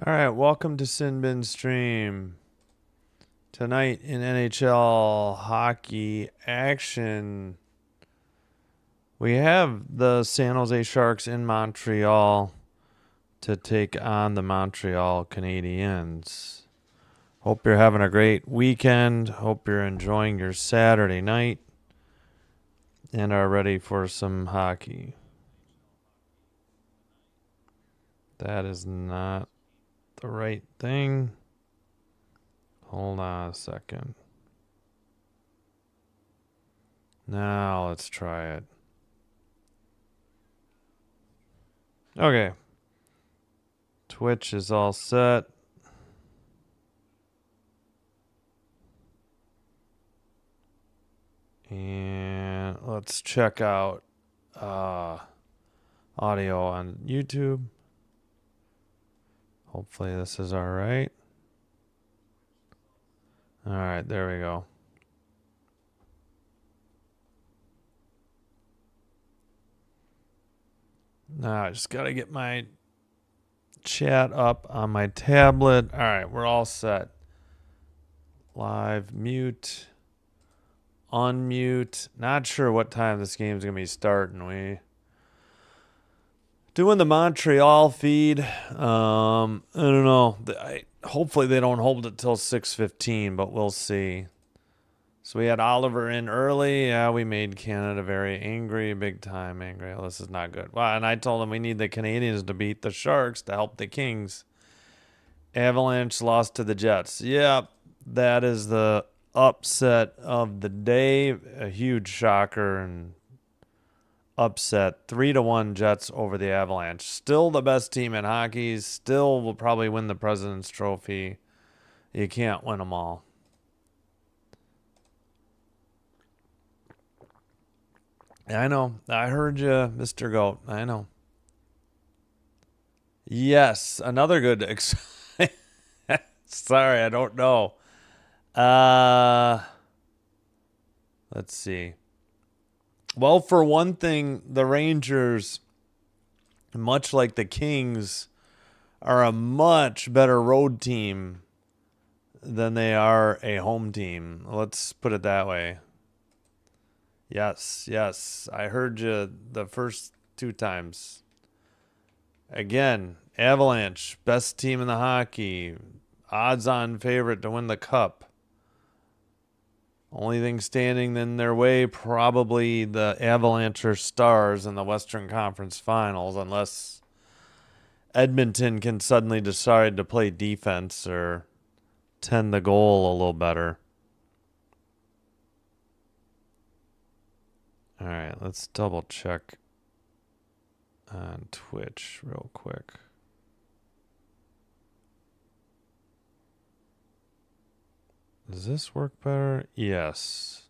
All right, welcome to Sin Bin Stream. Tonight in NHL hockey action, we have the San Jose Sharks in Montreal to take on the Montreal Canadiens. Hope you're having a great weekend. Hope you're enjoying your Saturday night and are ready for some hockey. That is not the right thing. Hold on a second. Now let's try it. Okay. Twitch is all set. And let's check out audio on YouTube. Hopefully this is all right. All right, there we go. Now I just got to get my chat up on my tablet. All right, we're all set. Live, mute, unmute. Not sure what time this game's going to be starting. We doing the Montreal feed. I don't know. Hopefully they don't hold it till 6:15, but we'll see. So we had Oliver in early. Yeah, we made Canada very angry, big time angry. Oh, this is not good. Well, and I told him we need the Canadians to beat the Sharks to help the Kings. Avalanche lost to the Jets. Yep, that is the upset of the day. A huge shocker and upset. 3-1 Jets over the Avalanche. Still the best team in hockey. Still will probably win the President's Trophy. You can't win them all. I know. I heard you, Mr. Goat. I know. Yes, another good. Sorry, I don't know. Let's see. Well, for one thing, the Rangers, much like the Kings, are a much better road team than they are a home team. Let's put it that way. Yes. I heard you the first two times. Again, Avalanche, best team in the hockey. Odds-on favorite to win the cup. Only thing standing in their way, probably the Avalanche or Stars in the Western Conference Finals, unless Edmonton can suddenly decide to play defense or tend the goal a little better. All right, let's double check on Twitch real quick. Does this work better? Yes.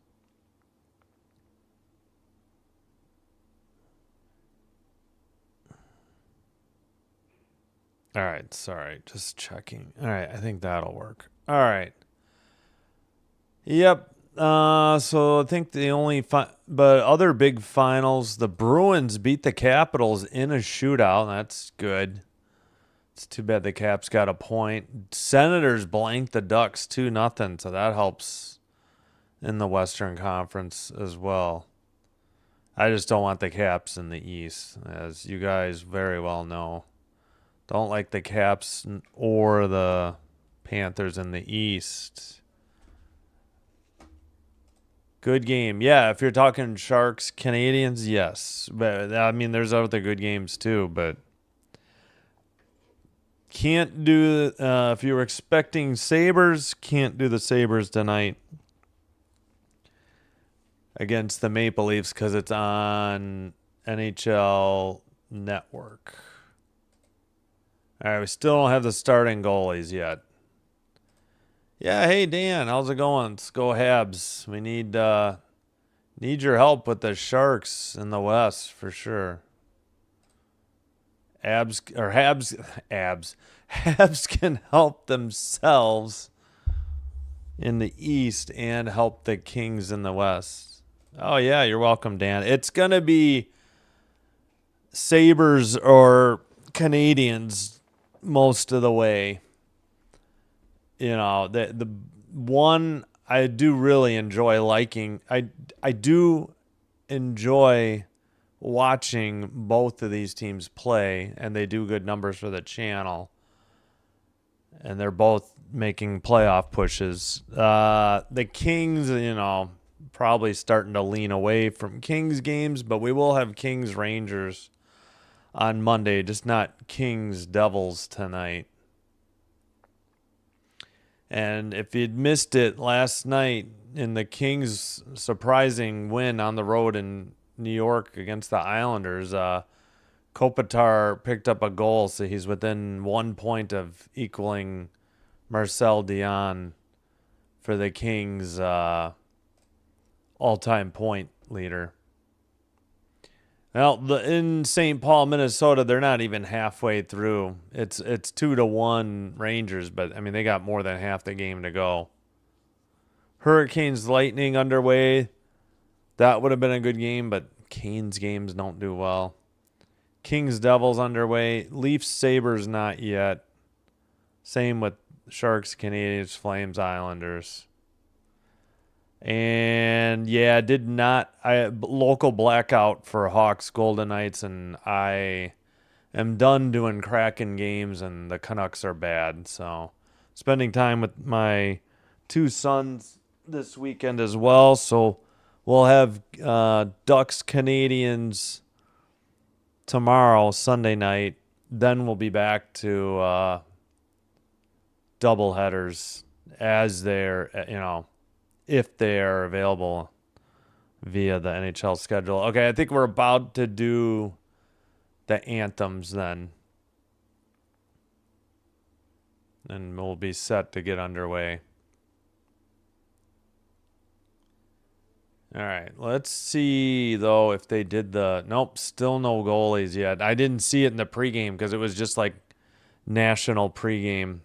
All right, sorry, just checking. All right, I think that'll work. All right. Yep. So I think the only but other big finals, the Bruins beat the Capitals in a shootout. That's good. It's too bad the Caps got a point. Senators blanked the Ducks 2-0, so that helps in the Western Conference as well. I just don't want the Caps in the East, as you guys very well know. Don't like the Caps or the Panthers in the East. Good game. Yeah, if you're talking Sharks, Canadians, yes. But I mean, there's other good games too, but can't do, if you were expecting Sabres, can't do the Sabres tonight against the Maple Leafs because it's on NHL Network. All right, we still don't have the starting goalies yet. Yeah, hey Dan, how's it going? Let's go Habs. We need your help with the Sharks in the West for sure. Habs can help themselves in the East and help the Kings in the West. Oh yeah, you're welcome, Dan. It's gonna be Sabres or Canadians most of the way. You know, the one I do really enjoy liking. I do enjoy watching both of these teams play, and they do good numbers for the channel. And they're both making playoff pushes. The Kings, you know, probably starting to lean away from Kings games, but we will have Kings Rangers on Monday, just not Kings Devils tonight. And if you'd missed it last night in the Kings' surprising win on the road in New York against the Islanders, Kopitar picked up a goal, so he's within 1 point of equaling Marcel Dion for the Kings' all-time point leader. Well, in St. Paul, Minnesota, they're not even halfway through. It's 2-1 Rangers, but I mean they got more than half the game to go. Hurricanes Lightning underway. That would have been a good game, but Canes games don't do well. Kings Devils underway. Leafs Sabres not yet. Same with Sharks, Canadiens, Flames, Islanders. And yeah, local blackout for Hawks, Golden Knights, and I am done doing Kraken games, and the Canucks are bad. So spending time with my two sons this weekend as well. So we'll have Ducks, Canadiens tomorrow, Sunday night. Then we'll be back to double headers as they're, if they are available via the NHL schedule. Okay, I think we're about to do the anthems then. And we'll be set to get underway. All right, let's see, though, if they did nope, still no goalies yet. I didn't see it in the pregame because it was just like national pregame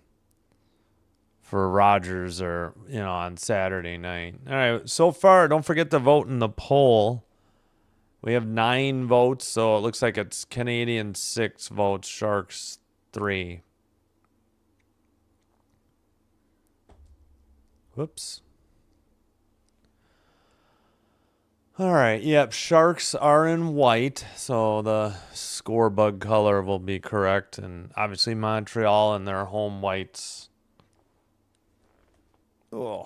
for Rogers or, on Saturday night. All right, so far, don't forget to vote in the poll. We have 9 votes, so it looks like it's Canadian 6 votes, Sharks 3. Whoops. All right, yep, Sharks are in white, so the score bug color will be correct. And obviously Montreal and their home whites. Oh.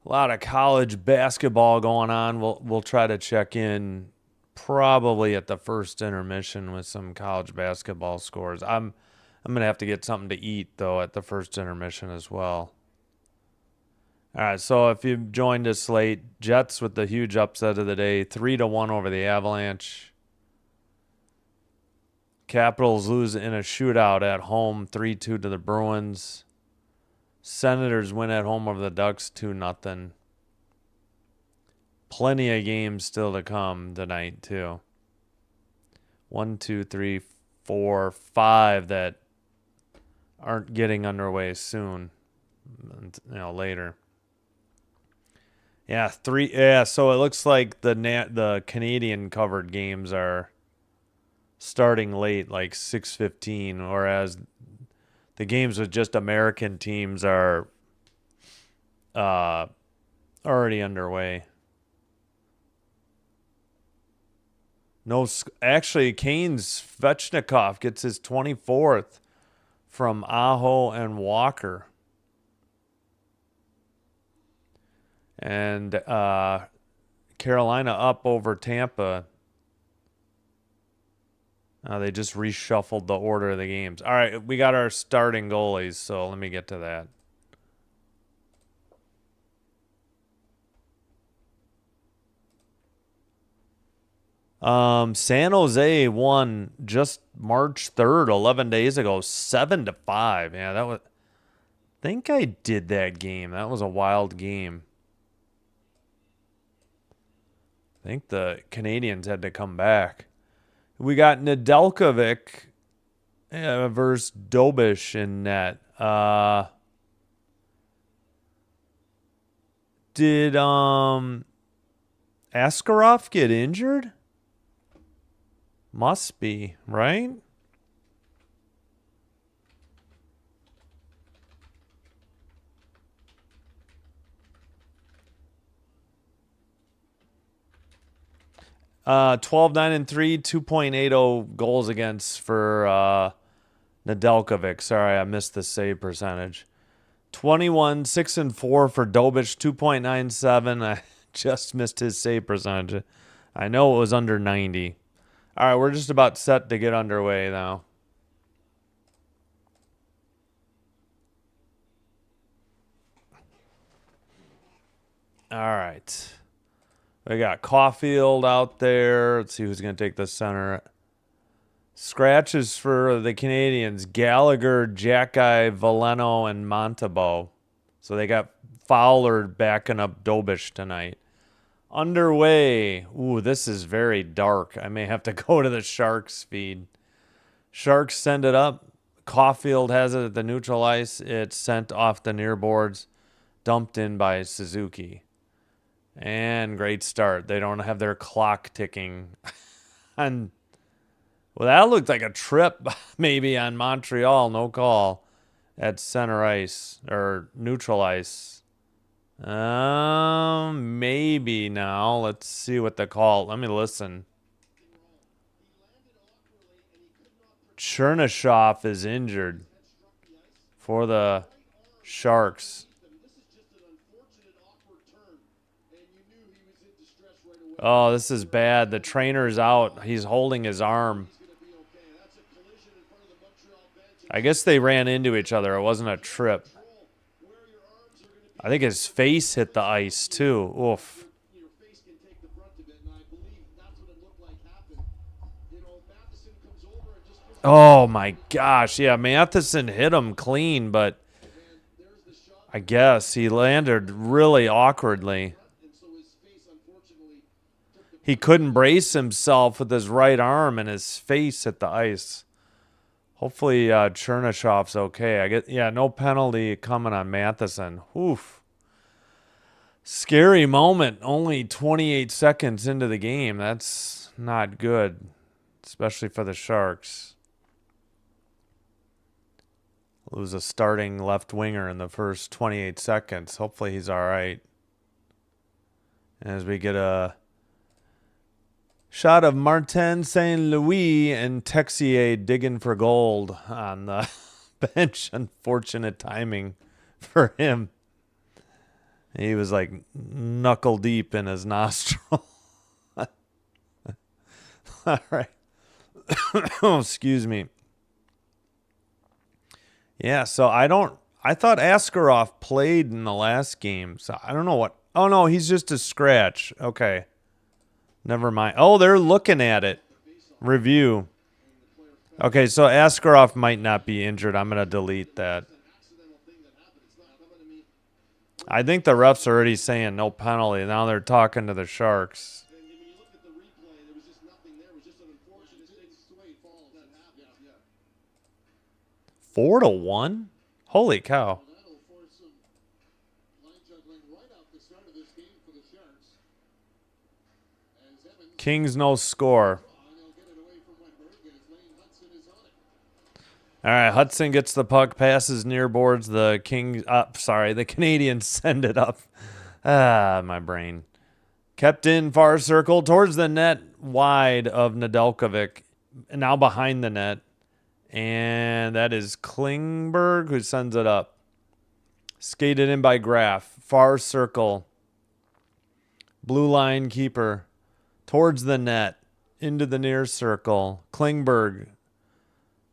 A lot of college basketball going on. We'll try to check in probably at the first intermission with some college basketball scores. I'm going to have to get something to eat, though, at the first intermission as well. All right, so if you've joined us late, Jets with the huge upset of the day, 3-1 over the Avalanche. Capitals lose in a shootout at home, 3-2 to the Bruins. Senators win at home over the Ducks, 2-0. Plenty of games still to come tonight, too. 1, 2, 3, 4, 5 that aren't getting underway soon, later. Yeah, 3. Yeah, so it looks like the Canadian covered games are starting late, like 6:15, whereas the games with just American teams are already underway. Actually, Kane's Svechnikov gets his 24th from Aho and Walker. And Carolina up over Tampa. They just reshuffled the order of the games. All right, we got our starting goalies, so let me get to that. San Jose won just March 3rd, 11 days ago, 7-5. Yeah, I think I did that game. That was a wild game. I think the Canadians had to come back. We got Nedeljkovic versus Dobish in net. Did Askarov get injured? Must be, right? 12-9-3, 2.80 goals against for Nedeljkovic. Sorry, I missed the save percentage. 21-6-4 for Dobich, 2.97. I just missed his save percentage. I know it was under 90. All right, we're just about set to get underway now. All right. We got Caulfield out there. Let's see who's going to take the center. Scratches for the Canadians: Gallagher, Jackeye, Valeno, and Montembeault. So they got Fowler backing up Dobich tonight. Underway. Ooh, this is very dark. I may have to go to the Sharks feed. Sharks send it up. Caulfield has it at the neutral ice. It's sent off the near boards. Dumped in by Suzuki. And great start. They don't have their clock ticking. And well, that looked like a trip maybe on Montreal. No call at center ice or neutral ice. Maybe now. Let's see what the call. Let me listen. Chernyshov is injured for the Sharks. Oh, this is bad. The trainer's out. He's holding his arm. I guess they ran into each other. It wasn't a trip. I think his face hit the ice, too. Oof. Oh, my gosh. Yeah, Matheson hit him clean, but I guess he landed really awkwardly. He couldn't brace himself with his right arm, and his face hit the ice. Hopefully, Chernyshov's okay. No penalty coming on Matheson. Oof. Scary moment. Only 28 seconds into the game. That's not good, especially for the Sharks. Lose a starting left winger in the first 28 seconds. Hopefully, he's all right. As we get a shot of Martin St. Louis and Texier digging for gold on the bench. Unfortunate timing for him. He was like knuckle deep in his nostril. All right. Oh, excuse me. Yeah, so I thought Askarov played in the last game. So I don't know what. Oh, no, he's just a scratch. Okay. Never mind. Oh, they're looking at it. Review. Okay, so Askarov might not be injured. I'm going to delete that. I think the refs are already saying no penalty. Now they're talking to the Sharks. 4-1? Holy cow. Kings no score. All right, Hudson gets the puck, passes near boards. The Canadians send it up. My brain. Kept in far circle towards the net, wide of Nedeljkovic. Now behind the net. And that is Klingberg who sends it up. Skated in by Graf. Far circle. Blue line keeper. Towards the net. Into the near circle. Klingberg.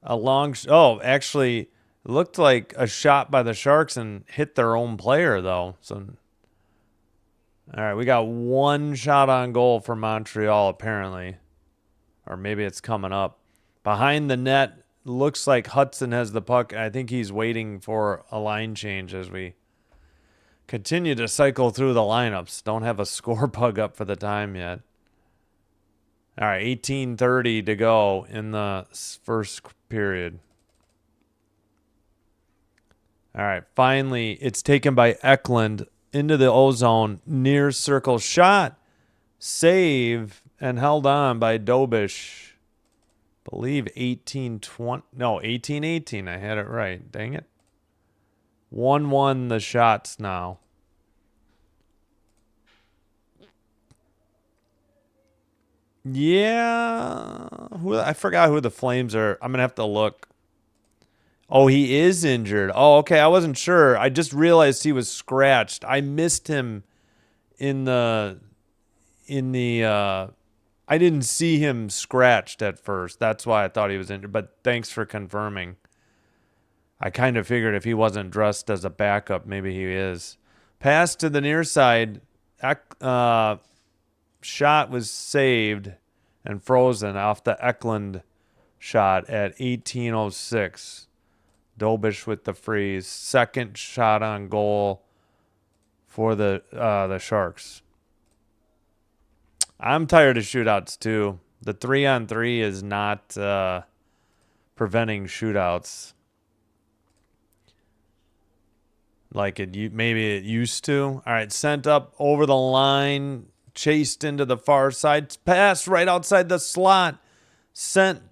Actually, it looked like a shot by the Sharks and hit their own player, though. So, all right, we got one shot on goal for Montreal, apparently. Or maybe it's coming up. Behind the net, looks like Hudson has the puck. I think he's waiting for a line change as we continue to cycle through the lineups. Don't have a score bug up for the time yet. All right, 18:30 to go in the first period. All right, finally, it's taken by Eklund into the O-zone, near circle shot, save, and held on by Dobich. Believe 18-18. I had it right. Dang it. 1-1 the shots now. Yeah. I forgot who the Flames are. I'm going to have to look. Oh, he is injured. Oh, okay. I wasn't sure. I just realized he was scratched. I missed him in the I didn't see him scratched at first. That's why I thought he was injured. But thanks for confirming. I kind of figured if he wasn't dressed as a backup, maybe he is. Pass to the near side. Shot was saved and frozen off the Eklund shot at 18:06. Dobish with the freeze. Second shot on goal for the Sharks. I'm tired of shootouts too. The 3-on-3 is not preventing shootouts like maybe it used to. All right, sent up over the line, chased into the far side, pass right outside the slot, sent,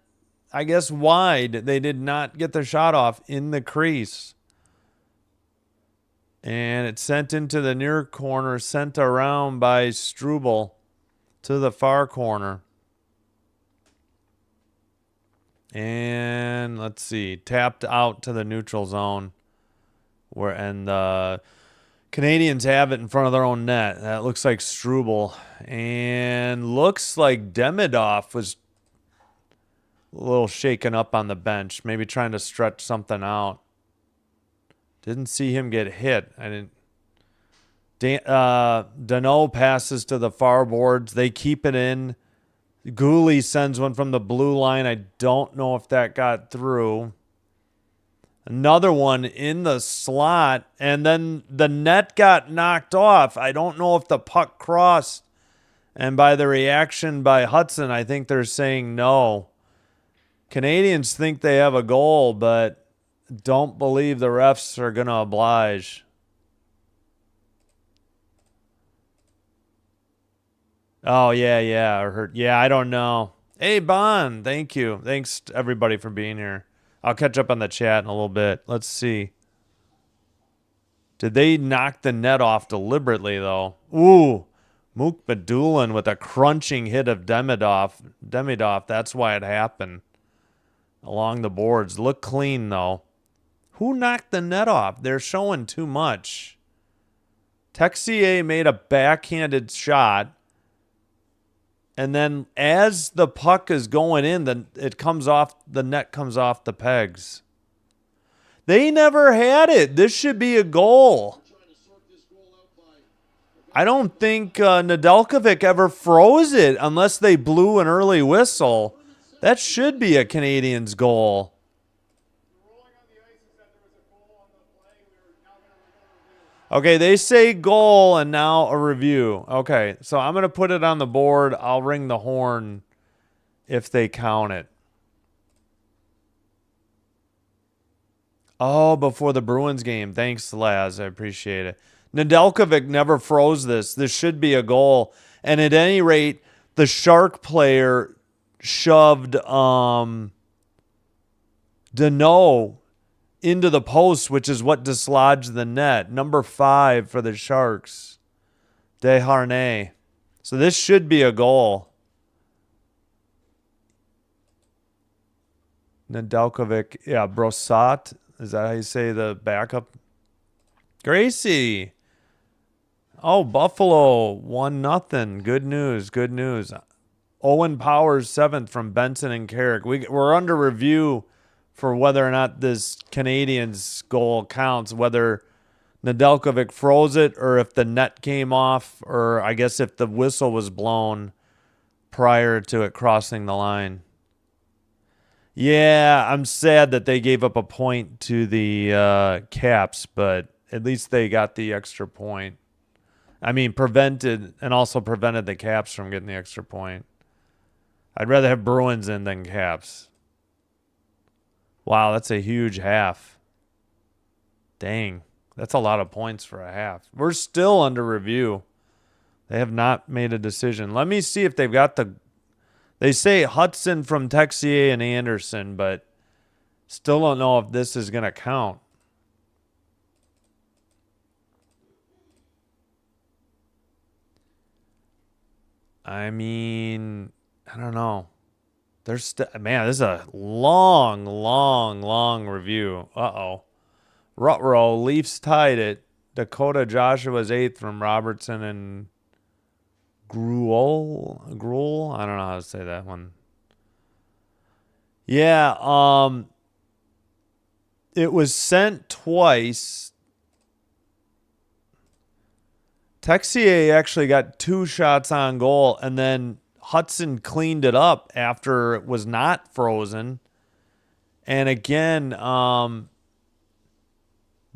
I guess, wide. They did not get the shot off in the crease. And it's sent into the near corner, sent around by Struble to the far corner. And let's see, tapped out to the neutral zone. And the Canadians have it in front of their own net. That looks like Struble. And looks like Demidov was a little shaken up on the bench, maybe trying to stretch something out. Didn't see him get hit. I didn't. Danault passes to the far boards. They keep it in. Gooley sends one from the blue line. I don't know if that got through. Another one in the slot, and then the net got knocked off. I don't know if the puck crossed. And by the reaction by Hudson, I think they're saying no. Canadians think they have a goal, but don't believe the refs are going to oblige. Oh, yeah. I don't know. Hey, Bon, thank you. Thanks to everybody for being here. I'll catch up on the chat in a little bit. Let's see. Did they knock the net off deliberately, though? Ooh, Mook Badulin with a crunching hit of Demidov. That's why it happened. Along the boards. Look clean, though. Who knocked the net off? They're showing too much. Texier made a backhanded shot. And then as the puck is going in, the net comes off the pegs. They never had it. This should be a goal. I don't think Nedeljkovic ever froze it unless they blew an early whistle. That should be a Canadiens goal. Okay, they say goal and now a review. Okay, so I'm going to put it on the board. I'll ring the horn if they count it. Oh, before the Bruins game. Thanks, Laz. I appreciate it. Nedeljkovic never froze this. This should be a goal. And at any rate, the Shark player shoved Danault into the post, which is what dislodged the net. Number 5 for the Sharks. Desharnais. So this should be a goal. Nedeljkovic. Yeah, Brossat. Is that how you say the backup? Gracie. Oh, Buffalo. 1-0. Good news. Owen Powers 7th from Benson and Carrick. We're under review for whether or not this Canadiens goal counts, whether Nedeljkovic froze it or if the net came off, or I guess if the whistle was blown prior to it crossing the line. Yeah, I'm sad that they gave up a point to the Caps, but at least they got the extra point. I mean, prevented the Caps from getting the extra point. I'd rather have Bruins in than Caps. Wow, that's a huge half. Dang, that's a lot of points for a half. We're still under review. They have not made a decision. Let me see if they've got the... They say Hudson from Texier and Anderson, but still don't know if this is going to count. I mean, I don't know. Man, this is a long, long, long review. Uh-oh. Rutrow, Leafs tied it. Dakota Joshua's 8th from Robertson and Gruel. I don't know how to say that one. Yeah, it was sent twice. Texier actually got 2 shots on goal, and then Hudson cleaned it up after it was not frozen. And again,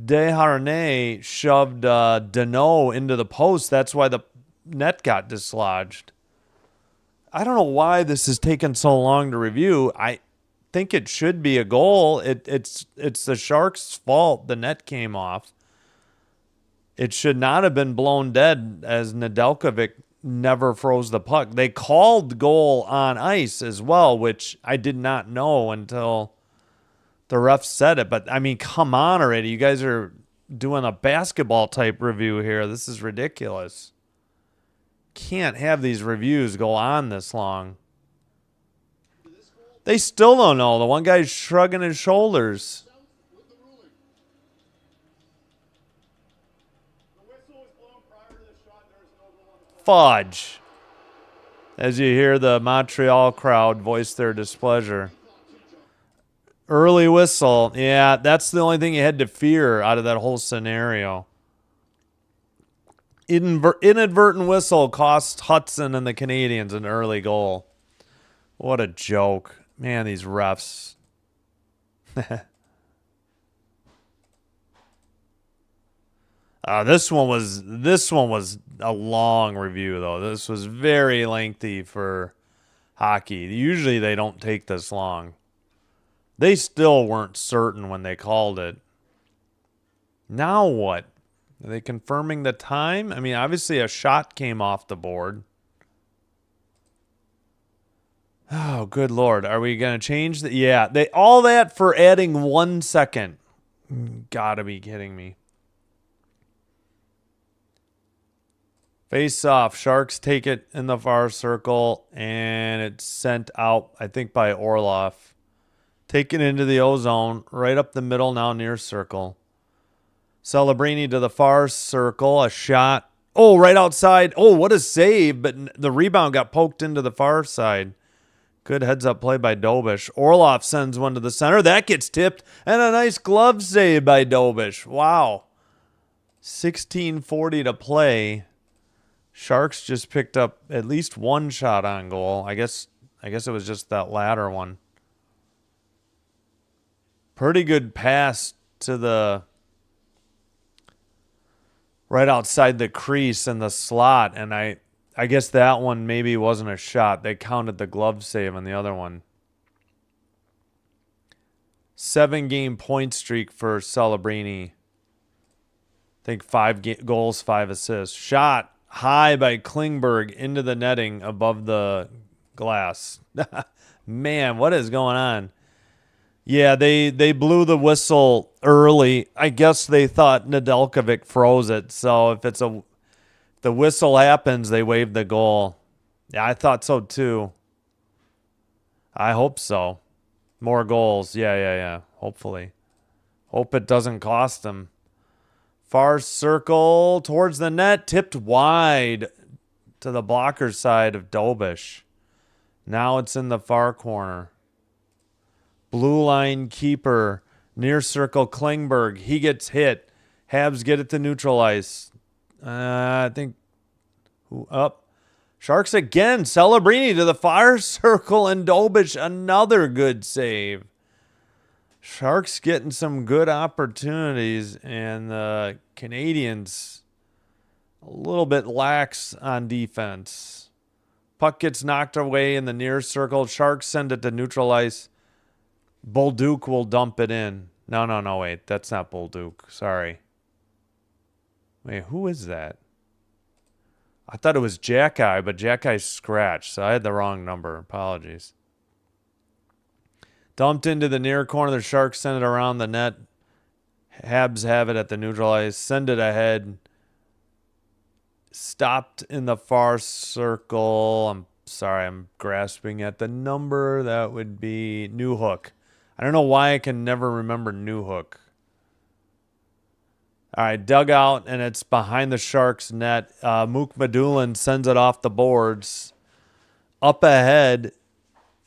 Desharnais shoved Deneau into the post. That's why the net got dislodged. I don't know why this has taken so long to review. I think it should be a goal. It's the Sharks' fault. The net came off. It should not have been blown dead, as Nedeljkovic never froze the puck. They called goal on ice as well, which I did not know until the ref said it. But, I mean, come on already. You guys are doing a basketball-type review here. This is ridiculous. Can't have these reviews go on this long. They still don't know. The one guy's shrugging his shoulders. Fudge. As you hear the Montreal crowd voice their displeasure. Early whistle. Yeah, that's the only thing you had to fear out of that whole scenario. Inadvertent whistle cost Hudson and the Canadiens an early goal. What a joke. Man, these refs. This one was a long review, though. This was very lengthy for hockey. Usually they don't take this long. They still weren't certain when they called it. Now what? Are they confirming the time? I mean, obviously a shot came off the board. Oh, good Lord. Are we going to change the... Yeah, all that for adding 1 second. Gotta be kidding me. Face off. Sharks take it in the far circle, and it's sent out, I think, by Orloff. Taken into the O-zone, right up the middle now near circle. Celebrini to the far circle, a shot. Oh, right outside. Oh, what a save, but the rebound got poked into the far side. Good heads-up play by Dobish. Orloff sends one to the center. That gets tipped, and a nice glove save by Dobish. Wow. 16:40 to play. Sharks just picked up at least 1 shot on goal. I guess it was just that latter one. Pretty good pass to the right outside the crease in the slot, and I guess that one maybe wasn't a shot. They counted the glove save on the other one. 7-game point streak for Celebrini. I think 5 goals, 5 assists. Shot high by Klingberg into the netting above the glass. Man, what is going on? Yeah, they blew the whistle early. I guess they thought Nedeljkovic froze it. So if the whistle happens, they wave the goal. Yeah, I thought so too. I hope so. More goals. Yeah. Hopefully. Hope it doesn't cost them. Far circle towards the net, tipped wide to the blocker side of Dobish. Now it's in the far corner. Blue line keeper, near circle Klingberg. He gets hit. Habs get it to neutral ice. I think up. Sharks again. Celebrini to the far circle and Dobish. Another good save. Sharks getting some good opportunities, and the Canadiens a little bit lax on defense. Puck gets knocked away in the near circle. Sharks send it to neutral ice. Bolduc will dump it in. No, wait. That's not Bolduc. Sorry. Wait, who is that? I thought it was Jackeye, but Jackeye scratched, so I had the wrong number. Apologies. Dumped into the near corner. The Sharks send it around the net. Habs have it at the neutral ice. Send it ahead. Stopped in the far circle. I'm Sorry, I'm grasping at the number. That would be New Hook. I don't know why I can never remember New Hook. All right, dugout, and it's behind the Sharks net. Mook Madulin sends it off the boards, up ahead,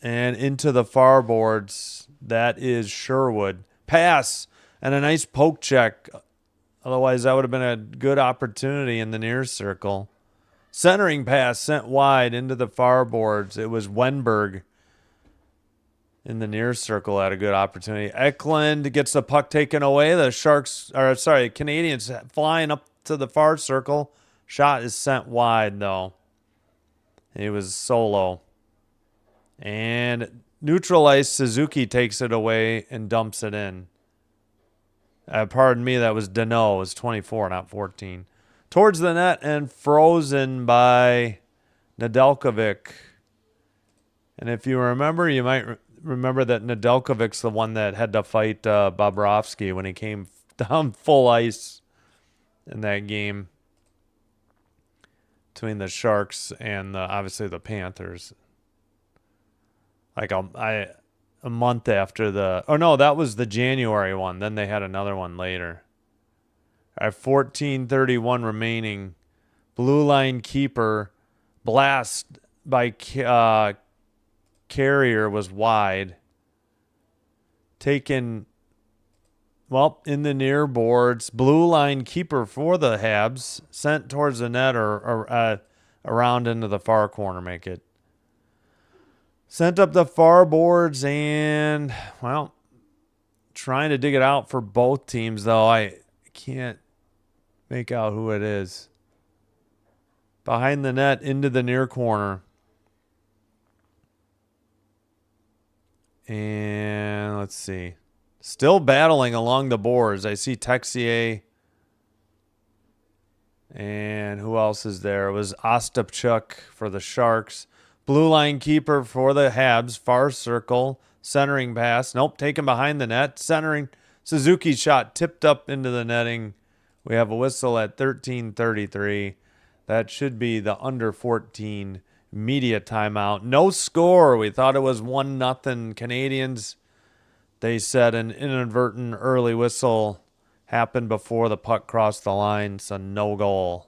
and into the far boards. That is Sherwood. Pass, and a nice poke check. Otherwise, that would have been a good opportunity in the near circle. Centering pass sent wide into the far boards. It was Wenberg in the near circle had a good opportunity. Eklund gets the puck taken away. The Canadians flying up to the far circle. Shot is sent wide, though. He was solo. And neutral ice, Suzuki takes it away and dumps it in. Pardon me, that was Deneau. It was 24, not 14. Towards the net and frozen by Nedeljkovic. And if you remember, you might remember that Nedeljkovic's the one that had to fight Bobrovsky when he came down full ice in that game between the Sharks and obviously the Panthers. Like a month after that was the January one. Then they had another one later. At 14:31 remaining, blue line keeper blast by Carrier was wide. Taken, in the near boards. Blue line keeper for the Habs sent towards the net or around into the far corner, make it. Sent up the far boards and, trying to dig it out for both teams, though. I can't make out who it is. Behind the net into the near corner. And let's see. Still battling along the boards. I see Texier. And who else is there? It was Ostapchuk for the Sharks. Blue line keeper for the Habs. Far circle. Centering pass. Nope, taken behind the net. Centering. Suzuki's shot tipped up into the netting. We have a whistle at 13:33. That should be the under 14 media timeout. No score. We thought it was 1-0 Canadians. They said an inadvertent early whistle happened before the puck crossed the line, so no goal.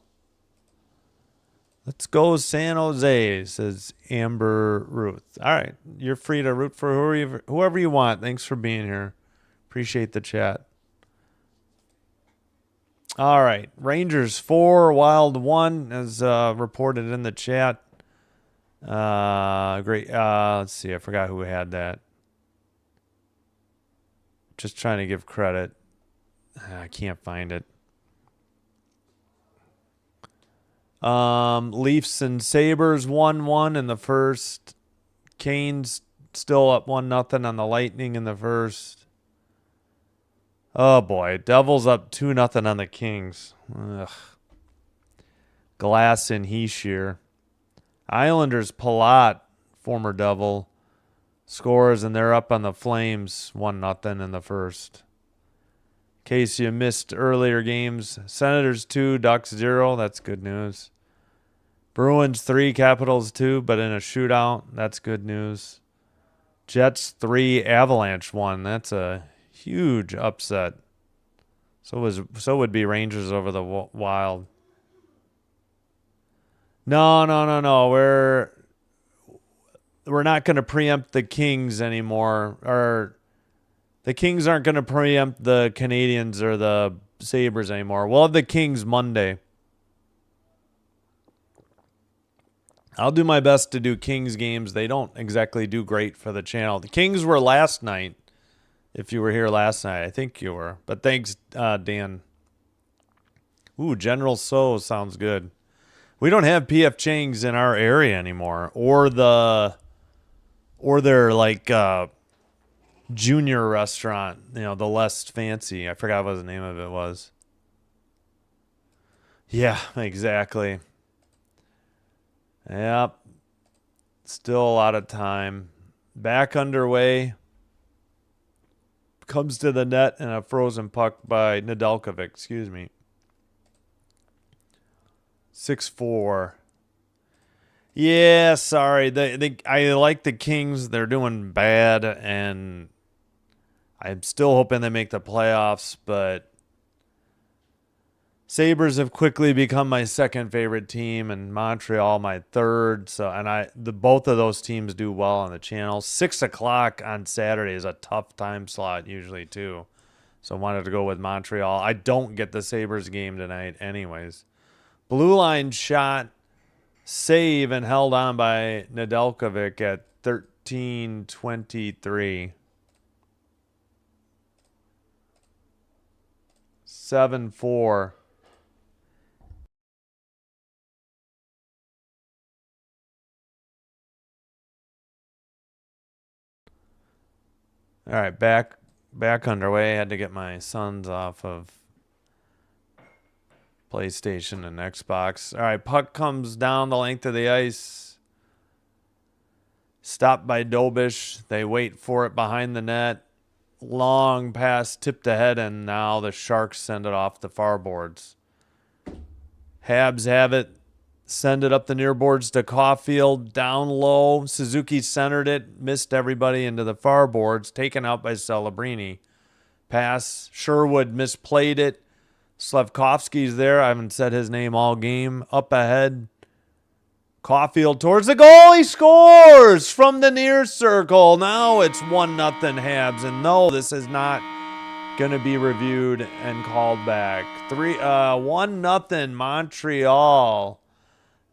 Let's go San Jose, says Amber Ruth. All right, you're free to root for whoever you want. Thanks for being here. Appreciate the chat. All right, Rangers 4, Wild 1, as reported in the chat. Great. Let's see. I forgot who had that. Just trying to give credit. I can't find it. Leafs and Sabres 1-1 in the first. Canes still up 1-0 on the Lightning in the first. Oh boy, Devils up 2-0 on the Kings. Ugh. Glass and Heeshear. Islanders Palat, former Devil, scores, and they're up on the Flames 1-0 in the first. In case you missed earlier games, Senators 2, Ducks 0. That's good news. Bruins 3, Capitals 2, but in a shootout. That's good news. Jets 3, Avalanche 1. That's a huge upset. So would be Rangers over the Wild. No. We're not going to preempt the Kings anymore. Or the Kings aren't going to preempt the Canadians or the Sabres anymore. We'll have the Kings Monday. I'll do my best to do Kings games. They don't exactly do great for the channel. The Kings were last night. If you were here last night, I think you were. But thanks, Dan. Ooh, General So sounds good. We don't have P.F. Chang's in our area anymore, or their like junior restaurant, the less fancy. I forgot what the name of it was. Yeah, exactly. Yep. Still a lot of time. Back underway. Comes to the net and a frozen puck by Nedeljkovic. 6-4. Yeah, sorry. I like the Kings. They're doing bad, and I'm still hoping they make the playoffs, but Sabres have quickly become my second favorite team, and Montreal my third. So, and the both of those teams do well on the channel. 6 o'clock on Saturday is a tough time slot usually too. So I wanted to go with Montreal. I don't get the Sabres game tonight, anyways. Blue line shot, save, and held on by Nedeljkovic at 13:23. 7-4. All right, back underway. Had to get my sons off of PlayStation and Xbox. All right, puck comes down the length of the ice. Stopped by Dobish. They wait for it behind the net. Long pass tipped ahead, and now the Sharks send it off the far boards. Habs have it. Send it up the near boards to Caulfield. Down low. Suzuki centered it. Missed everybody into the far boards. Taken out by Celebrini. Pass. Sherwood misplayed it. Slafkovsky's there. I haven't said his name all game. Up ahead. Caulfield towards the goal. He scores from the near circle. Now it's 1-0 Habs. And no, this is not going to be reviewed and called back. 1-0 Montreal.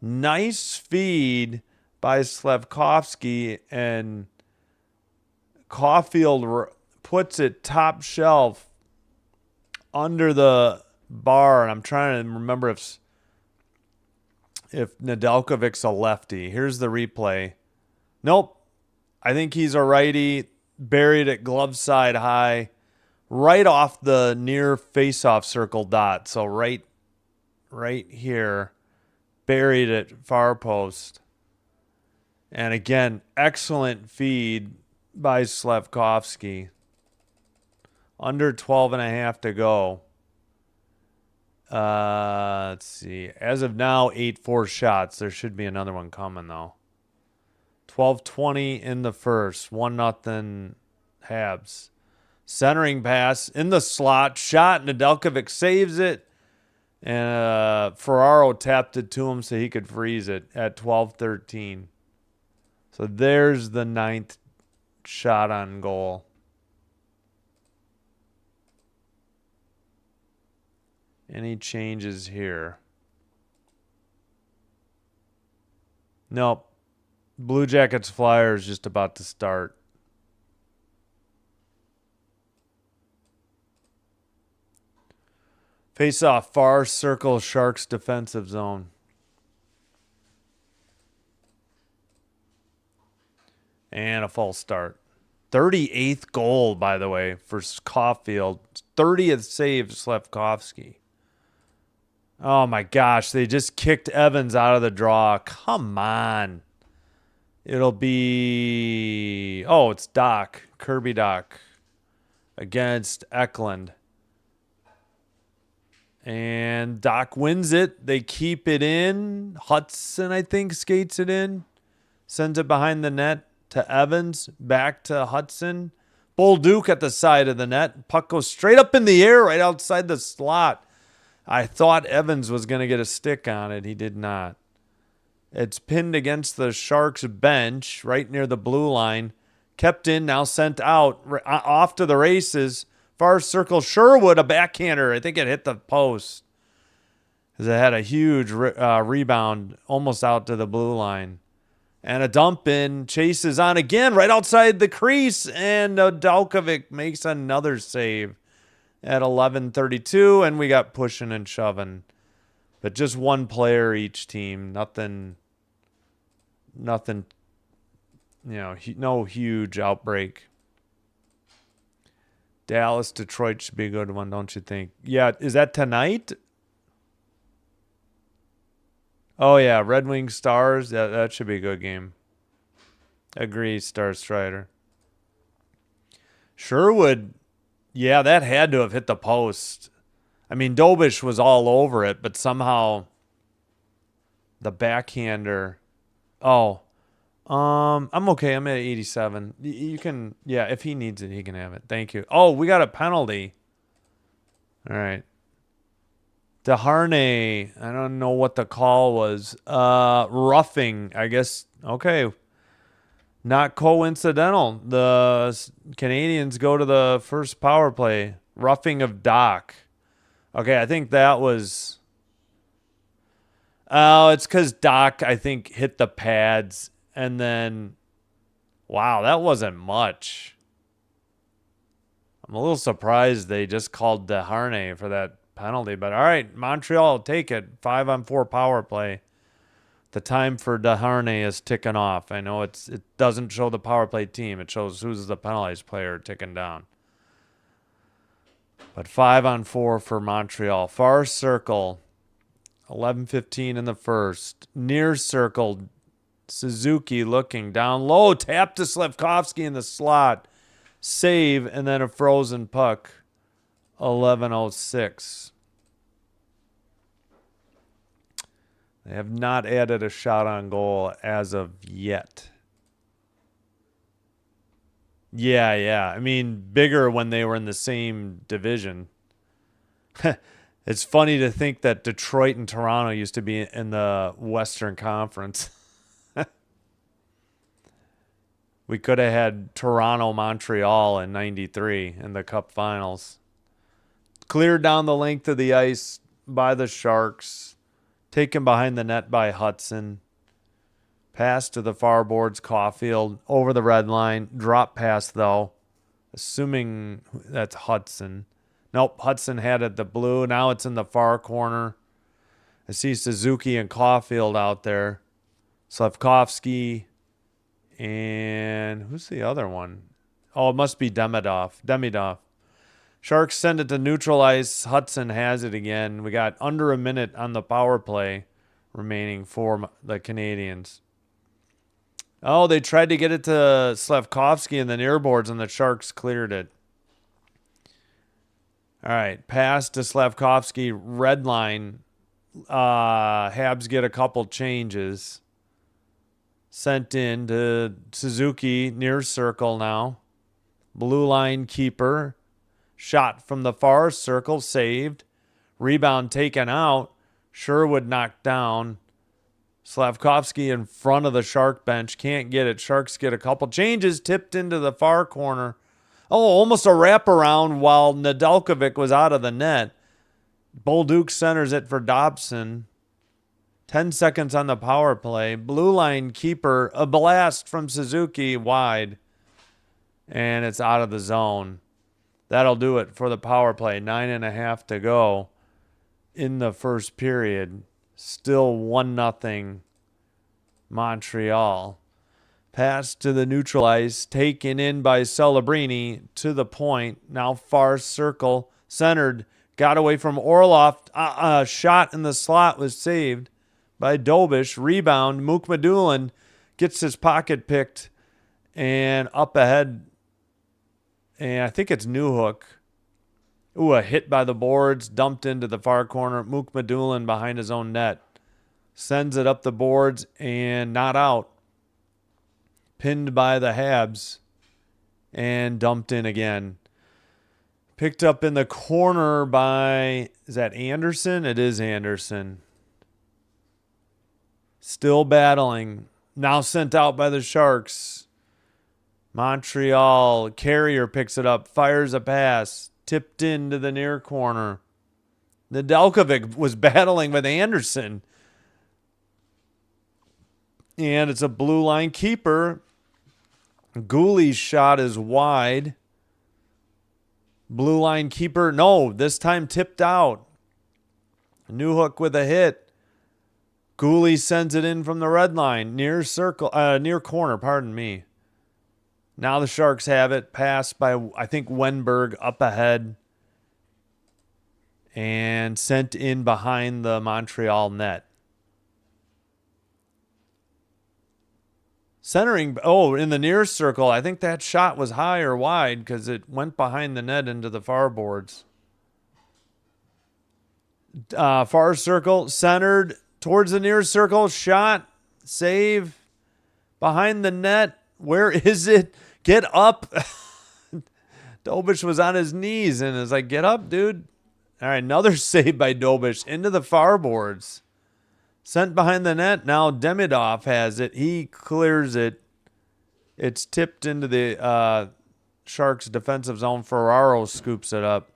Nice feed by Slafkovsky, and Caulfield puts it top shelf under the bar. And I'm trying to remember if Nedeljkovic's a lefty. Here's the replay. Nope. I think he's a righty. Buried it glove side high, right off the near face-off circle dot. So right here. Buried it far post. And again, excellent feed by Slafkovsky. Under 12.5 to go. Let's see. As of now, 8-4 shots. There should be another one coming, though. 12:20 in the first. 1-0 Habs. Centering pass in the slot. Shot. Nedeljkovic saves it. And Ferraro tapped it to him so he could freeze it at 12:13. So there's the 9th shot on goal. Any changes here? Nope. Blue Jackets Flyers just about to start. Face off, far circle, Sharks defensive zone. And a false start. 38th goal, by the way, for Caulfield. 30th save, Slafkovsky. Oh my gosh, they just kicked Evans out of the draw. Come on. It'll be... Oh, it's Doc. Kirby Doc against Eklund. And Doc wins it. They keep it in. Hudson, I think, skates it in. Sends it behind the net to Evans. Back to Hudson. Bull Duke at the side of the net. Puck goes straight up in the air right outside the slot. I thought Evans was going to get a stick on it. He did not. It's pinned against the Sharks bench right near the blue line. Kept in, now sent out. Off to the races. Far circle, Sherwood, a backhander. I think it hit the post. Because it had a huge rebound almost out to the blue line. And a dump in. Chases on again right outside the crease. And Nedeljkovic makes another save at 11:32. And we got pushing and shoving. But just one player each team. Nothing, no huge outbreak. Dallas, Detroit should be a good one, don't you think? Yeah, is that tonight? Oh, yeah, Red Wings Stars. That should be a good game. Agree, Star Strider. Sherwood, yeah, that had to have hit the post. I mean, Dobish was all over it, but somehow the backhander Oh, I'm okay. I'm at 87. You can, yeah, if he needs it, he can have it. Thank you. Oh, we got a penalty. All right. DeHarnay, I don't know what the call was. Roughing, I guess. Okay. Not coincidental. The Canadians go to the first power play. Roughing of Doc. Okay, I think that was. Oh, it's because Doc, I think, hit the pads and then. Wow, that wasn't much. I'm a little surprised they just called DeHarnay for that penalty. But all right, Montreal will take it. 5-on-4 power play. The time for DeHarnay is ticking off. I know it doesn't show the power play team. It shows who's the penalized player ticking down. But 5-on-4 for Montreal. Far circle. 11:15 in the first. Near circle. Suzuki looking down low. Tap to Slafkovsky in the slot. Save, and then a frozen puck. 11:06. They have not added a shot on goal as of yet. Yeah. I mean, bigger when they were in the same division. It's funny to think that Detroit and Toronto used to be in the Western Conference. We could have had Toronto, Montreal in 93 in the Cup Finals. Cleared down the length of the ice by the Sharks. Taken behind the net by Hudson. Pass to the far boards, Caulfield. Over the red line. Drop pass, though. Assuming that's Hudson. Nope, Hudson had it the blue. Now it's in the far corner. I see Suzuki and Caulfield out there. Slafkovsky. And who's the other one? Oh, it must be Demidov. Sharks send it to neutral ice. Hudson has it again. We got under a minute on the power play remaining for the Canadians. Oh, they tried to get it to Slafkovsky in the near boards, and the Sharks cleared it. All right, pass to Slafkovsky. Red line. Habs get a couple changes. Sent in to Suzuki, near circle now. Blue line keeper. Shot from the far circle, saved. Rebound taken out. Sherwood knocked down. Slafkovsky in front of the Shark bench. Can't get it. Sharks get a couple changes. Tipped into the far corner. Oh, almost a wraparound while Nedeljkovic was out of the net. Bolduc centers it for Dobson. 10 seconds on the power play. Blue line keeper. A blast from Suzuki wide. And it's out of the zone. That'll do it for the power play. 9.5 to go in the first period. Still 1-0 Montreal. Pass to the neutral ice. Taken in by Celebrini to the point. Now far circle. Centered. Got away from Orlov. Shot in the slot was saved by Dobish. Rebound. Mukmadulin gets his pocket picked and up ahead. And I think it's Newhook. Ooh, a hit by the boards. Dumped into the far corner. Mukmadulin behind his own net. Sends it up the boards and not out. Pinned by the Habs. And dumped in again. Picked up in the corner by... Is that Anderson? It is Anderson. Still battling. Now sent out by the Sharks. Montreal. Carrier picks it up. Fires a pass. Tipped into the near corner. Nedeljkovic was battling with Anderson. And it's a blue line keeper. Gooley's shot is wide. Blue line keeper. No, this time tipped out. Newhook with a hit. Gooley sends it in from the red line. Near corner, pardon me. Now the Sharks have it. Passed by, I think, Wenberg up ahead. And sent in behind the Montreal net. Centering, in the near circle, I think that shot was high or wide because it went behind the net into the far boards. Far circle, centered towards the near circle, shot, save, Behind the net. Where is it? Get up. Dobish was on his knees and is like, get up, dude. All right, another save by Dobish into the far boards. Sent behind the net. Now Demidov has it. He clears it. It's tipped into the Sharks' defensive zone. Ferraro scoops it up.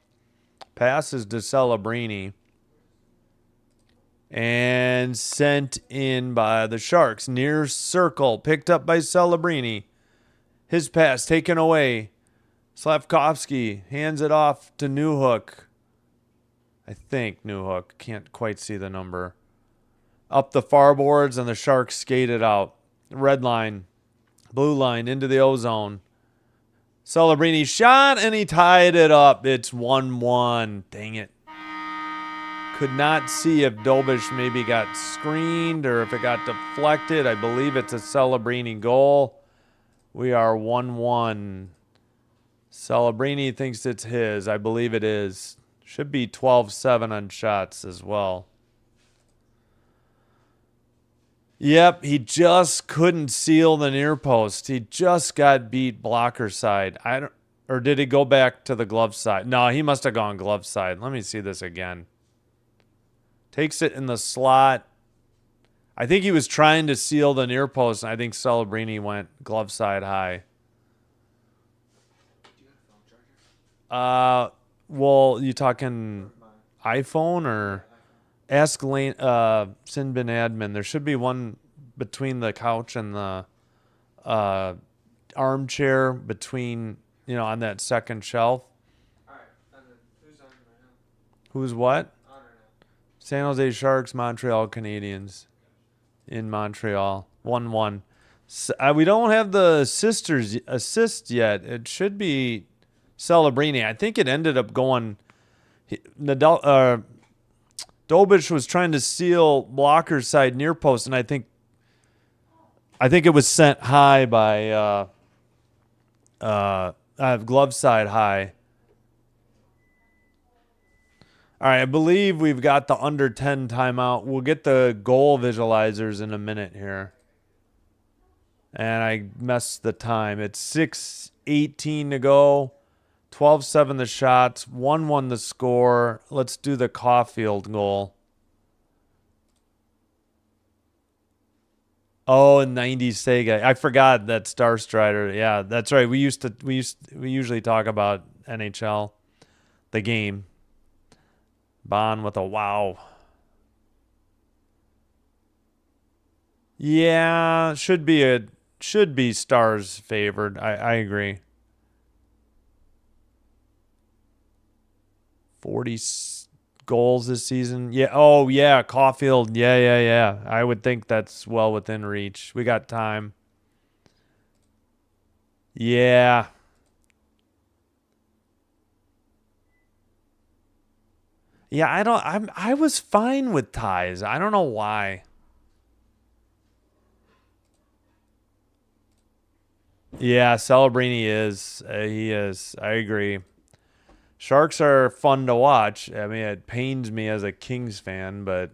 Passes to Celebrini. And sent in by the Sharks. Near circle. Picked up by Celebrini. His pass taken away. Slavkovsky hands it off to Newhook. I think Newhook. Can't quite see the number. Up the far boards, and the Sharks skated out. Red line. Blue line into the O-zone. Celebrini shot, and he tied it up. It's 1-1. Dang it. Could not see if Dobish maybe got screened or if it got deflected. I believe it's a Celebrini goal. We are 1-1. Celebrini thinks it's his. I believe it is. Should be 12-7 on shots as well. Yep, he just couldn't seal the near post. He just got beat blocker side. Or did he go back to the glove side? No, he must have gone glove side. Let me see this again. Takes it in the slot. I think he was trying to seal the near post, and I think Celebrini went glove side high. Well, you talking iPhone or ask Lane, Sin Bin Admin. There should be one between the couch and the armchair between, on that second shelf. All right. Who's on right now? Who's what? On right now. San Jose Sharks, Montreal Canadiens in Montreal. 1-1. We don't have the sisters assist yet. It should be Celebrini. I think it ended up going. Dobish was trying to seal blocker side near post, and I think it was sent high by glove side high. All right, I believe we've got the under 10 timeout. We'll get the goal visualizers in a minute here. And I messed the time. It's 6:18 to go. 12-7 the shots. 1-1 the score. Let's do the Caulfield goal. Oh, and 90s Sega. I forgot that Star Strider. Yeah, that's right. We usually talk about NHL, the game. Bond with a wow. Yeah, should be Stars favored. I agree. 40 goals this season. Yeah. Oh, yeah. Caulfield. Yeah. I would think that's well within reach. We got time. Yeah. Yeah, I was fine with ties. I don't know why. Yeah, Celebrini is. He is. I agree. Sharks are fun to watch. I mean, it pains me as a Kings fan, but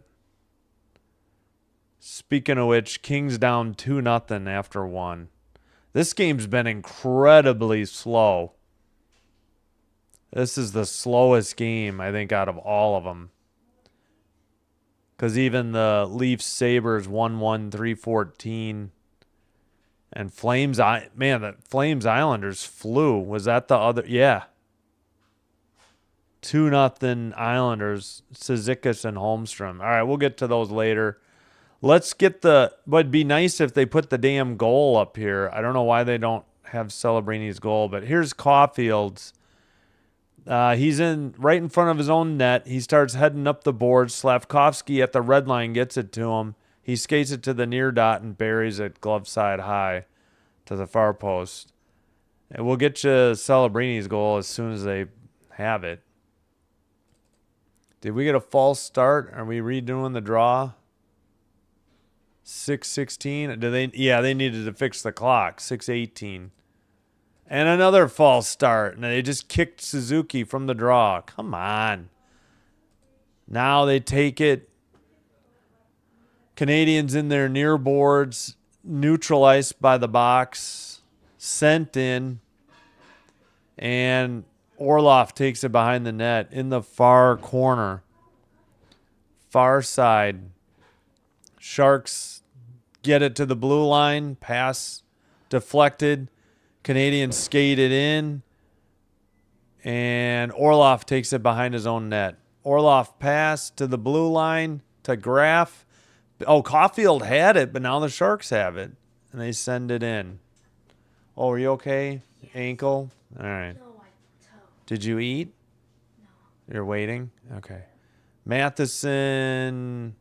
speaking of which, Kings down 2-0 after 1. This game's been incredibly slow. This is the slowest game, I think, out of all of them. Because even the Leafs Sabres 1-1, 3-14. And Flames, the Flames Islanders flew. Was that the other? Yeah. 2-0 Islanders, Cizikas and Holmstrom. All right, we'll get to those later. Let's get but it'd be nice if they put the damn goal up here. I don't know why they don't have Celebrini's goal, but here's Caulfield's. He's right in front of his own net. He starts heading up the board. Slavkovsky at the red line gets it to him. He skates it to the near dot and buries it glove side high to the far post. And we'll get you Celebrini's goal as soon as they have it. Did we get a false start? Are we redoing the draw? 6:16. Yeah, they needed to fix the clock. 6:18. And another false start. And they just kicked Suzuki from the draw. Come on. Now they take it. Canadians in their near boards. neutral ice by the box, sent in, and Orloff takes it behind the net in the far corner. Far side. Sharks get it to the blue line. Pass deflected. Canadians skate it in. And Orloff takes it behind his own net. Orloff pass to the blue line to Graf. Oh, Caulfield had it, but now the Sharks have it. And they send it in. Oh, are you okay? Yes. Ankle? All right. No, my toe. Did you eat? No. You're waiting? Okay. Matheson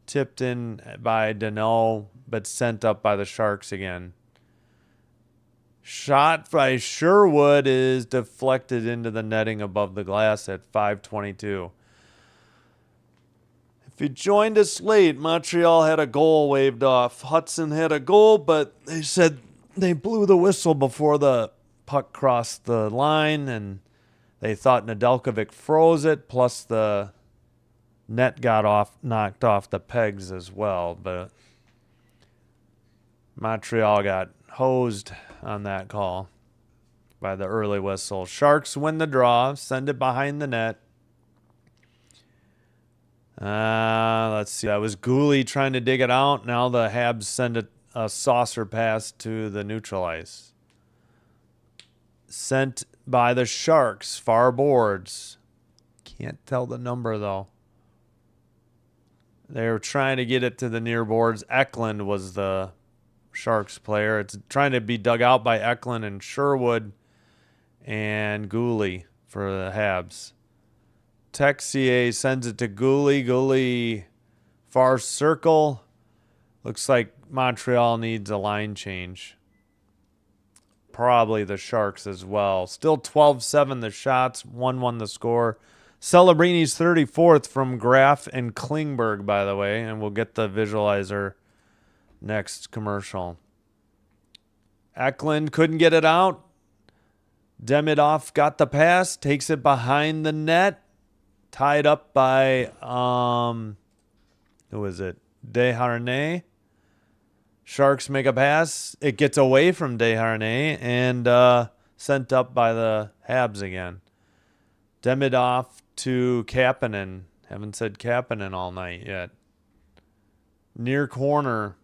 tipped in by Deneau, but sent up by the Sharks again. Shot by Sherwood is deflected into the netting above the glass at 5:22. If you joined us late, Montreal had a goal waved off. Hudson had a goal, but they said they blew the whistle before the puck crossed the line, and they thought Nedeljkovic froze it, plus the net got knocked off the pegs as well. But Montreal got hosed on that call by the early whistle. Sharks win the draw, send it behind the net. Let's see. That was Gooley trying to dig it out. Now the Habs send a saucer pass to the neutral ice. Sent by the Sharks, far boards. Can't tell the number, though. They were trying to get it to the near boards. Eklund was the Sharks player. It's trying to be dug out by Eklund and Sherwood and Gooley for the Habs. Texier sends it to Gooley. Gooley, far circle. Looks like Montreal needs a line change. Probably the Sharks as well. Still 12-7 the shots, 1-1 the score. Celebrini's 34th from Graf and Klingberg, by the way, and we'll get the visualizer next commercial. Eklund couldn't get it out. Demidov got the pass, takes it behind the net. Tied up by, who is it? Desharnais. Sharks make a pass. It gets away from Desharnais and sent up by the Habs again. Demidov to Kapanen. Haven't said Kapanen all night yet. Near corner.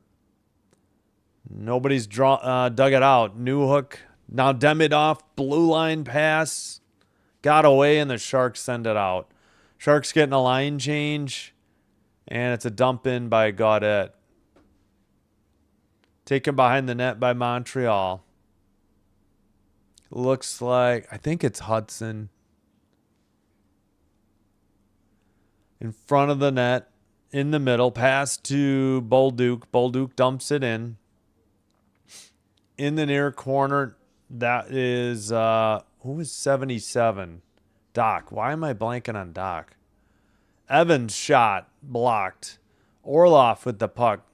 Nobody's dug it out. Newhook. Now Demidov, blue line pass. Got away and the Sharks send it out. Sharks getting a line change. And it's a dump in by Gaudette. Taken behind the net by Montreal. Looks like, I think it's Hudson. In front of the net. In the middle. Pass to Bolduc. Bolduc dumps it in. In the near corner. That is, who is 77? Doc. Why am I blanking on Doc? Evans shot. Blocked. Orloff with the puck.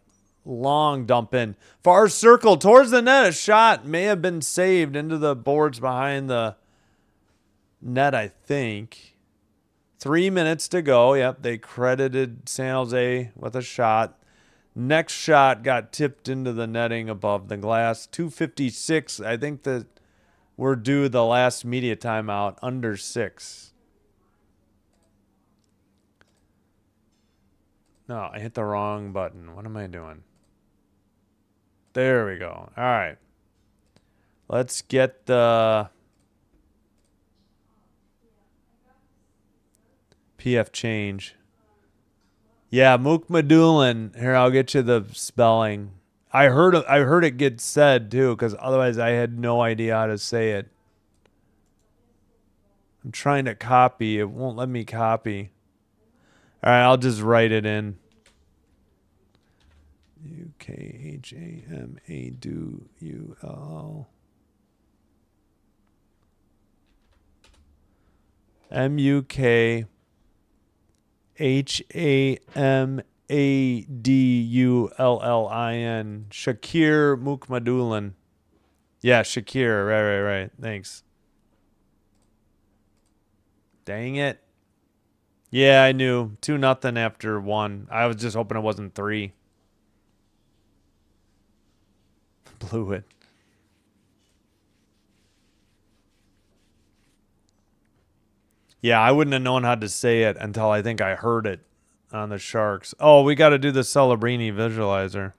Long dump in. Far circle towards the net. A shot may have been saved into the boards behind the net, I think. 3 minutes to go. Yep, they credited San Jose with a shot. Next shot got tipped into the netting above the glass. 2:56. I think that we're due the last media timeout under 6. No, I hit the wrong button. What am I doing? There we go. All right. Let's get the PF change. Yeah, Mook-Madulin. Here, I'll get you the spelling. I heard it get said, too, because otherwise I had no idea how to say it. I'm trying to copy. It won't let me copy. All right, I'll just write it in. UKHAMADUUL. MUKHAMADULLIN. Shakir Mook-Madulin. Yeah, Shakir. Right. Thanks. Dang it. Yeah, I knew. 2-0 after 1. I was just hoping it wasn't 3. blew it. Yeah, I wouldn't have known how to say it until I think I heard it on the Sharks. Oh, we got to do the Celebrini visualizer.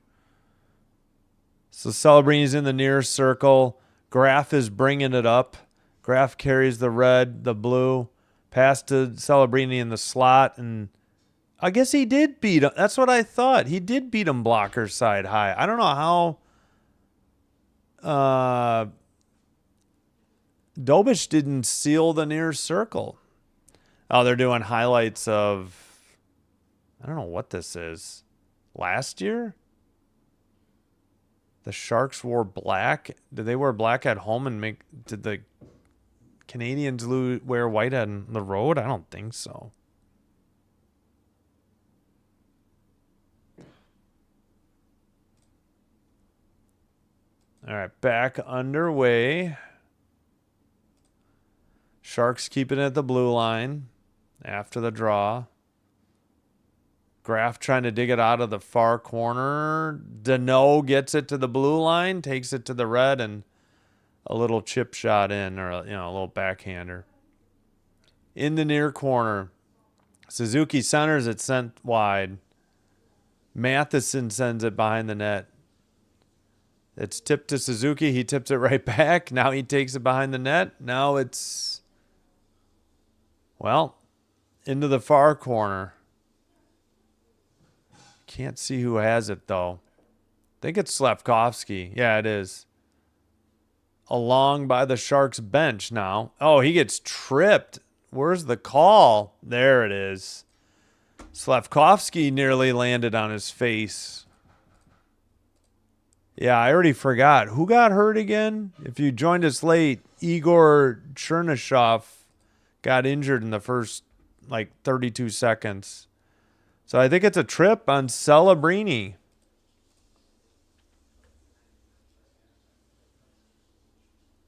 So Celebrini's in the near circle. Graf is bringing it up. Graf carries the red, the blue. Pass to Celebrini in the slot, and I guess he did beat him. That's what I thought. He did beat him blocker side high. I don't know how Dobish didn't seal the near circle. Oh, they're doing highlights of, I don't know what this is. Last year? The Sharks wore black. Did they wear black at home and did the Canadians wear white on the road? I don't think so. All right, back underway. Sharks keeping it at the blue line after the draw. Graf trying to dig it out of the far corner. Deneau gets it to the blue line, takes it to the red, and a little chip shot in, or a little backhander. In the near corner, Suzuki centers it, sent wide. Matheson sends it behind the net. It's tipped to Suzuki. He tips it right back. Now he takes it behind the net. Now it's, well, into the far corner. Can't see who has it, though. I think it's Slavkovsky. Yeah, it is. Along by the Sharks bench now. Oh, he gets tripped. Where's the call? There it is. Slavkovsky nearly landed on his face. Yeah, I already forgot. Who got hurt again? If you joined us late, Igor Chernyshov got injured in the first, 32 seconds. So I think it's a trip on Celebrini.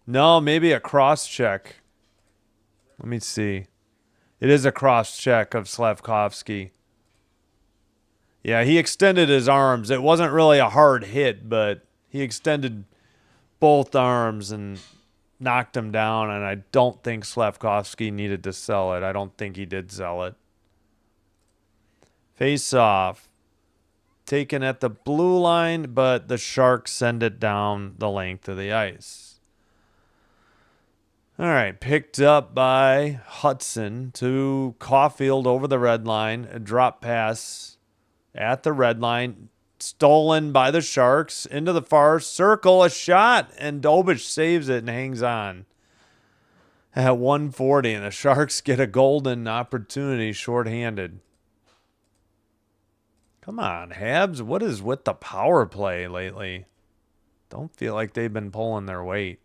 No, maybe a cross check. Let me see. It is a cross check of Slavkovsky. Yeah, he extended his arms. It wasn't really a hard hit, but he extended both arms and knocked him down, and I don't think Slavkovsky needed to sell it. I don't think he did sell it. Face off. Taken at the blue line, but the Sharks send it down the length of the ice. All right, picked up by Hudson to Caulfield over the red line. A drop pass at the red line. Stolen by the Sharks into the far circle. A shot, and Dobish saves it and hangs on. At 140, and the Sharks get a golden opportunity shorthanded. Come on, Habs. What is with the power play lately? Don't feel like they've been pulling their weight.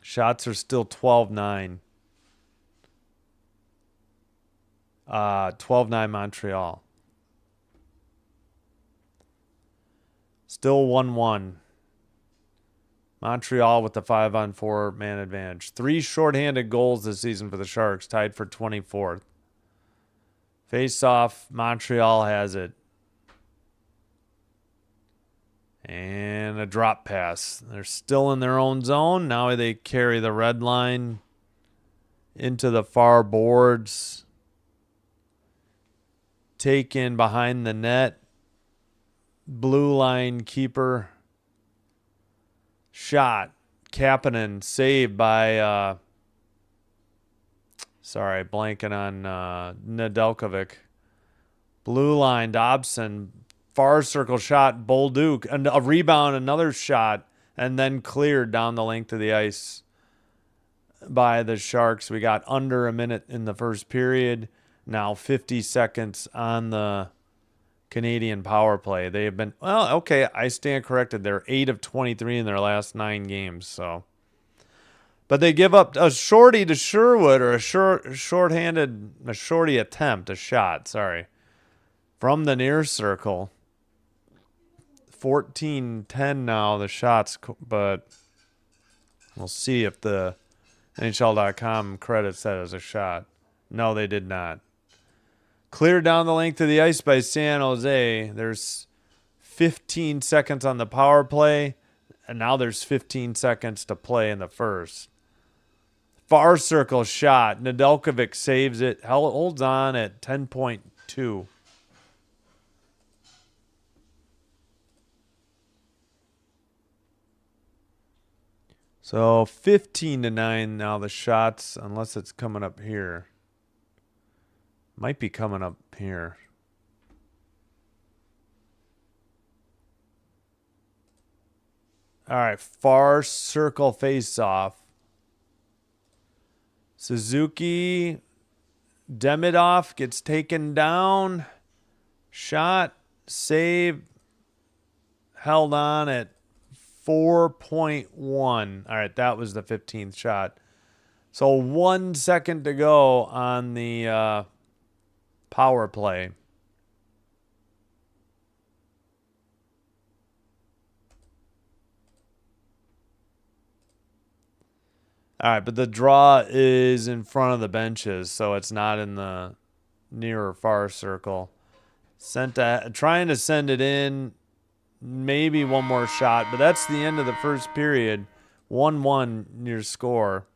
Shots are still 12-9. 12-9 Montreal. Still 1-1. Montreal with the 5-on-4 man advantage. 3 shorthanded goals this season for the Sharks, tied for 24th. Face off, Montreal has it. And a drop pass. They're still in their own zone. Now they carry the red line into the far boards. Taken behind the net. Blue line keeper. Shot. Kapanen saved by... blanking on Nedeljkovic. Blue line, Dobson. Far circle shot, Bolduc. And a rebound, another shot, and then cleared down the length of the ice by the Sharks. We got under a minute in the first period. Now 50 seconds on the Canadian power play. They have been, I stand corrected. They're 8 of 23 in their last 9 games, so... But they give up a shorty to Sherwood, or a shorty attempt, a shot, from the near circle. 14-10 now, the shots, but we'll see if the NHL.com credits that as a shot. No, they did not. Cleared down the length of the ice by San Jose. There's 15 seconds on the power play, and now there's 15 seconds to play in the first. Far circle shot. Nedeljkovic saves it. Holds on at 10.2. So 15-9 now the shots, unless it's coming up here. Might be coming up here. All right, far circle face-off. Suzuki, Demidov gets taken down. Shot, save, held on at 4.1. All right, that was the 15th shot. So 1 second to go on the power play. All right, but the draw is in front of the benches, so it's not in the near or far circle. Trying to send it in, maybe one more shot, but that's the end of the first period. 1-1 your score.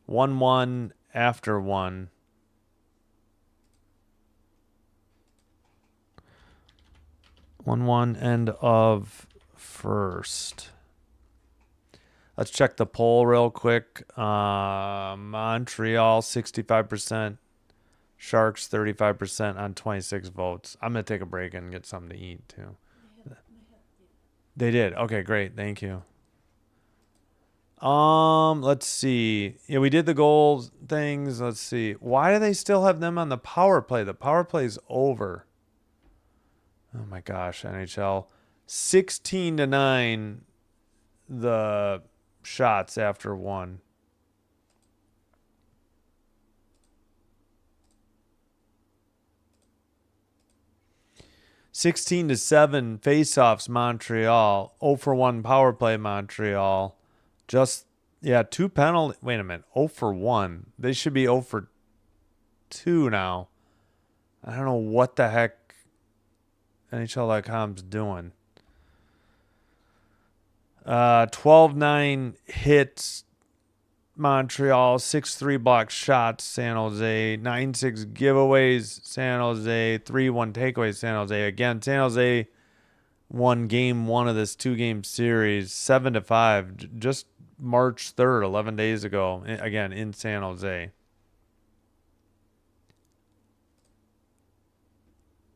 1-1 after 1. End of first. Let's check the poll real quick. Montreal 65%. Sharks 35% on 26 votes. I'm going to take a break and get something to eat too. They did. Okay, great. Thank you. Let's see. Yeah, we did the goals things. Let's see. Why do they still have them on the power play? The power play is over. Oh my gosh, NHL. 16-9 the shots after 1. (16-7) face-offs Montreal. 0-for-1 power play Montreal. Just 2 penalty. Wait a minute. 0-for-1. They should be 0-for-2 now. I don't know what the heck NHL.com's doing. 12-9 hits Montreal, 6-3 block shots San Jose, 9-6 giveaways San Jose, 3-1 takeaways San Jose. Again, San Jose won game 1 of this 2-game series 7-5 just March 3rd, 11 days ago, again in San Jose.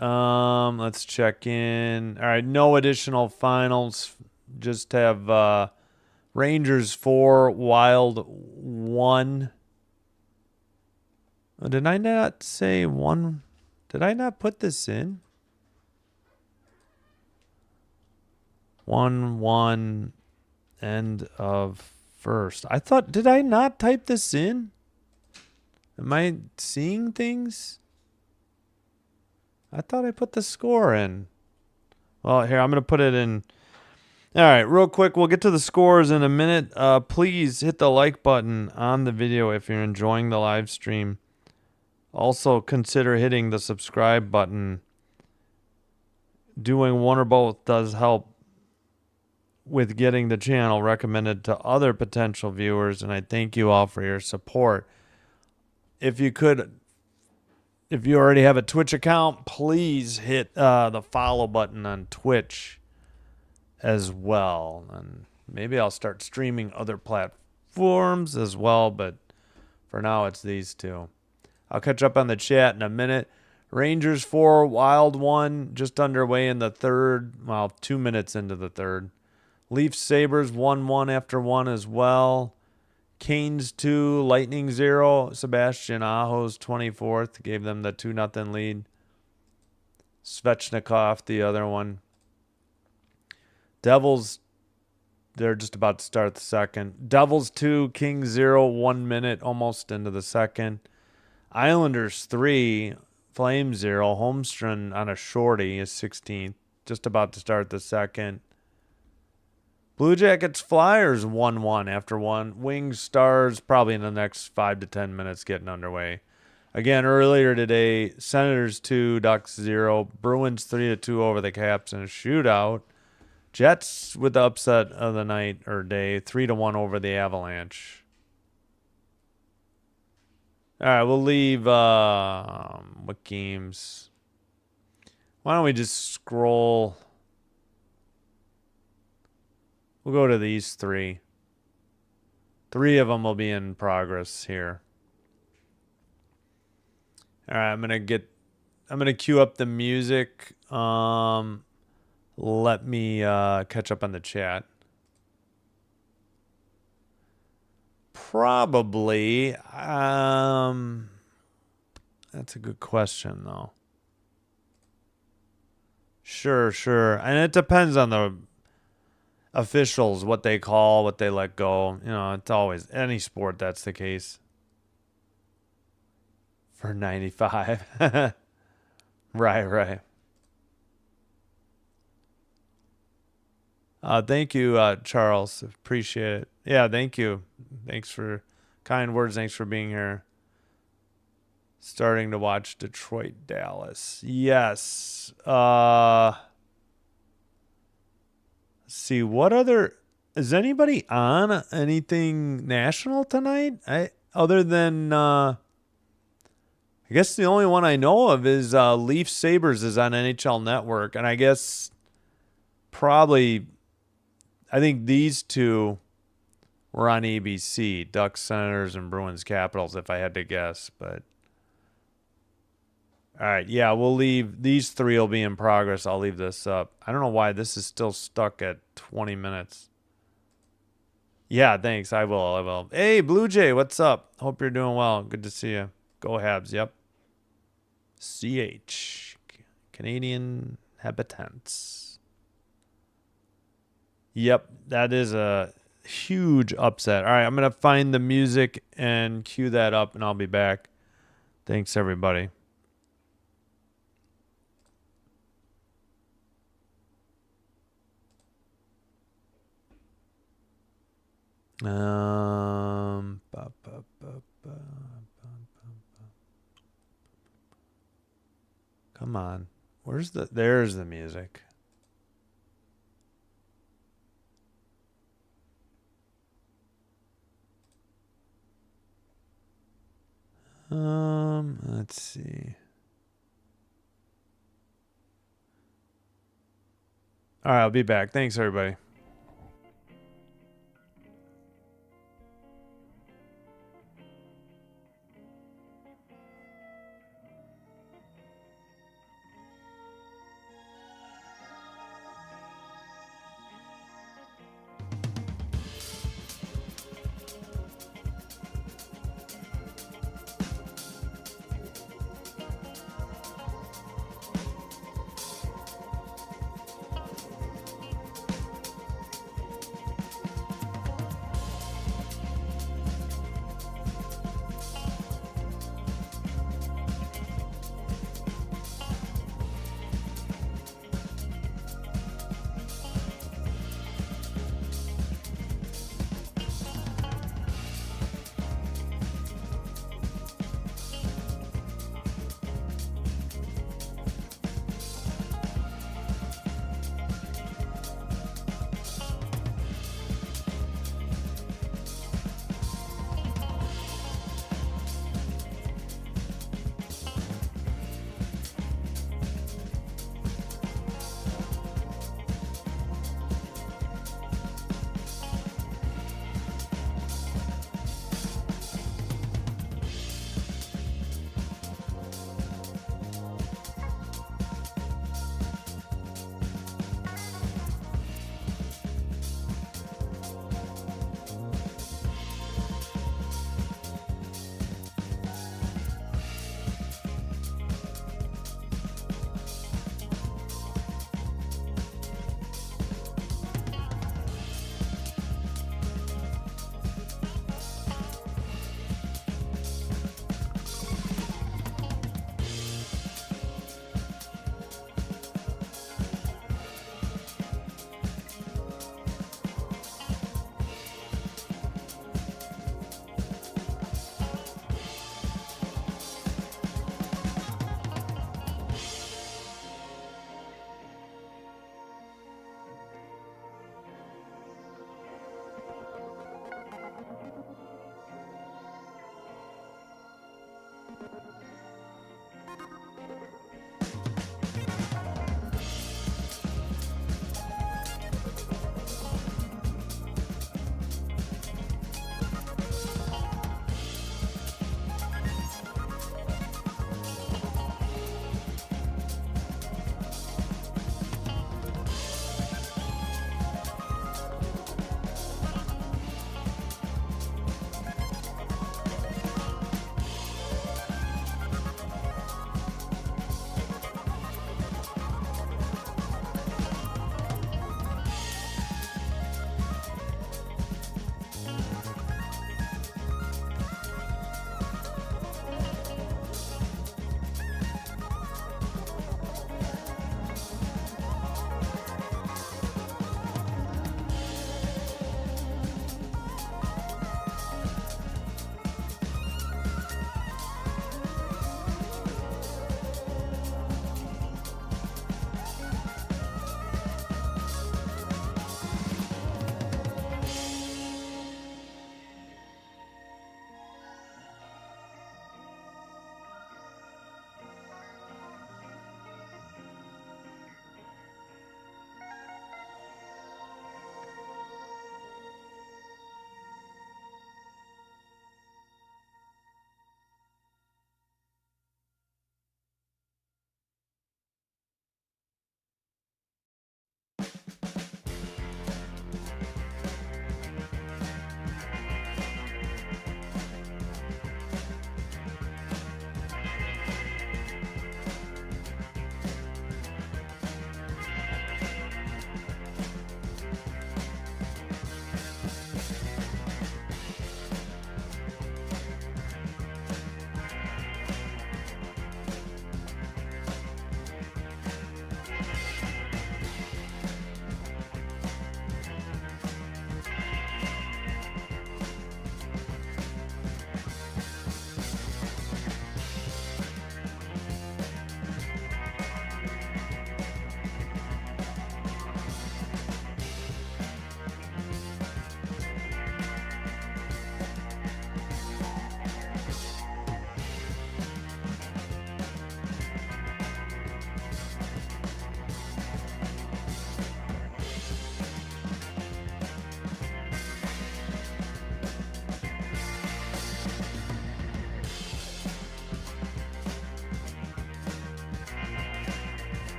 Let's check in. All right, no additional finals. Just have Rangers 4, Wild 1. Did I not say 1? Did I not put this in? 1-1 end of first. I thought, did I not type this in? Am I seeing things? I thought I put the score in. Well, here, I'm going to put it in. All right, real quick, we'll get to the scores in a minute. Please hit the like button on the video if you're enjoying the live stream. Also, consider hitting the subscribe button. Doing one or both does help with getting the channel recommended to other potential viewers, and I thank you all for your support. If you already have a Twitch account, please hit the follow button on Twitch as well. And maybe I'll start streaming other platforms as well, but for now it's these two. I'll catch up on the chat in a minute. Rangers 4, Wild 1, just underway in the third. Well, 2 minutes into the third. Leafs Sabres 1-1 after 1 as well. Canes 2, Lightning 0. Sebastian Aho's 24th gave them the 2-0 lead. Svechnikov, the other one. Devils, they're just about to start the second. Devils 2, Kings 0, 1 minute almost into the second. Islanders 3, Flames 0. Holmstrom on a shorty is 16th, just about to start the second. Blue Jackets Flyers 1-1 after 1. Wings Stars probably in the next 5 to 10 minutes getting underway. Again, earlier today, Senators 2, Ducks 0, Bruins 3-2 over the Caps in a shootout. Jets with the upset of the night or day, 3-1 over the Avalanche. All right, we'll leave what games? Why don't we just scroll? We'll go to these three. 3 of them will be in progress here. All right, I'm gonna queue up the music. Let me catch up on the chat. Probably. That's a good question, though. Sure. And it depends on the officials, what they call, what they let go. You know, it's always any sport that's the case. For 95. Right. Thank you, Charles. Appreciate it. Yeah, thank you. Thanks for kind words. Thanks for being here. Starting to watch Detroit, Dallas. Yes. Let's see, what other... Is anybody on anything national tonight? Other than... I guess the only one I know of is Leaf Sabres is on NHL Network. And I guess probably... I think these two were on ABC, Ducks, Senators, and Bruins, Capitals, if I had to guess. But all right, yeah, we'll leave. These 3 will be in progress. I'll leave this up. I don't know why this is still stuck at 20 minutes. Yeah, thanks. I will. Hey, Blue Jay, what's up? Hope you're doing well. Good to see you. Go Habs, yep. CH, Canadian Habitants. Yep, that is a huge upset. All right, I'm going to find the music and cue that up, and I'll be back. Thanks, everybody. Come on. There's the music. Let's see. All right, I'll be back. Thanks, everybody.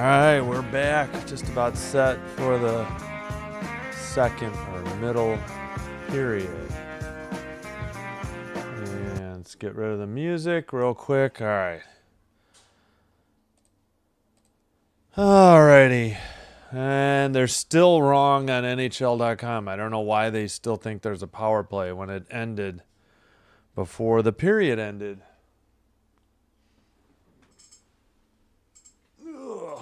right, we're back. Just about set for the second or middle period. And let's get rid of the music real quick. All right. Alrighty. And they're still wrong on NHL.com. I don't know why they still think there's a power play when it ended before the period ended. Ugh.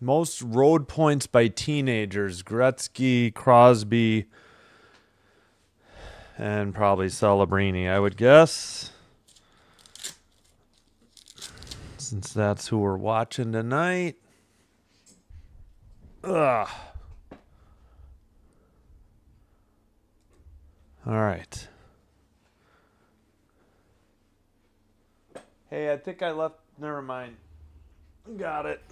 Most road points by teenagers: Gretzky, Crosby, and probably Celebrini, I would guess. Since that's who we're watching tonight. Ugh. All right. Hey, I think I left. Never mind. Got it.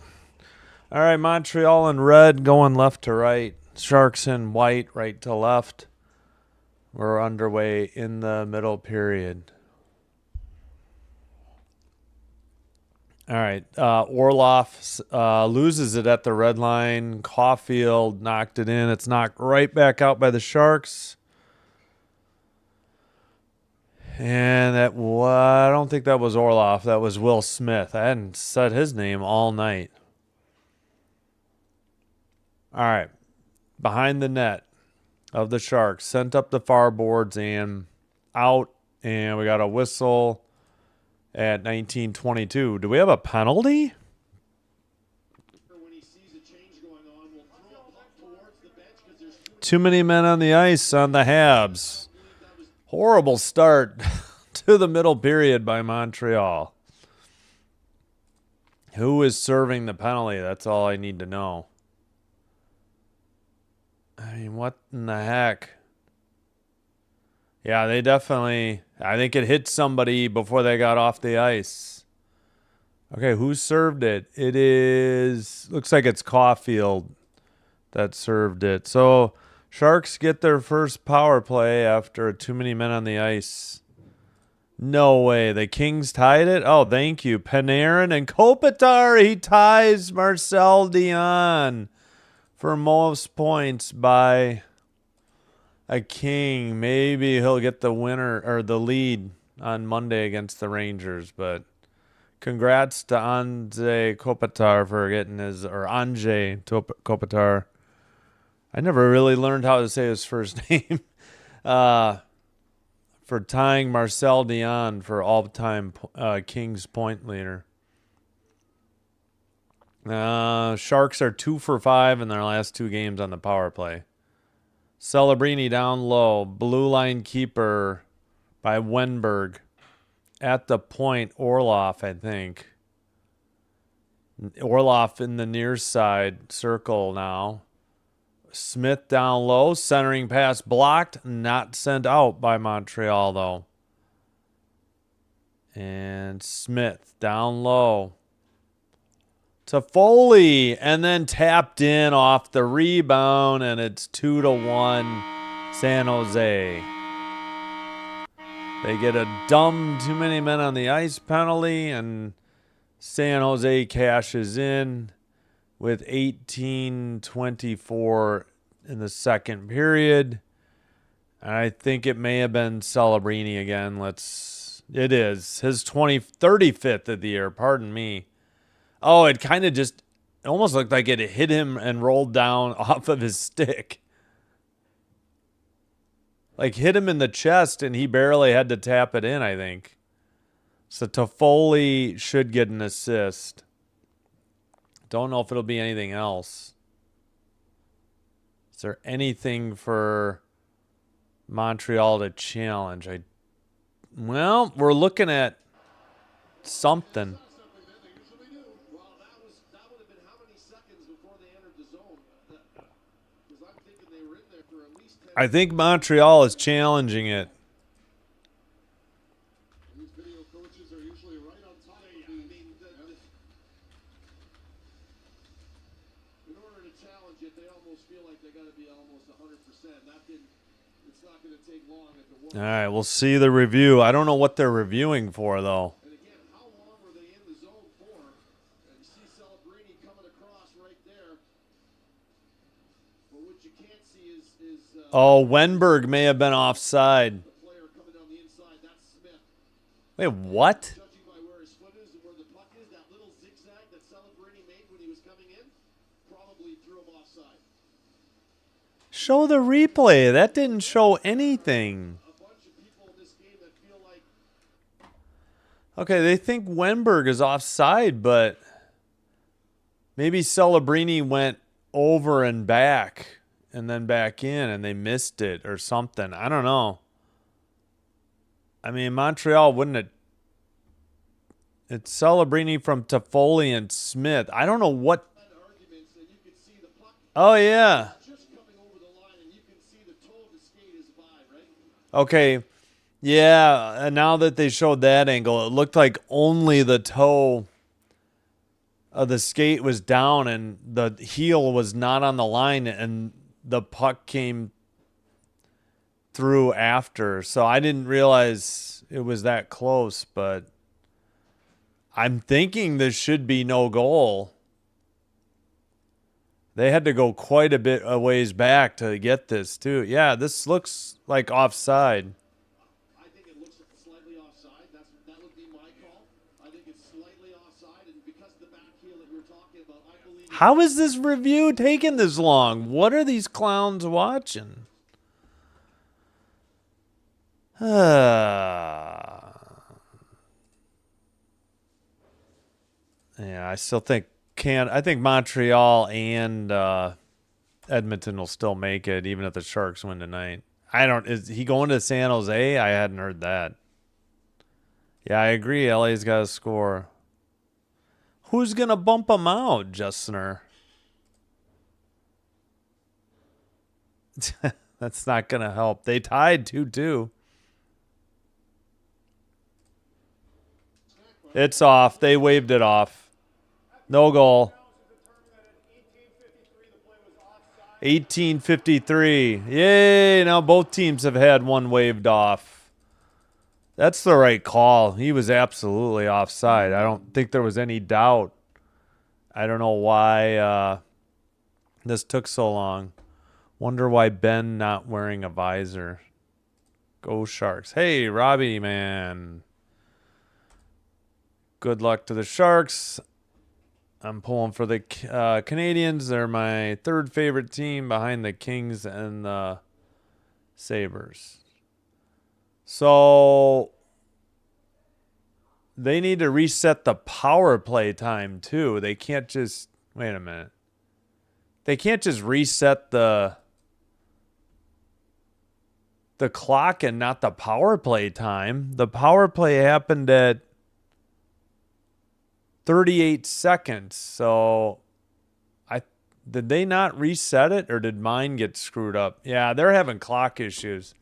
All right, Montreal in red going left to right. Sharks in white, right to left. We're underway in the middle period. All right. Orlov loses it at the red line. Caulfield knocked it in. It's knocked right back out by the Sharks. And I don't think that was Orlov. That was Will Smith. I hadn't said his name all night. All right. Behind the net of the Sharks. Sent up the far boards and out. And we got a whistle at 19:22. Do we have a penalty? Too many men on the ice on the Habs. Horrible start to the middle period by Montreal. Who is serving the penalty? That's all I need to know. I mean, what in the heck? Yeah, they definitely... I think it hit somebody before they got off the ice. Okay, who served it? It is... Looks like it's Caulfield that served it. So, Sharks get their first power play after too many men on the ice. No way. The Kings tied it? Oh, thank you. Panarin and Kopitar. He ties Marcel Dion for most points by a King. Maybe he'll get the winner or the lead on Monday against the Rangers. But congrats to Anze Kopitar for getting his, or Anze Kopitar. I never really learned how to say his first name. For tying Marcel Dion for all-time Kings point leader. Sharks are 2 for 5 in their last 2 games on the power play. Celebrini down low. Blue line keeper by Wenberg. At the point, Orlov, I think. Orlov in the near side circle now. Smith down low. Centering pass blocked. Not sent out by Montreal, though. And Smith down low. Toffoli, and then tapped in off the rebound, and it's 2-1 San Jose. They get a dumb too many men on the ice penalty, and San Jose cashes in with 18:24 in the second period. I think it may have been Celebrini again. It is his 35th of the year. Pardon me. Oh, it kind of just almost looked like it hit him and rolled down off of his stick. Like hit him in the chest and he barely had to tap it in, I think. So Toffoli should get an assist. Don't know if it'll be anything else. Is there anything for Montreal to challenge? Well, we're looking at something. I think Montreal is challenging it. These video coaches are usually right on top of you. In order to challenge it, they almost feel like they got to be almost 100%. That didn't It's not going to take long at the All World. right, we'll see the review. I don't know what they're reviewing for, though. And again, how long were they in the zone for? And you see Celebrini coming across right there. But what you can't see is Oh, Wenberg may have been offside. the player coming down the inside. That's Smith. Wait, what? Judging by where his foot is and where the puck is, that little zigzag that Celebrini made when he was coming in probably threw him offside. Show the replay. That didn't show anything. A bunch of people in this game that feel like Okay, they think Wenberg is offside, but maybe Celebrini went over and back and then back in and they missed it or something. I don't know. I mean, Montreal wouldn't have. It's Celebrini from Toffoli and Smith. I don't know what. arguments that you could see the puck Oh, yeah. just coming over the line and you can see the toe of the skate is by, right? Okay. Yeah, and now that they showed that angle, it looked like only the toe of the skate was down and the heel was not on the line, and the puck came through after. So I didn't realize it was that close, but I'm thinking this should be no goal. They had to go quite a bit a ways back to get this, too. Yeah, this looks like offside. I think it looks slightly offside. That would be my call. I think it's slightly offside, and because of the back heel that you're talking about, I believe How is this review taking this long? What are these clowns watching? Yeah, I still think I think Montreal and Edmonton will still make it, even if the Sharks win tonight. Is he going to San Jose? I hadn't heard that. Yeah, I agree. LA's got to score. Who's going to bump him out, Justner? That's not going to help. They tied 2-2. It's off. They waved it off. No goal. 1853. Yay, now both teams have had one waved off. That's the right call. He was absolutely offside. I don't think there was any doubt. I don't know why this took so long. Wonder why Ben not wearing a visor. Go Sharks. Hey, Robbie, man. Good luck to the Sharks. I'm pulling for the Canadiens. They're my third favorite team behind the Kings and the Sabres. So they need to reset the power play time too. They can't just wait a minute. They can't just reset the clock and not the power play time. The power play happened at 38 seconds. So did they not reset it, or did mine get screwed up? Yeah, they're having clock issues.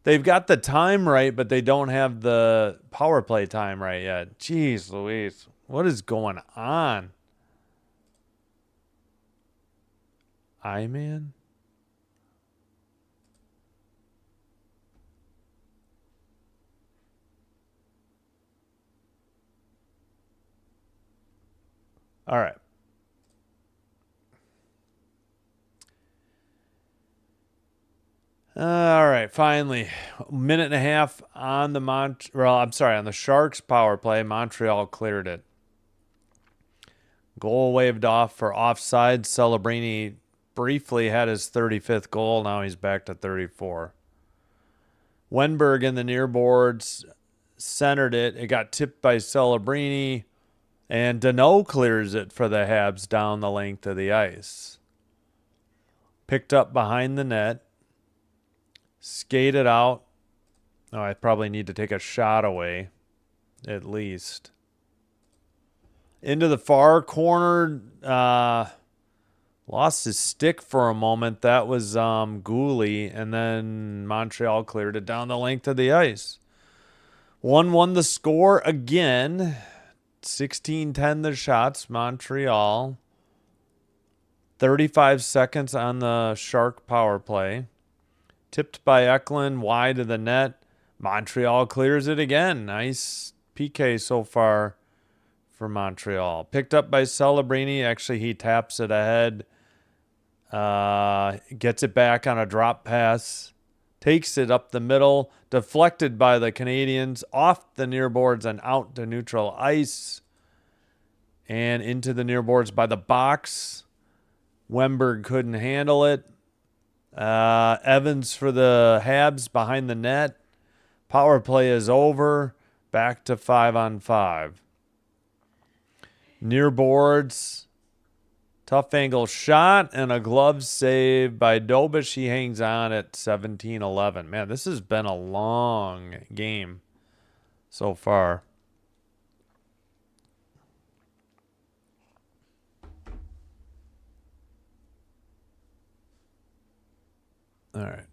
They've got the time right, but they don't have the power play time right yet. Jeez Louise. What is going on? I-Man? All right. All right, finally, a minute and a half on the on the Sharks power play. Montreal cleared it. Goal waved off for offside. Celebrini briefly had his 35th goal. Now he's back to 34. Wenberg in the near boards centered it. It got tipped by Celebrini. And Deneau clears it for the Habs down the length of the ice. Picked up behind the net. Skated out. Oh, I probably need to take a shot away, at least. Into the far corner. Lost his stick for a moment. That was Gooley. And then Montreal cleared it down the length of the ice. 1-1 the score again. 16-10 the shots, Montreal. 35 seconds on the Shark power play. Tipped by Eklund, wide of the net. Montreal clears it again. Nice PK so far for Montreal. Picked up by Celebrini. Actually, he taps it ahead. Gets it back on a drop pass. Takes it up the middle. Deflected by the Canadiens. Off the near boards and out to neutral ice. And into the near boards by the box. Wemberg couldn't handle it. Evans for the Habs behind the net. Power play is over. Back to 5-on-5. Near boards. Tough angle shot and a glove save by Dobish. He hangs on at 17-11. Man, this has been a long game so far. All right.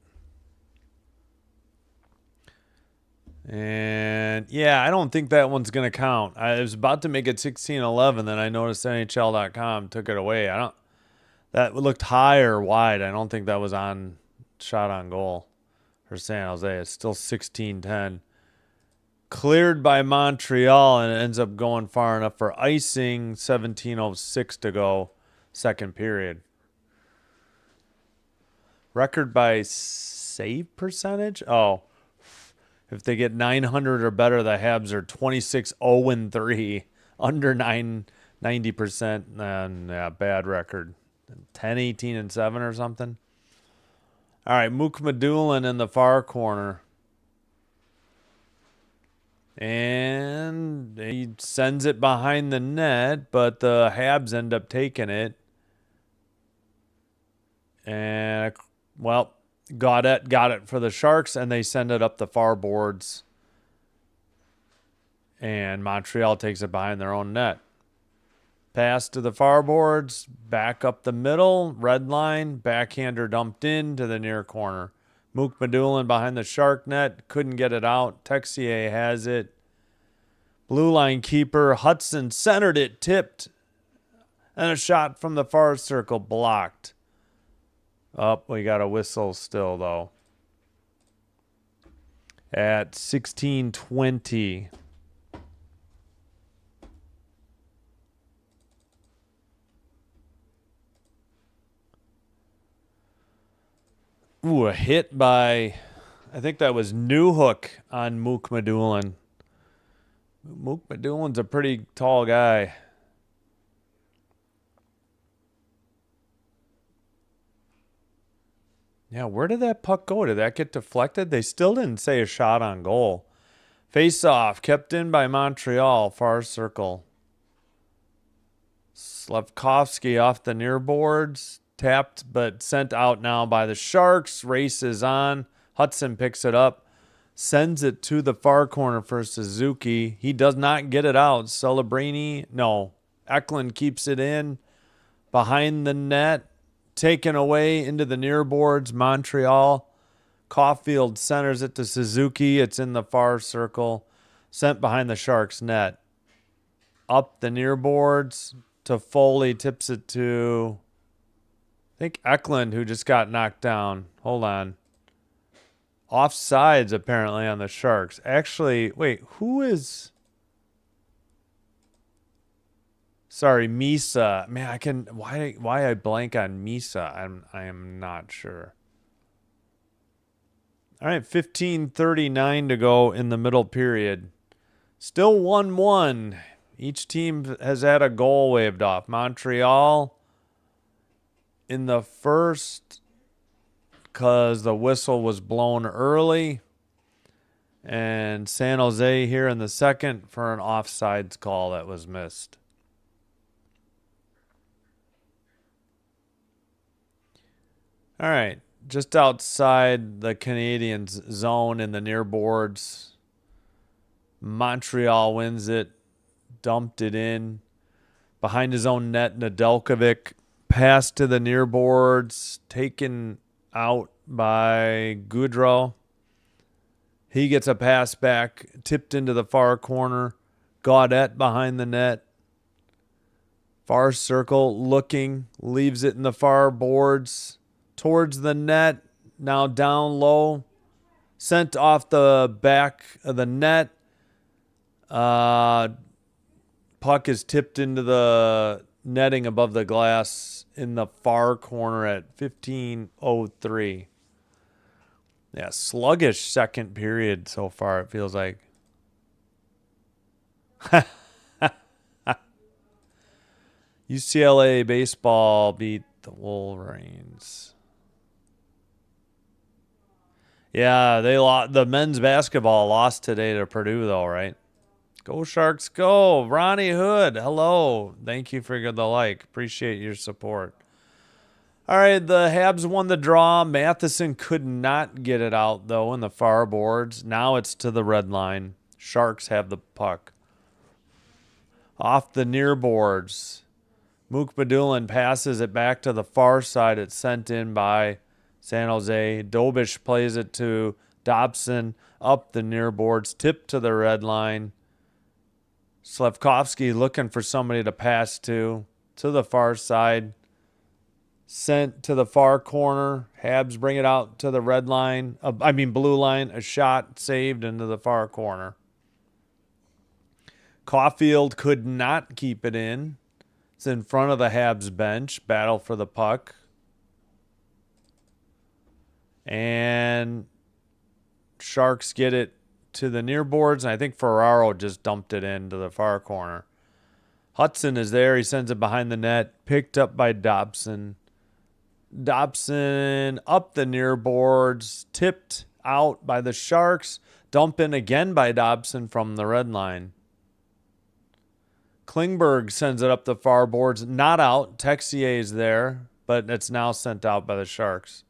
And yeah, I don't think that one's going to count. I was about to make it 16-11, then I noticed NHL.com took it away. That looked high or wide. I don't think that was on shot on goal for San Jose. It's still 16-10. Cleared by Montreal, and it ends up going far enough for icing. 17:06 to go, second period. Record by save percentage? Oh, if they get 900 or better, the Habs are 26-0-3, under 90%. And yeah, bad record. 10-18-7 or something. All right, Mook-Medulin in the far corner. And he sends it behind the net, but the Habs end up taking it. And, well, Gaudette got it for the Sharks, and they send it up the far boards. And Montreal takes it behind their own net. Pass to the far boards, back up the middle, red line, backhander dumped in to the near corner. Mook-Medulin behind the Shark net, couldn't get it out. Texier has it. Blue line keeper, Hudson centered it, tipped. And a shot from the far circle blocked. Up, we got a whistle still, though. At 16:20. Ooh, a hit by, I think that was Newhook on Mook-Medulin. Mook-Medulin's a pretty tall guy. Yeah, where did that puck go? Did that get deflected? They still didn't say a shot on goal. Face-off, kept in by Montreal, far circle. Slavkovsky off the near boards. Tapped, but sent out now by the Sharks. Race is on. Hudson picks it up. Sends it to the far corner for Suzuki. He does not get it out. Celebrini, no. Eklund keeps it in. Behind the net. Taken away into the near boards. Montreal. Caulfield centers it to Suzuki. It's in the far circle. Sent behind the Sharks net. Up the near boards to Foley. Tips it to, I think, Eklund, who just got knocked down. Hold on. Offsides, apparently, on the Sharks. Actually, wait, who is... Sorry, Misa. Man, I can... Why I blank on Misa? I am not sure. All right, 15:39 to go in the middle period. Still 1-1. Each team has had a goal waved off. Montreal in the first, because the whistle was blown early. And San Jose here in the second for an offsides call that was missed. All right, just outside the Canadiens' zone in the near boards. Montreal wins it, dumped it in. Behind his own net, Nedeljkovic. Pass to the near boards, taken out by Goudreau. He gets a pass back, tipped into the far corner. Gaudette behind the net. Far circle, looking, leaves it in the far boards. Towards the net, now down low. Sent off the back of the net. Puck is tipped into the netting above the glass in the far corner at 15:03. Yeah, sluggish second period so far, it feels like. UCLA baseball beat the Wolverines. Yeah, they lost. The men's basketball lost today to Purdue, though, right? Go Sharks, go! Ronnie Hood, hello. Thank you for the like. Appreciate your support. All right, the Habs won the draw. Matheson could not get it out, though, in the far boards. Now it's to the red line. Sharks have the puck. Off the near boards. Mook Badulin passes it back to the far side. It's sent in by San Jose. Dobish plays it to Dobson up the near boards, tipped to the red line. Slafkovsky looking for somebody to pass to the far side. Sent to the far corner. Habs bring it out to the red line. Blue line. A shot saved into the far corner. Caulfield could not keep it in. It's in front of the Habs bench. Battle for the puck. And Sharks get it to the near boards. And I think Ferraro just dumped it into the far corner. Hudson is there. He sends it behind the net. Picked up by Dobson. Dobson up the near boards. Tipped out by the Sharks. Dump in again by Dobson from the red line. Klingberg sends it up the far boards. Not out. Texier is there, but it's now sent out by the Sharks.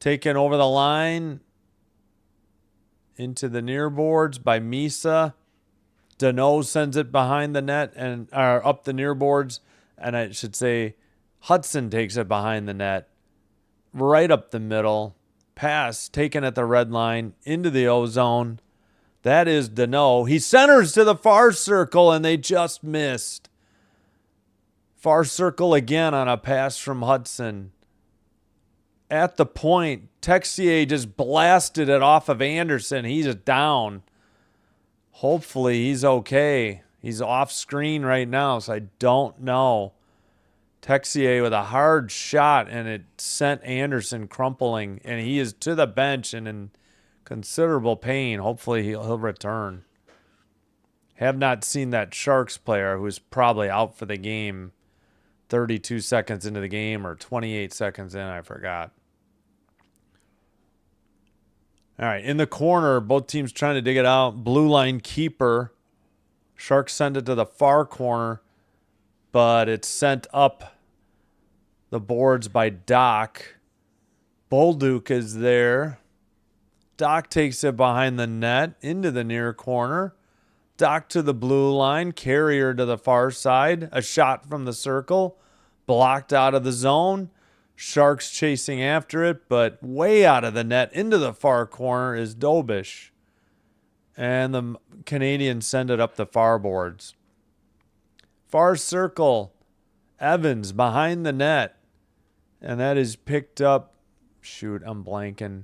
Taken over the line into the near boards by Misa. Deneau sends it behind the net and up the near boards, and I should say Hudson takes it behind the net, right up the middle. Pass taken at the red line into the O-zone. That is Deneau. He centers to the far circle, and they just missed. Far circle again on a pass from Hudson. At the point, Texier just blasted it off of Anderson. He's down. Hopefully he's okay. He's off screen right now, so I don't know. Texier with a hard shot, and it sent Anderson crumpling, and he is to the bench and in considerable pain. Hopefully he'll return. Have not seen that Sharks player who's probably out for the game 32 seconds into the game or 28 seconds in, I forgot. All right, in the corner, both teams trying to dig it out. Blue line keeper. Sharks send it to the far corner, but it's sent up the boards by Doc. Bolduc is there. Doc takes it behind the net into the near corner. Doc to the blue line. Carrier to the far side. A shot from the circle. Blocked out of the zone. Sharks chasing after it, but way out of the net into the far corner is Dobish. And the Canadians send it up the far boards. Far circle. Evans behind the net. And that is picked up. Shoot, I'm blanking.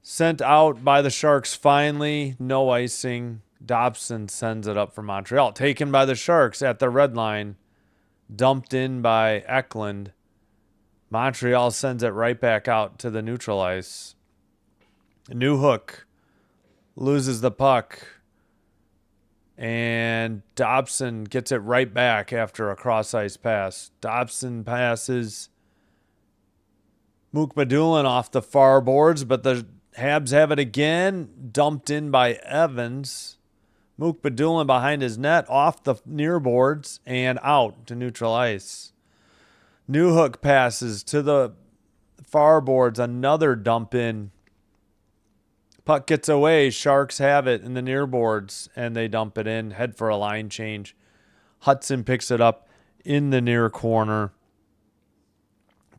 Sent out by the Sharks finally. No icing. Dobson sends it up for Montreal. Taken by the Sharks at the red line. Dumped in by Eklund. Montreal sends it right back out to the neutral ice. Newhook loses the puck. And Dobson gets it right back after a cross-ice pass. Dobson passes Mook Badulin off the far boards, but the Habs have it again. Dumped in by Evans. Mook Badulin behind his net, off the near boards, and out to neutral ice. Newhook passes to the far boards. Another dump in. Puck gets away. Sharks have it in the near boards, and they dump it in. Head for a line change. Hudson picks it up in the near corner.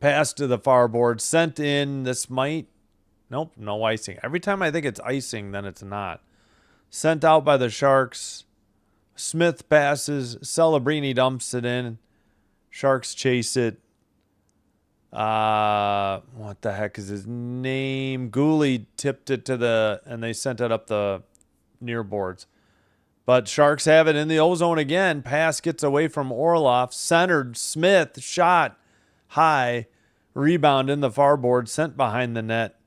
Pass to the far board. Sent in. This might... Nope, no icing. Every time I think it's icing, then it's not. Sent out by the Sharks. Smith passes. Celebrini dumps it in. Sharks chase it. What the heck is his name? Gooley tipped it and they sent it up the near boards. But Sharks have it in the ozone again. Pass gets away from Orloff. Centered. Smith. Shot. High. Rebound in the far board. Sent behind the net.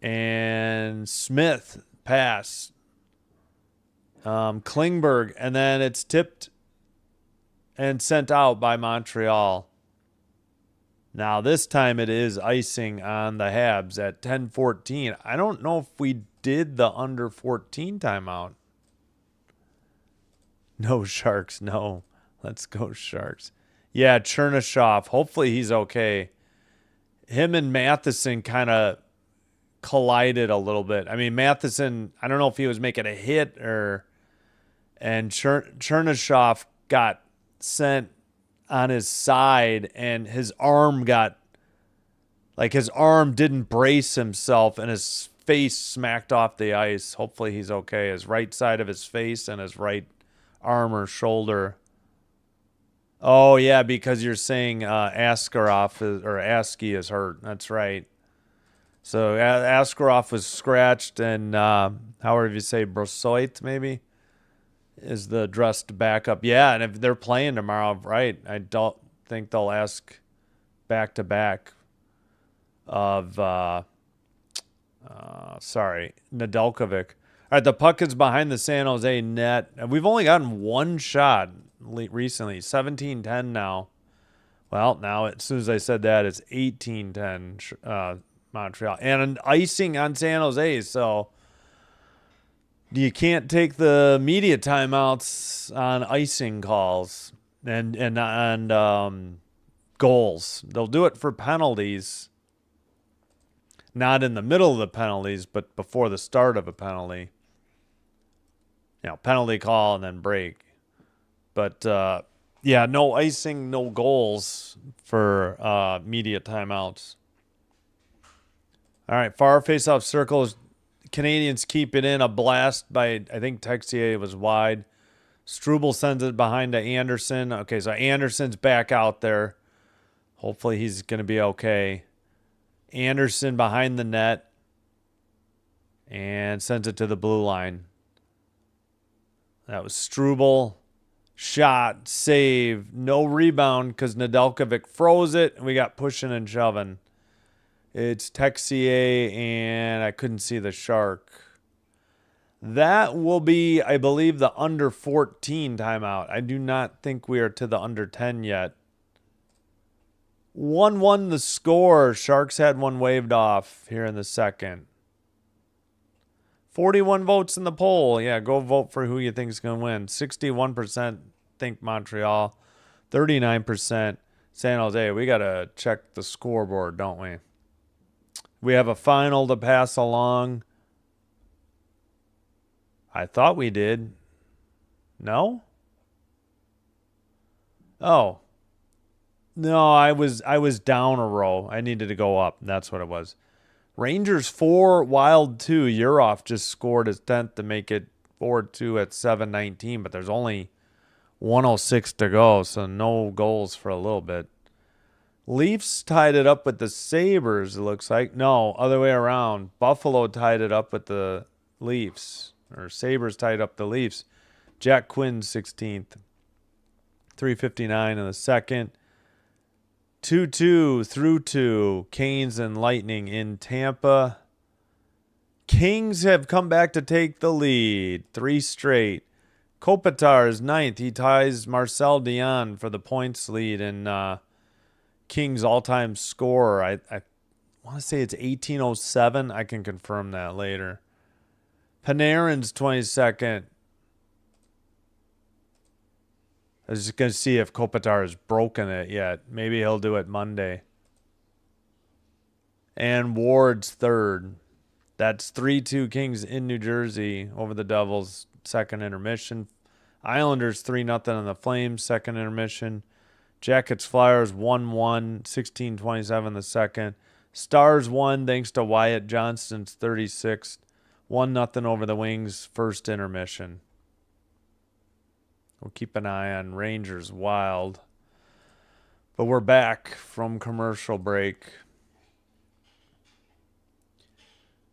And Smith. Pass. Klingberg. And then it's tipped and sent out by Montreal. Now this time it is icing on the Habs at 10:14. I don't know if we did the under 14 timeout. No, Sharks, no. Let's go, Sharks. Yeah, Chernyshov. Hopefully he's okay. Him and Matheson kind of collided a little bit. I mean, Matheson, I don't know if he was making a hit and Chernyshov got sent on his side and his arm didn't brace himself and his face smacked off the ice. Hopefully he's okay. His right side of his face and his right arm or shoulder. Oh, yeah, because you're saying Askey is hurt. That's right. So Askarov was scratched, and however you say, Brossoit maybe is the dressed backup. Yeah, and if they're playing tomorrow, right, I don't think they'll ask back-to-back of, Nedeljkovic. All right, the puck is behind the San Jose net. We've only gotten one shot recently, 17-10 now. Well, now as soon as I said that, it's 18-10 Montreal. And an icing on San Jose, so you can't take the media timeouts on icing calls and goals. They'll do it for penalties. Not in the middle of the penalties, but before the start of a penalty. Penalty call and then break. But, no icing, no goals for media timeouts. All right, far face-off circles. Canadians keep it in. A blast by, I think Texier was wide. Struble sends it behind to Anderson. Okay, so Anderson's back out there. Hopefully he's going to be okay. Anderson behind the net and sends it to the blue line. That was Struble. Shot, save, no rebound because Nedeljkovic froze it, and we got pushing and shoving. It's Texier, and I couldn't see the Shark. That will be, I believe, the under 14 timeout. I do not think we are to the under 10 yet. 1-1 the score. Sharks had one waved off here in the second. 41 votes in the poll. Yeah, go vote for who you think is going to win. 61% think Montreal. 39% San Jose. We got to check the scoreboard, don't we? We have a final to pass along. I thought we did. No? Oh. No, I was down a row. I needed to go up. That's what it was. Rangers 4, Wild 2. Urov just scored his 10th to make it 4-2 at 7:19, but there's only 1:06 to go, so no goals for a little bit. Leafs tied it up with the Sabres, it looks like. No, other way around. Buffalo tied it up with the Leafs, or Sabres tied up the Leafs. Jack Quinn 16th. 3:59 in the second. 2-2 through 2. Canes and Lightning in Tampa. Kings have come back to take the lead. 3 straight. Kopitar is 9th. He ties Marcel Dion for the points lead in Kings all-time scorer. I want to say it's 1807. I can confirm that later. Panarin's 22nd. I was just going to see if Kopitar has broken it yet. Maybe he'll do it Monday. And Ward's 3rd. That's 3-2 Kings in New Jersey over the Devils. Second intermission. Islanders 3-0 on the Flames. Second intermission. Jackets Flyers 1-1. 16:27 the second. Stars won thanks to Wyatt Johnston's 36th. 1-0 over the Wings. First intermission. We'll keep an eye on Rangers Wild But we're back from commercial break.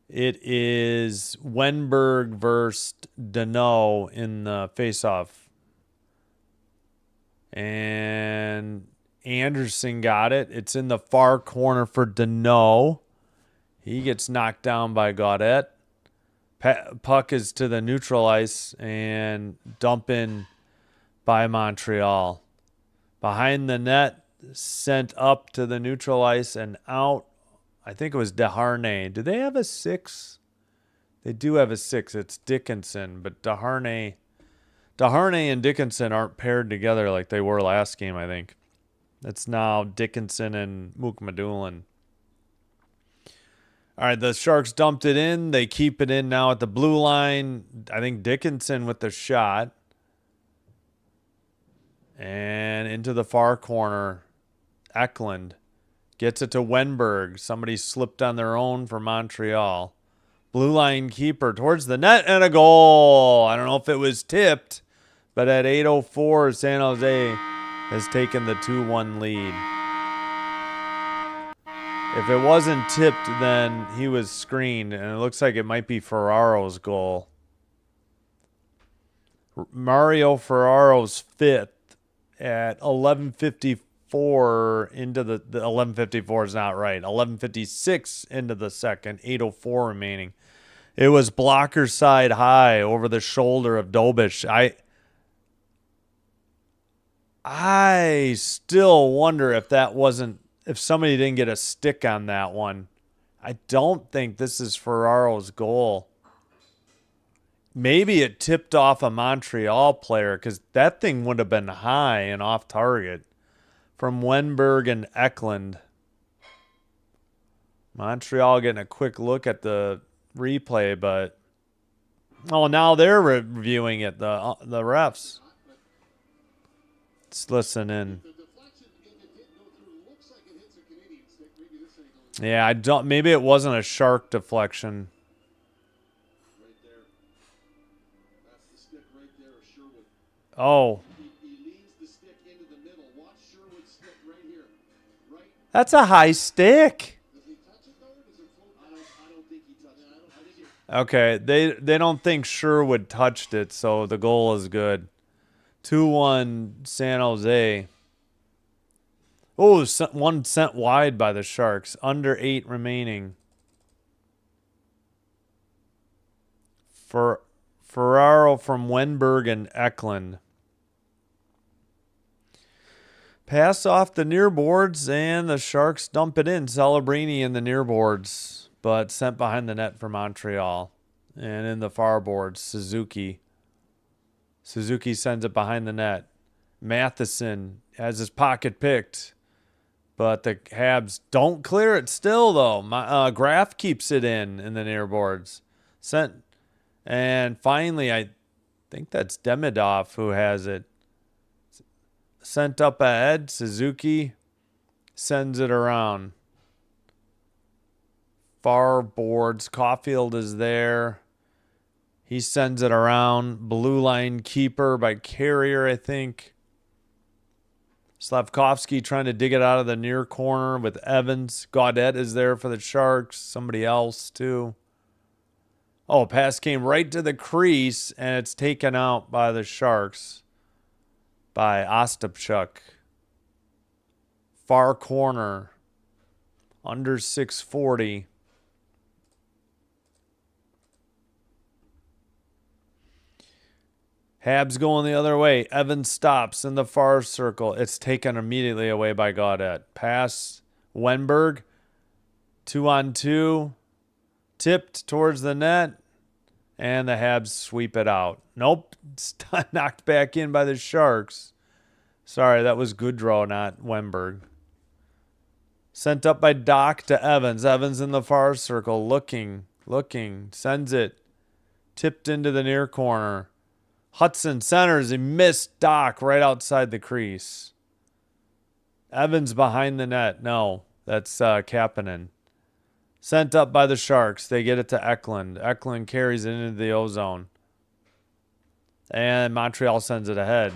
It is Wenberg versus Deneau in the faceoff. And Anderson got it. It's in the far corner for Deneau. He gets knocked down by Gaudette. Puck is to the neutral ice and dump in by Montreal. Behind the net, sent up to the neutral ice and out. I think it was Desharnais. Do they have a 6? They do have a 6. It's Dickinson, but Desharnais and Dickinson aren't paired together like they were last game, I think. It's now Dickinson and Mook-Madulin. All right, the Sharks dumped it in. They keep it in now at the blue line. I think Dickinson with the shot. And into the far corner, Eklund gets it to Wenberg. Somebody slipped on their own for Montreal. Blue line keeper towards the net and a goal. I don't know if it was tipped, but at 8:04, San Jose has taken the 2-1 lead. If it wasn't tipped, then he was screened, and it looks like it might be Ferraro's goal. Mario Ferraro's 5th at 11:54 into the 11:54 is not right. 11:56 into the second, 8:04 remaining. It was blocker side high over the shoulder of Dobish. I still wonder if somebody didn't get a stick on that one. I don't think this is Ferraro's goal. Maybe it tipped off a Montreal player because that thing would have been high and off target from Wenberg and Eklund. Montreal getting a quick look at the replay, but now they're reviewing it, the refs. Let's listen in. Yeah, maybe it wasn't a Shark deflection. Right there. That's the stick right there of Sherwood. Oh. He leans the stick into the middle. Watch Sherwood's stick right here. Right. That's a high stick. Does he touch it though, or does it float? I don't think he touched it. Okay, they don't think Sherwood touched it, so the goal is good. 2-1 San Jose. Oh, one sent wide by the Sharks. Under 8 remaining. Ferraro from Wenberg and Eklund. Pass off the near boards, and the Sharks dump it in. Celebrini in the near boards, but sent behind the net for Montreal. And in the far boards, Suzuki. Suzuki sends it behind the net. Matheson has his pocket picked, but the Habs don't clear it still, though. Graf keeps it in the near boards. And finally, I think that's Demidov who has it. Sent up ahead. Suzuki sends it around. Far boards. Caulfield is there. He sends it around. Blue line keeper by Carrier, I think. Slavkovsky trying to dig it out of the near corner with Evans. Gaudette is there for the Sharks. Somebody else, too. Oh, pass came right to the crease, and it's taken out by the Sharks by Ostapchuk. Far corner. Under 640. Habs going the other way. Evans stops in the far circle. It's taken immediately away by Gaudette. Pass Wenberg. 2-on-2. Tipped towards the net. And the Habs sweep it out. Nope. It's knocked back in by the Sharks. Sorry, that was Goodrow, not Wenberg. Sent up by Doc to Evans. Evans in the far circle. Looking. Sends it. Tipped into the near corner. Hudson centers. He missed Doc right outside the crease. Evans behind the net. No, that's Kapanen. Sent up by the Sharks. They get it to Eklund. Eklund carries it into the ozone. And Montreal sends it ahead.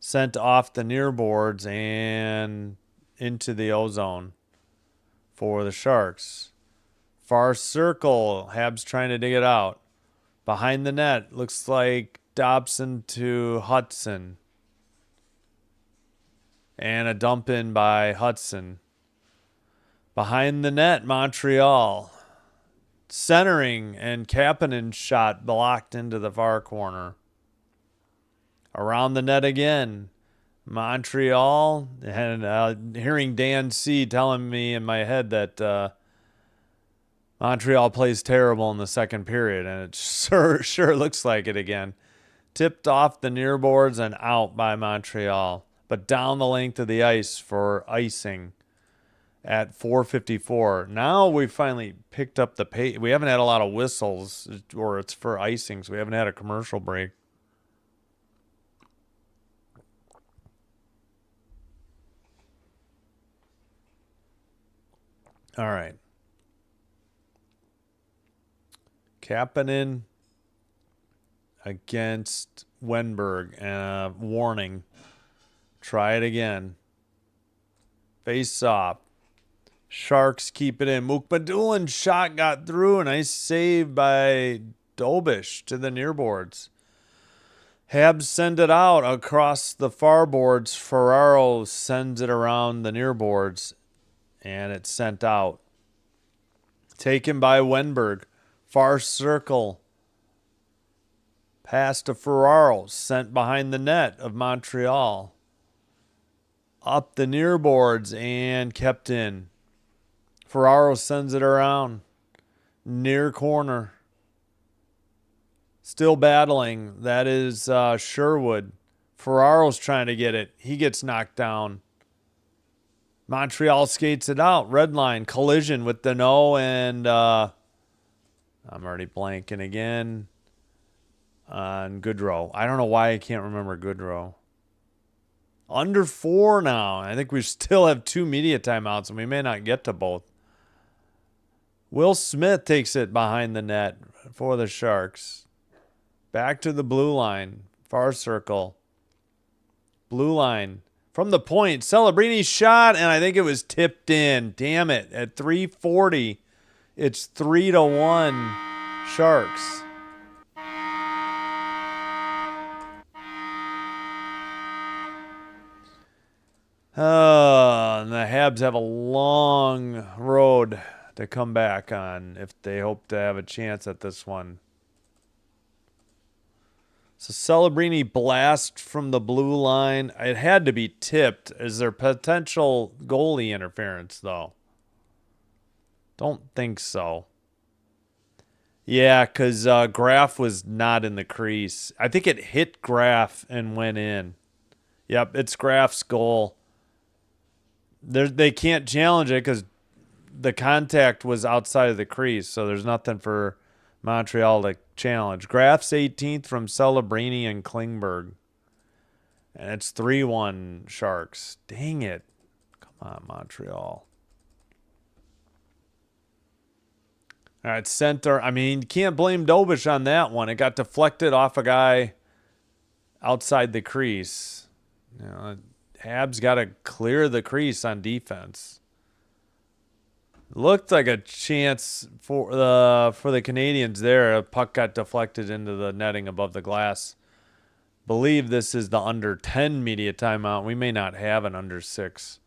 sent off the near boards and into the ozone for the Sharks. Far circle, Habs trying to dig it out. Behind the net, looks like Dobson to Hudson. And a dump in by Hudson. Behind the net, Montreal. Centering, and Kapanen's shot blocked into the far corner. Around the net again, Montreal. And hearing Dan C. telling me in my head that Montreal plays terrible in the second period, and it sure looks like it again. Tipped off the near boards and out by Montreal, but down the length of the ice for icing at 4:54. Now we finally picked up the pace. We haven't had a lot of whistles, or it's for icing, so we haven't had a commercial break. All right. Kapanen against Wenberg. Warning. Try it again. Face off. Sharks keep it in. Mukbadulin's shot got through. A nice save by Dobish to the near boards. Habs send it out across the far boards. Ferraro sends it around the near boards. And it's sent out. Taken by Wenberg. Far circle. Pass to Ferraro. Sent behind the net of Montreal. Up the near boards and kept in. Ferraro sends it around. Near corner. Still battling. That is Sherwood. Ferraro's trying to get it. He gets knocked down. Montreal skates it out. Red line. Collision with Deneau and I'm already blanking again on Goodrow. I don't know why I can't remember Goodrow. Under 4 now. I think we still have 2 media timeouts, and we may not get to both. Will Smith takes it behind the net for the Sharks. Back to the blue line. Far circle. Blue line. From the point. Celebrini's shot, and I think it was tipped in. Damn it. At 3:40, it's 3-1 Sharks. And the Habs have a long road to come back on if they hope to have a chance at this one. So Celebrini blast from the blue line. It had to be tipped. Is there potential goalie interference, though? Don't think so. Yeah, because Graf was not in the crease. I think it hit Graf and went in. Yep, it's Graf's goal. They can't challenge it because the contact was outside of the crease, so there's nothing for Montreal to challenge. Graf's 18th from Celebrini and Klingberg. And it's 3-1 Sharks. Dang it. Come on, Montreal. All right, center. I mean, you can't blame Dobish on that one. It got deflected off a guy outside the crease. You know, Habs got to clear the crease on defense. Looked like a chance for the Canadiens there. A puck got deflected into the netting above the glass. Believe this is the under 10 media timeout. We may not have an under 6.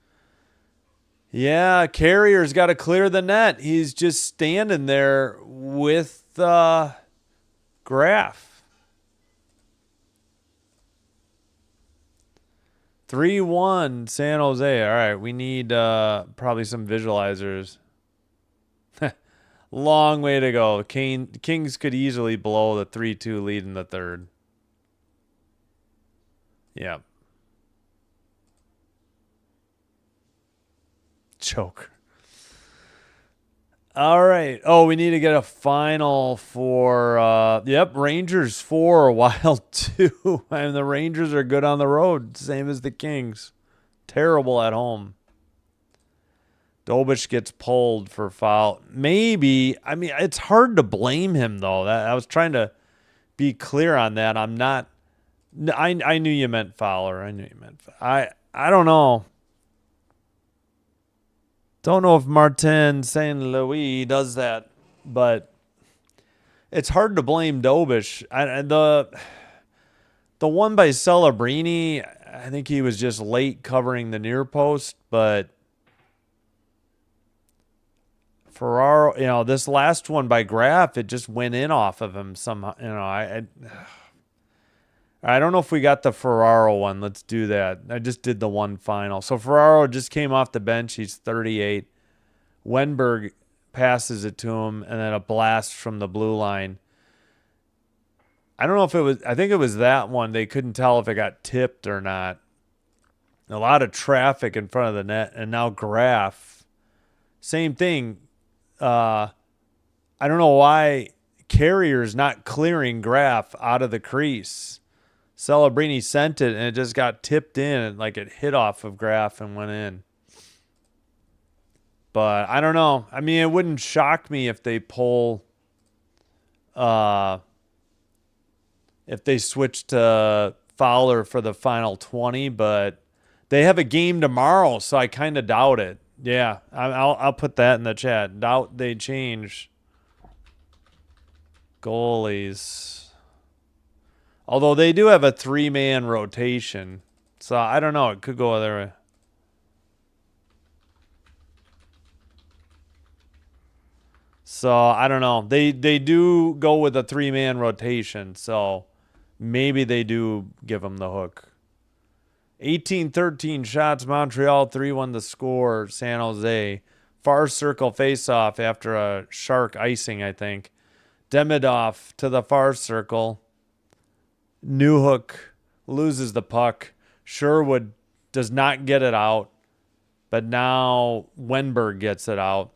Yeah, Carrier's got to clear the net. He's just standing there with Graf. 3-1 San Jose. All right, we need probably some visualizers. Long way to go. Kings could easily blow the 3-2 lead in the third. Yep. Choke. All right. Oh, we need to get a final for, Rangers 4, Wild 2. And the Rangers are good on the road, same as the Kings. Terrible at home. Dobish gets pulled for foul. Maybe. I mean, it's hard to blame him, though. I was trying to be clear on that. I'm not I knew you meant Fowler. I don't know. Don't know if Martin St. Louis does that, but it's hard to blame Dobish. The one by Celebrini, I think he was just late covering the near post, but Ferraro, this last one by Graf, it just went in off of him somehow. I don't know if we got the Ferraro one. Let's do that. I just did the one final. So Ferraro just came off the bench. He's 38. Wenberg passes it to him, and then a blast from the blue line. I don't know if it was, I think it was that one. They couldn't tell if it got tipped or not. A lot of traffic in front of the net, and now Graf. Same thing. I don't know why Carrier's not clearing Graf out of the crease. Celebrini sent it, and it just got tipped in, and like it hit off of Graf and went in. But I don't know. I mean, it wouldn't shock me if they pull, if they switch to Fowler for the final 20, but they have a game tomorrow, so I kind of doubt it. Yeah, I'll put that in the chat. Doubt they change goalies. Although they do have a 3-man rotation. So I don't know. It could go other way. So I don't know. They do go with a 3-man rotation. So maybe they do give them the hook. 18-13 shots. Montreal 3-1 the score. San Jose. Far circle face-off after a Shark icing, I think. Demidov to the far circle. Newhook loses the puck. Sherwood does not get it out, but now Wenberg gets it out.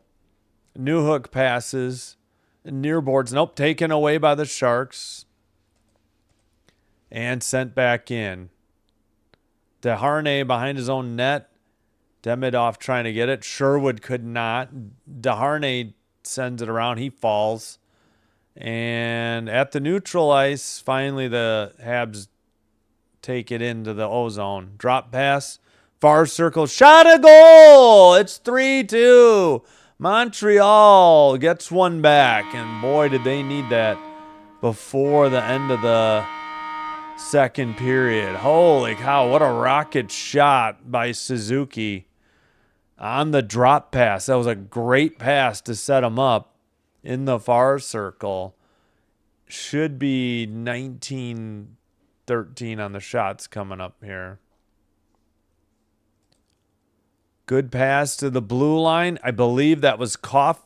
Newhook passes. Near boards. Nope, taken away by the Sharks. And sent back in. Desharnais behind his own net. Demidov trying to get it. Sherwood could not. Desharnais sends it around. He falls. And at the neutral ice, finally the Habs take it into the O-zone. Drop pass, far circle, shot, a goal! It's 3-2. Montreal gets one back, and boy, did they need that before the end of the second period. Holy cow, what a rocket shot by Suzuki on the drop pass. That was a great pass to set him up. In the far circle. Should be 19-13 on the shots coming up here. Good pass to the blue line. I believe that was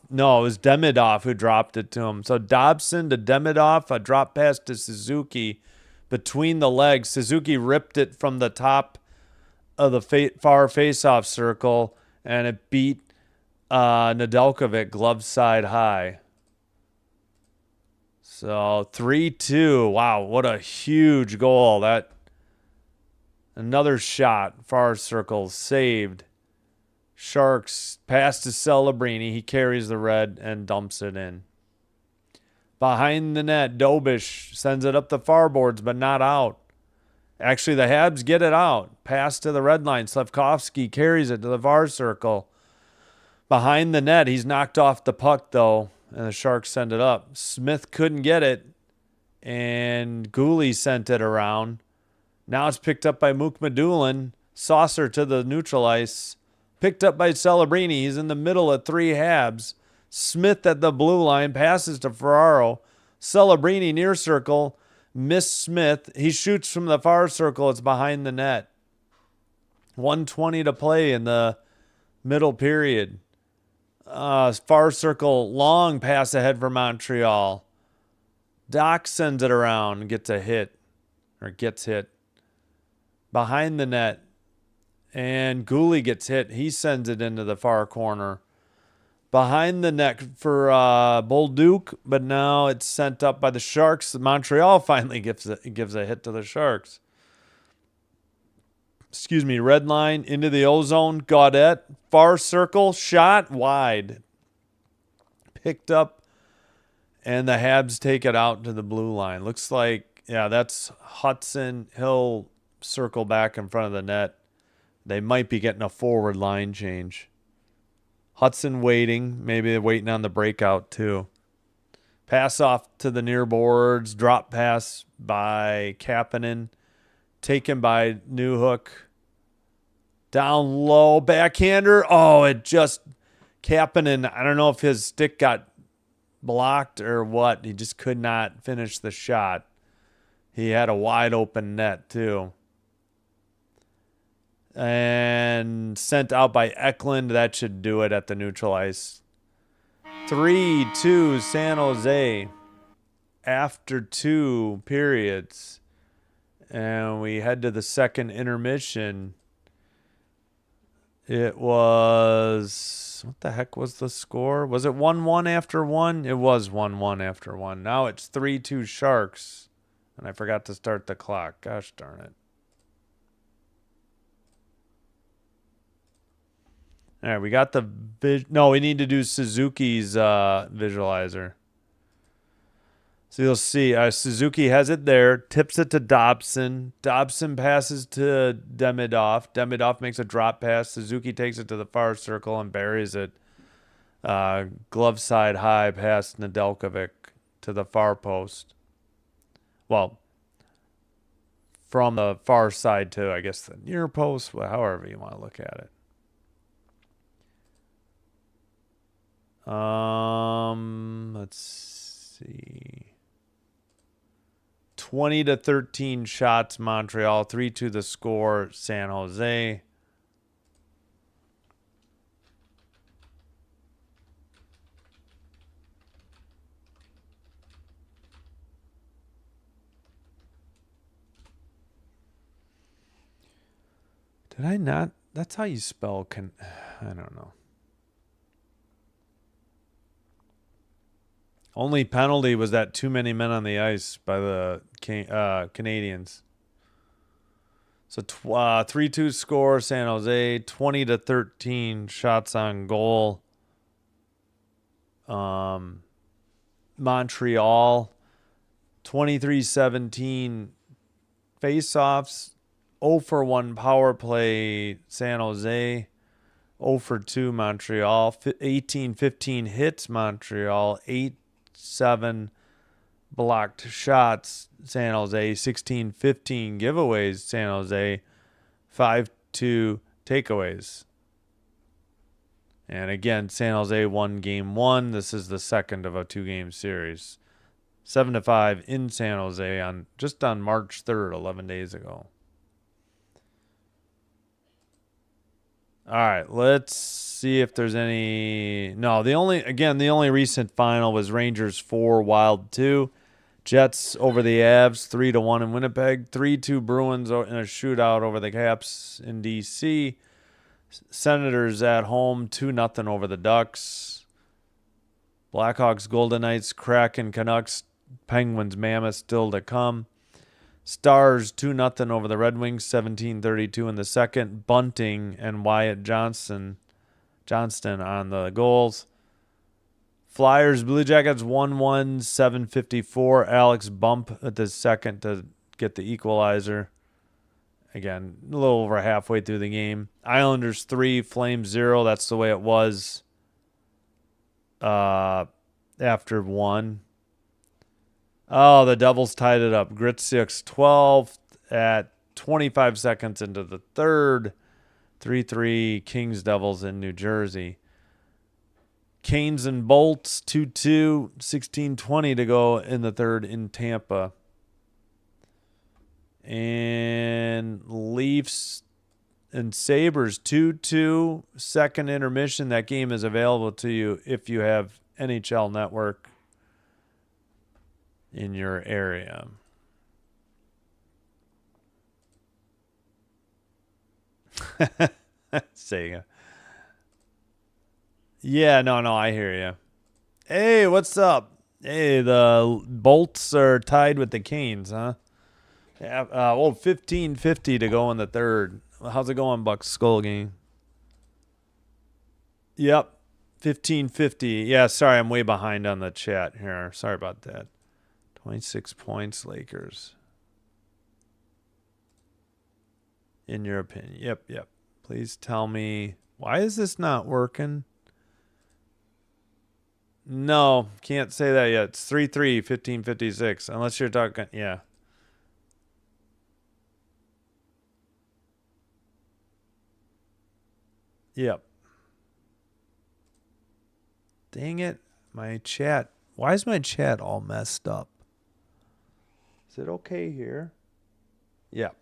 No, it was Demidov who dropped it to him. So Dobson to Demidov, a drop pass to Suzuki between the legs. Suzuki ripped it from the top of the far face-off circle, and it beat Nedeljkovic glove side high. So 3-2. Wow, what a huge goal. That another shot, far circle, saved. Sharks pass to Celebrini. He carries the red and dumps it in. Behind the net, Dobish sends it up the far boards, but not out. Actually, the Habs get it out. Pass to the red line. Slafkovsky carries it to the far circle. Behind the net, he's knocked off the puck, though. And the Sharks send it up. Smith couldn't get it. And Gooley sent it around. Now it's picked up by Mukmadulin. Saucer to the neutral ice. Picked up by Celebrini. He's in the middle of 3 Habs. Smith at the blue line. Passes to Ferraro. Celebrini near circle. Miss Smith. He shoots from the far circle. It's behind the net. 1:20 to play in the middle period. Far circle, long pass ahead for Montreal. Doc sends it around and gets hit. Behind the net. And Gooley gets hit. He sends it into the far corner. Behind the net for Bolduc, but now it's sent up by the Sharks. Montreal finally gives a hit to the Sharks. Red line into the O-zone. Gaudette, far circle, shot, wide. Picked up, and the Habs take it out to the blue line. Looks like Yeah, that's Hudson. He'll circle back in front of the net. They might be getting a forward line change. Hudson waiting. Maybe they're waiting on the breakout too. Pass off to the near boards. Drop pass by Kapanen. Taken by Newhook. Down low. Backhander. Oh, it just... Kapanen, I don't know if his stick got blocked or what. He just could not finish the shot. He had a wide open net too. And sent out by Eklund. That should do it at the neutral ice. 3-2 San Jose after 2 periods. And we head to the second intermission. It was... What the heck was the score? Was it 1-1 after 1? It was 1-1 after 1. Now it's 3-2 Sharks. And I forgot to start the clock. Gosh darn it. All right, we got the... No, we need to do Suzuki's visualizer. So you'll see Suzuki has it there, tips it to Dobson. Dobson passes to Demidov. Demidov makes a drop pass. Suzuki takes it to the far circle and buries it. Glove side high past Nedeljkovic to the far post. Well, from the far side to, I guess, the near post, however you want to look at it. Let's see. 20-13 shots Montreal, 3-2 the score San Jose. Did I not? That's how you spell I don't know. Only penalty was that too many men on the ice by the Canadiens. So 3-2 score San Jose, 20-13 shots on goal. Montreal, 23-17 face-offs, 0-for-1 power play San Jose, 0-for-2 Montreal, 18-15 hits Montreal, 8-7 blocked shots San Jose, 16-15 giveaways San Jose, 5-2 takeaways. And again, San Jose won game 1. This is the second of a 2-game series. 7-5 in San Jose on March 3rd, 11 days ago. All right, let's see if there's any. No, the only recent final was Rangers 4, Wild 2. Jets over the Avs 3-1 in Winnipeg. 3-2 Bruins in a shootout over the Caps in DC. Senators at home 2-0 over the Ducks. Blackhawks, Golden Knights, Kraken, Canucks, Penguins, Mammoth still to come. Stars 2-0 over the Red Wings, 17-32 in the second. Bunting and Wyatt Johnston on the goals. Flyers, Blue Jackets 1-1, 7:54. Alex Bump at the second to get the equalizer. Again, a little over halfway through the game. Islanders 3, Flames 0. That's the way it was after 1. Oh, the Devils tied it up. Gritsuk 12 at 25 seconds into the third. 3-3 Kings Devils in New Jersey. Canes and Bolts 2-2. 16:20 to go in the third in Tampa. And Leafs and Sabres 2-2. Second intermission. That game is available to you if you have NHL Network in your area. Sega. Yeah, no, I hear you. Hey, what's up? Hey, the Bolts are tied with the Canes, huh? Yeah, 15:50 to go in the third. How's it going, Bucks Skull game? Yep, 15:50. Yeah, sorry, I'm way behind on the chat here. Sorry about that. 26 points, Lakers. In your opinion. Yep. Please tell me, why is this not working? No, can't say that yet. It's 3-3, 15-56. Unless you're talking, yeah. Yep. Dang it. My chat. Why is my chat all messed up? Is it okay here? Yep.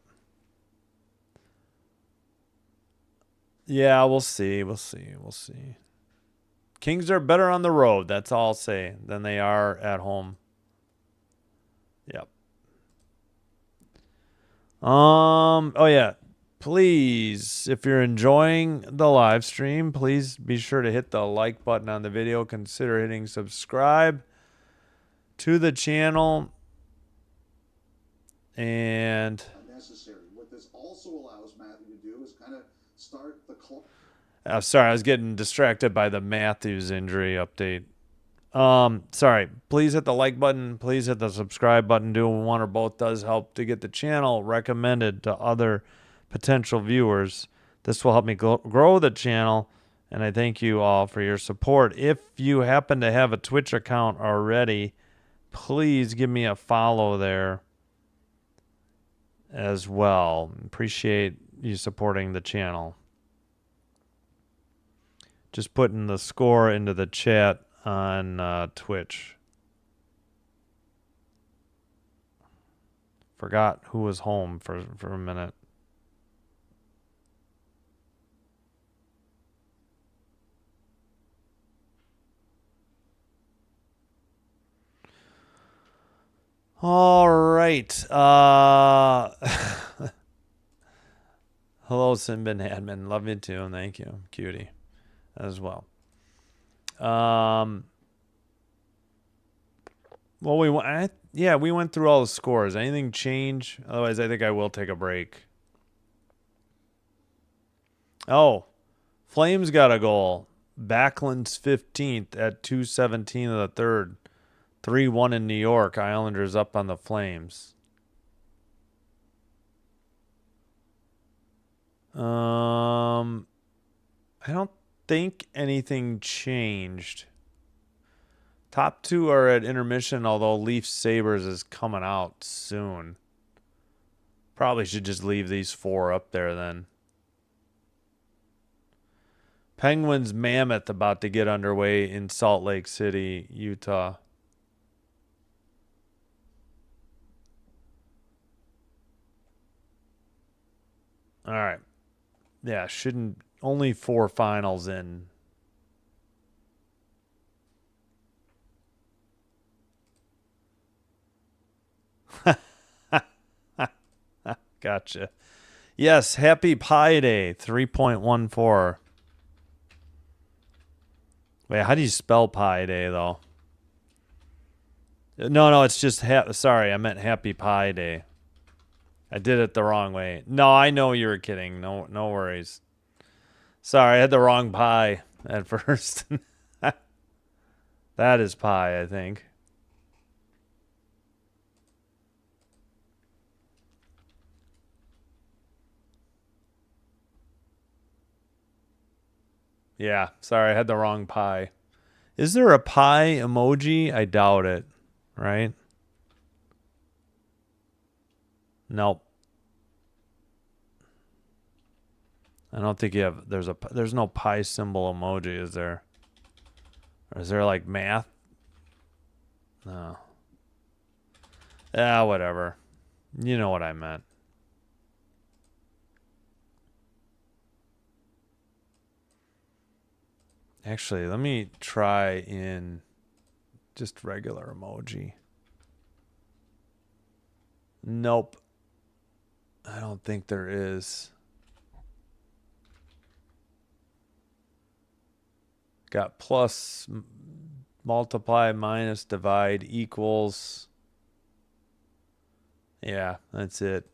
Yeah, we'll see. Kings are better on the road, that's all I'll say, than they are at home. Yep. Oh yeah. Please, if you're enjoying the live stream, please be sure to hit the like button on the video. Consider hitting subscribe to the channel. And Necessary. What this also allows Matthew to do is kind of start the clock. sorry, I was getting distracted by the Matthews injury update. Sorry. Please hit the like button. Please hit the subscribe button. Doing one or both does help to get the channel recommended to other potential viewers. This will help me grow the channel, and I thank you all for your support. If you happen to have a Twitch account already, please give me a follow there as well. Appreciate you supporting the channel. Just putting the score into the chat on Twitch. Forgot who was home for a minute. All right. Hello, Simbin Admin. Love you too. Thank you, cutie, as well. Well, we went through all the scores. Anything change? Otherwise, I think I will take a break. Oh, Flames got a goal. Backlund's 15th at 2:17 of the third. 3-1 in New York. Islanders up on the Flames. I don't think anything changed. Top two are at intermission, although Leafs Sabres is coming out soon. Probably should just leave these four up there then. Penguins Mammoth about to get underway in Salt Lake City, Utah. All right. Yeah, shouldn't only 4 finals in. Gotcha. Yes, happy Pi Day, 3.14. Wait, how do you spell Pi Day, though? No, it's just, sorry, I meant happy Pi Day. I did it the wrong way. No, I know you were kidding. No worries. Sorry, I had the wrong pie at first. That is pie, I think. Yeah, sorry, I had the wrong pie. Is there a pie emoji? I doubt it, right? Nope. I don't think you have, there's no pie symbol emoji, is there? Or is there like math? No. Yeah, whatever. You know what I meant. Actually, let me try in just regular emoji. Nope. I don't think there is. Got plus, multiply, minus, divide, equals. Yeah, that's it.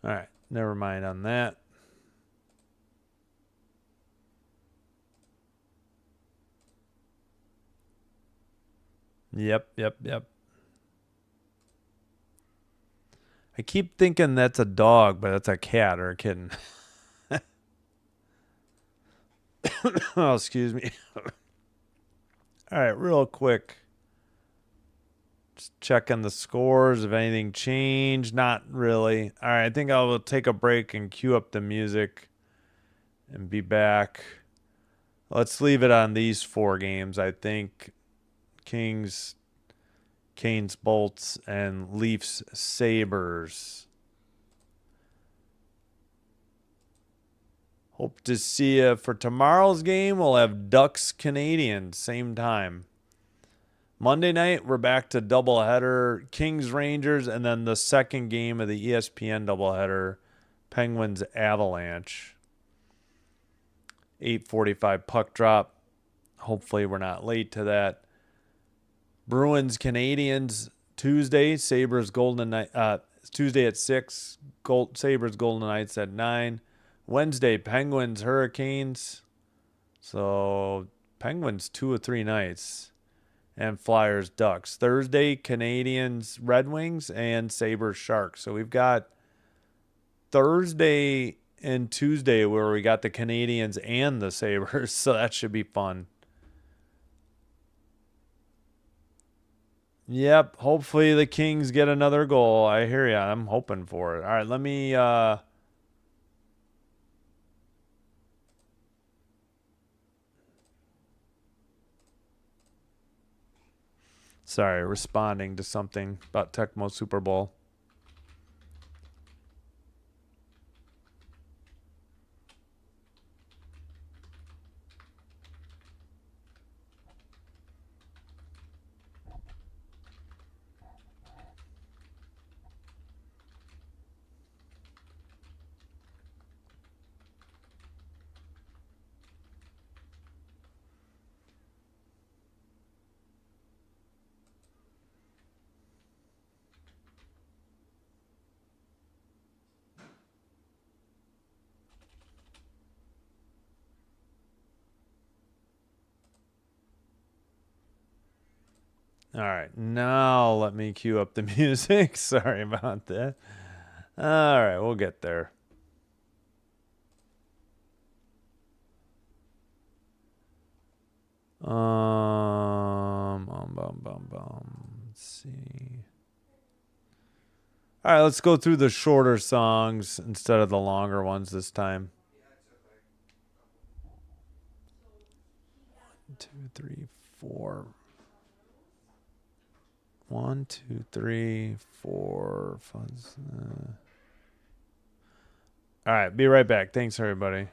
All right, never mind on that. Yep. I keep thinking that's a dog, but it's a cat or a kitten. Oh, excuse me. All right, real quick. Just checking the scores, if anything changed. Not really. All right, I think I will take a break and cue up the music and be back. Let's leave it on these 4 games. I think Kings, Canes, Bolts, and Leafs, Sabres. Hope to see you for tomorrow's game. We'll have Ducks, Canadiens, same time. Monday night, we're back to doubleheader, Kings, Rangers, and then the second game of the ESPN doubleheader, Penguins, Avalanche. 8:45 puck drop. Hopefully we're not late to that. Bruins, Canadiens, Tuesday. Sabres, Golden Knights. Tuesday at 6. Sabres, Golden Knights at 9. Wednesday, Penguins, Hurricanes. So Penguins 2 of 3 nights. And Flyers, Ducks. Thursday, Canadiens, Red Wings, and Sabres, Sharks. So we've got Thursday and Tuesday where we got the Canadiens and the Sabres. So that should be fun. Yep. Hopefully the Kings get another goal. I hear ya. I'm hoping for it. All right. Let me... Sorry, responding to something about Tecmo Super Bowl. All right, now let me cue up the music. Sorry about that. All right, we'll get there. Let's see. All right, let's go through the shorter songs instead of the longer ones this time. 1, 2, 3, 4. 1, 2, 3, 4. All right, be right back. Thanks, everybody.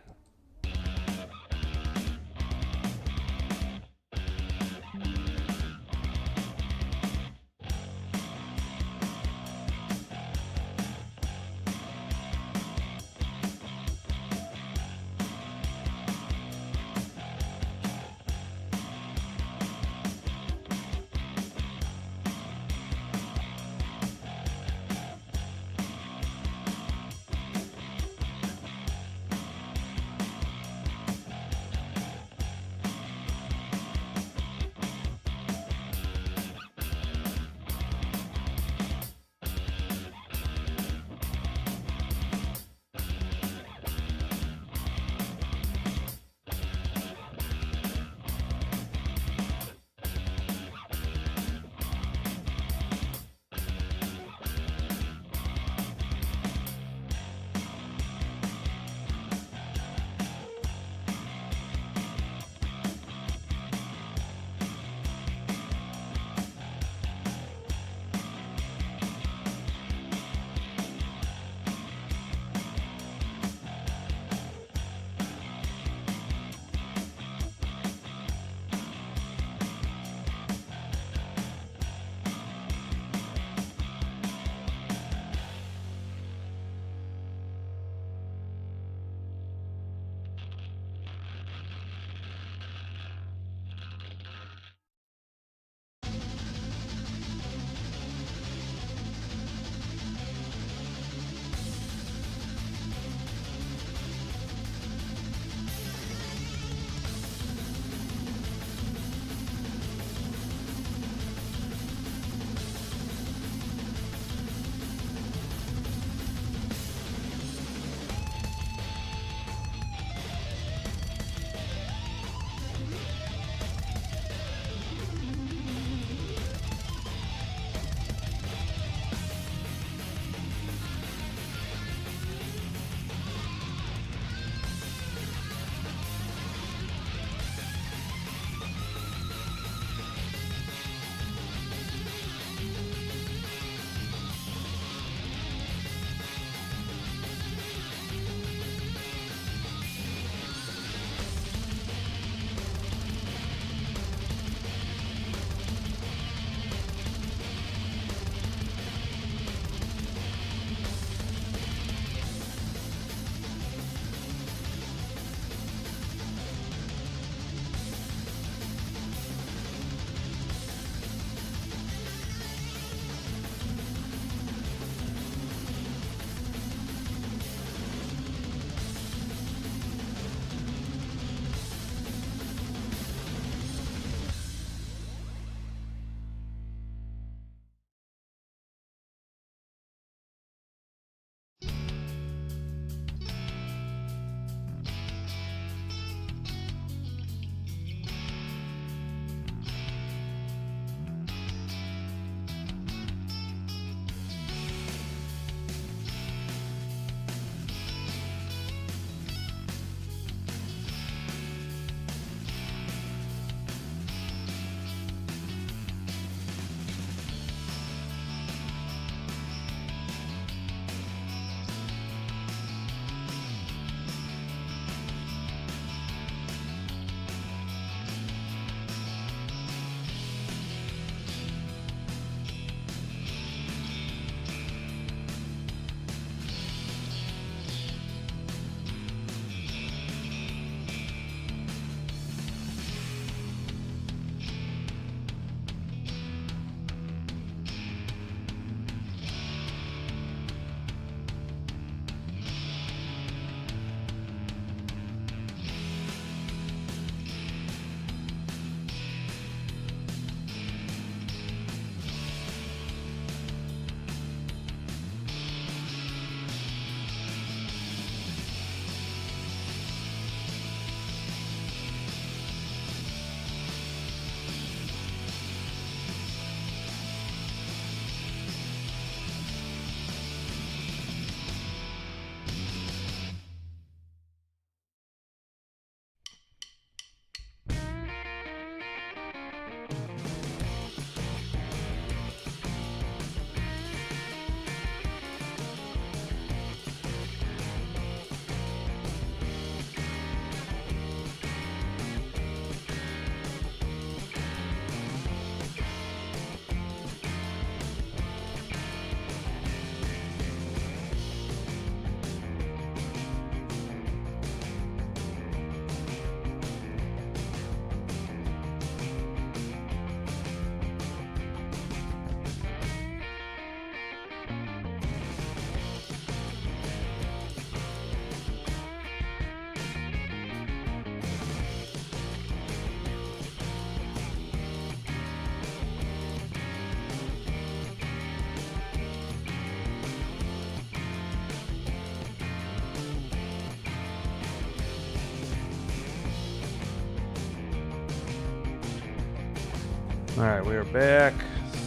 All right, we are back.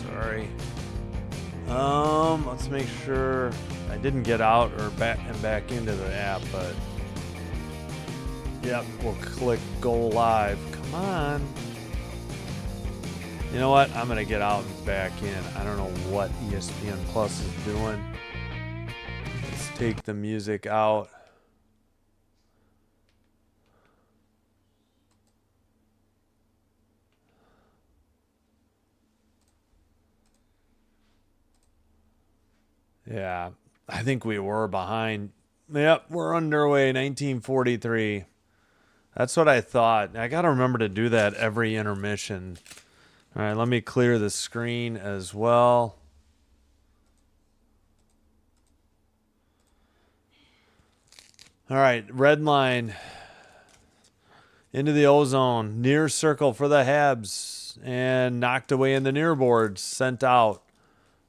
Sorry. Let's make sure I didn't get out or back into the app, but yep, we'll click go live. Come on. You know what? I'm gonna get out and back in. I don't know what ESPN Plus is doing. Let's take the music out. Yeah, I think we were behind. Yep, we're underway, 1943. That's what I thought. I got to remember to do that every intermission. All right, let me clear the screen as well. All right, red line into the ozone. Near circle for the Habs. And knocked away in the near boards. Sent out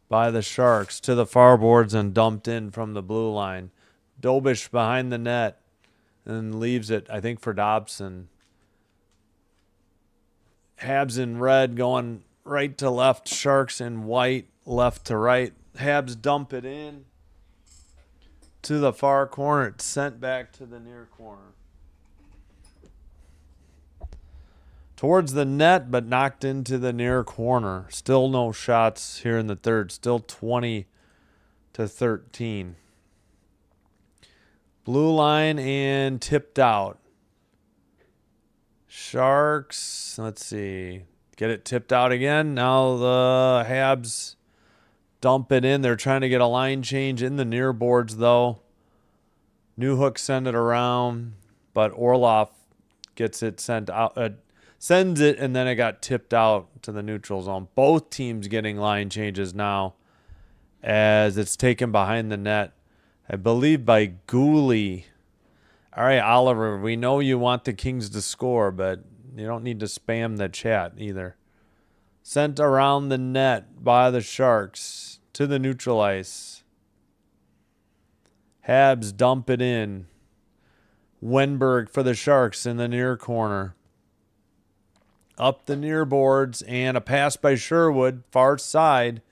by the Sharks to the far boards and dumped in from the blue line. Dobish behind the net and leaves it, I think, for Dobson. Habs in red going right to left. Sharks in white, left to right. Habs dump it in to the far corner. It's sent back to the near corner. Towards the net, but knocked into the near corner. Still no shots here in the third. Still 20-13. Blue line and tipped out. Sharks, let's see. Get it tipped out again. Now the Habs dump it in. They're trying to get a line change in the near boards, though. Newhook send it around, but Orloff gets it sent out. Sends it, and then it got tipped out to the neutral zone. Both teams getting line changes now as it's taken behind the net, I believe, by Gooley. All right, Oliver, we know you want the Kings to score, but you don't need to spam the chat either. Sent around the net by the Sharks to the neutral ice. Habs dump it in. Wenberg for the Sharks in the near corner. Up the near boards, and a pass by Sherwood, far side.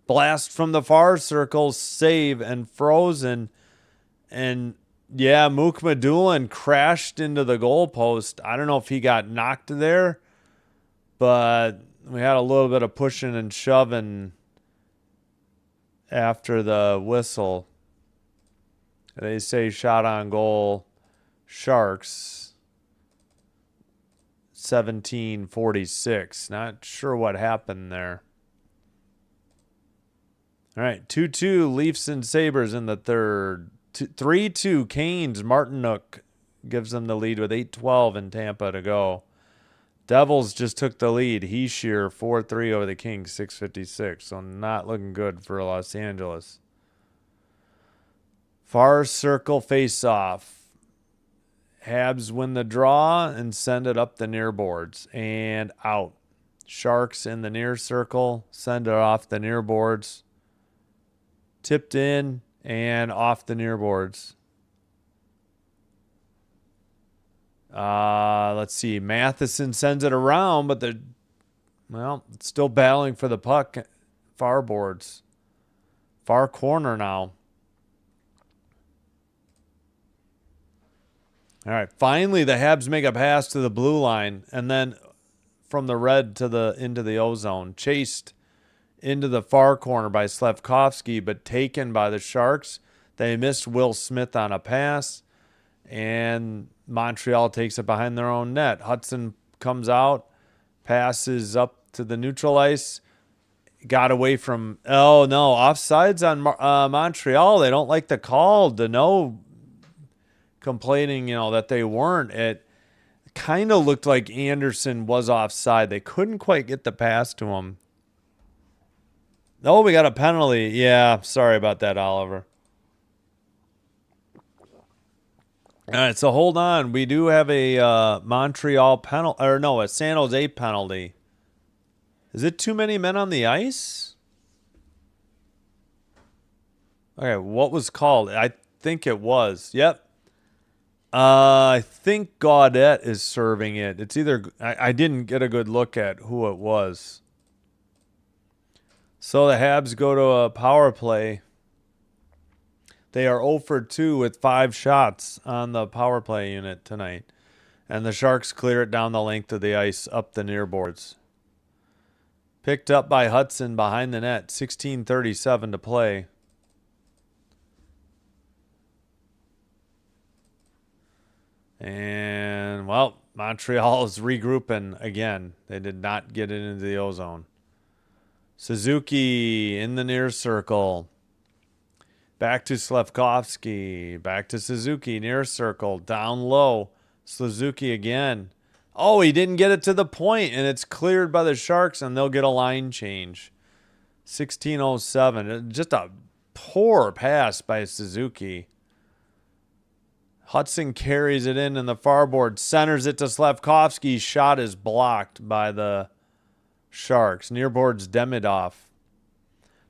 Blast from the far circle, save, and frozen. And, yeah, Mook Madulin crashed into the goalpost. I don't know if he got knocked there, but we had a little bit of pushing and shoving after the whistle. They say shot on goal, Sharks. 17-46. Not sure what happened there. All right, 2-2 Leafs and Sabres in the third. 3-2 Canes. Martinook gives them the lead with 8:12 in Tampa to go. Devils just took the lead. Heeshear 4-3 over the Kings, 6:56. So not looking good for Los Angeles. Far circle face-off. Habs win the draw and send it up the near boards and out. Sharks in the near circle, send it off the near boards. Tipped in and off the near boards. Let's see. Matheson sends it around, but they're, still battling for the puck. Far boards. Far corner now. All right, finally the Habs make a pass to the blue line, and then from the red to into the ozone, chased into the far corner by Slafkovsky, but taken by the Sharks. They missed Will Smith on a pass, and Montreal takes it behind their own net. Hudson comes out, passes up to the neutral ice, got away from. Oh no, offsides on Montreal. They don't like the call. Deneau complaining, that they weren't. It kind of looked like Anderson was offside. They couldn't quite get the pass to him. Oh, we got a penalty. Yeah, sorry about that, Oliver. All right, so hold on. We do have a Montreal penalty, or no, a San Jose penalty. Is it too many men on the ice? Okay, what was called? I think it was. Yep. I think Gaudette is serving it. It's either I didn't get a good look at who it was. So the Habs go to a power play. They are 0 for 2 with 5 shots on the power play unit tonight. And the Sharks clear it down the length of the ice up the near boards. Picked up by Hudson behind the net. 16:37 to play. And, well, Montreal is regrouping again. They did not get it into the ozone. Suzuki in the near circle. Back to Slafkovsky. Back to Suzuki. Near circle. Down low. Suzuki again. Oh, he didn't get it to the point, and it's cleared by the Sharks, and they'll get a line change. 16:07. Just a poor pass by Suzuki. Hudson carries it in the far board. Centers it to Slafkovsky. Shot is blocked by the Sharks. Near board's Demidov.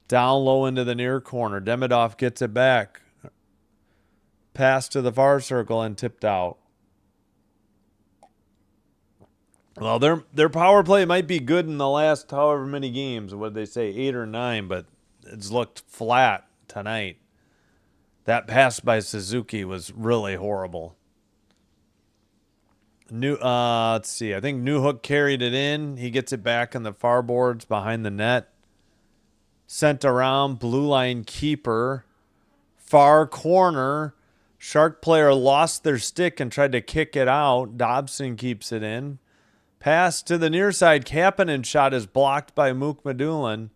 Down low into the near corner. Demidov gets it back. Pass to the far circle and tipped out. Well, their power play might be good in the last however many games. What did they say, 8 or 9? But it's looked flat tonight. That pass by Suzuki was really horrible. Let's see. I think Newhook carried it in. He gets it back in the far boards behind the net. Sent around, blue line keeper. Far corner. Shark player lost their stick and tried to kick it out. Dobson keeps it in. Pass to the near side. Kapanen shot is blocked by Mook Medulin.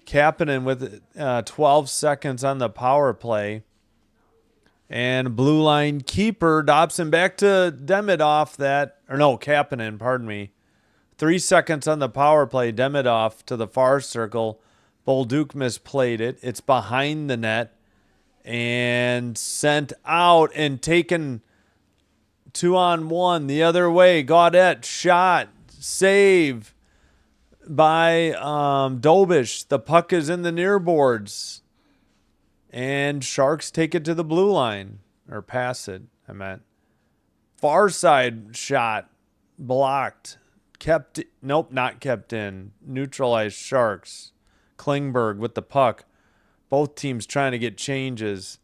Kapanen with 12 seconds on the power play. And blue line keeper, Dobson back to Demidov. Kapanen, pardon me. 3 seconds on the power play. Demidov to the far circle. Bolduc misplayed it. It's behind the net. And sent out and taken 2-on-1 the other way. Gaudette shot. Save by Dobish. The puck is in the near boards. And Sharks take it to the blue line. Or pass it, I meant. Far side shot. Blocked. Not kept in. Neutralized Sharks. Klingberg with the puck. Both teams trying to get changes.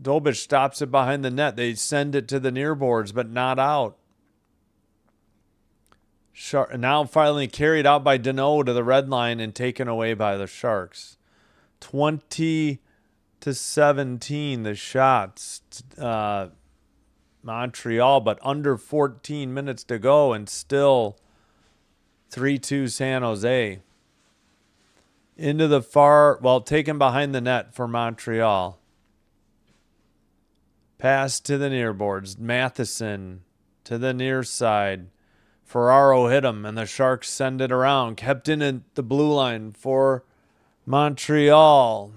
Dobish stops it behind the net. They send it to the near boards, but not out. Now finally carried out by Deneau to the red line and taken away by the Sharks. 20-17, the shots. Montreal, but under 14 minutes to go and still 3-2 San Jose. Into the taken behind the net for Montreal. Pass to the near boards. Matheson to the near side. Ferraro hit him, and the Sharks send it around. Kept in at the blue line for Montreal.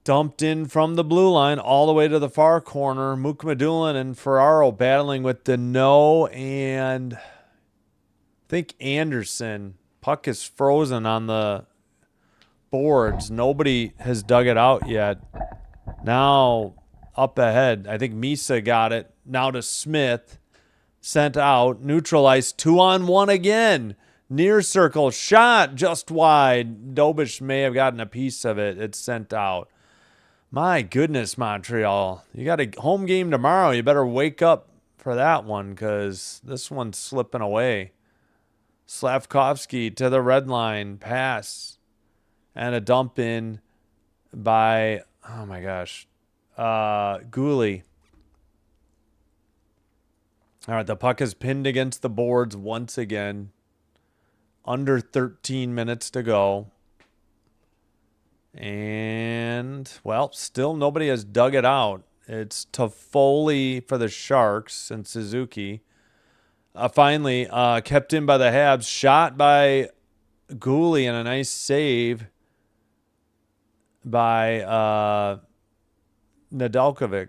Dumped in from the blue line all the way to the far corner. Mook Medulin and Ferraro battling with Deneau and I think Anderson. Puck is frozen on the boards. Nobody has dug it out yet. Now up ahead. I think Misa got it. Now to Smith. Sent out. Neutralized. 2-on-1 again. Near circle. Shot just wide. Dobish may have gotten a piece of it. It's sent out. My goodness, Montreal. You got a home game tomorrow. You better wake up for that one because this one's slipping away. Slafkovsky to the red line. Pass. And a dump in by, Gooley. All right, the puck is pinned against the boards once again. Under 13 minutes to go. And, still nobody has dug it out. It's Toffoli for the Sharks and Suzuki. Finally, kept in by the Habs. Shot by Gooley and a nice save by Nedeljkovic.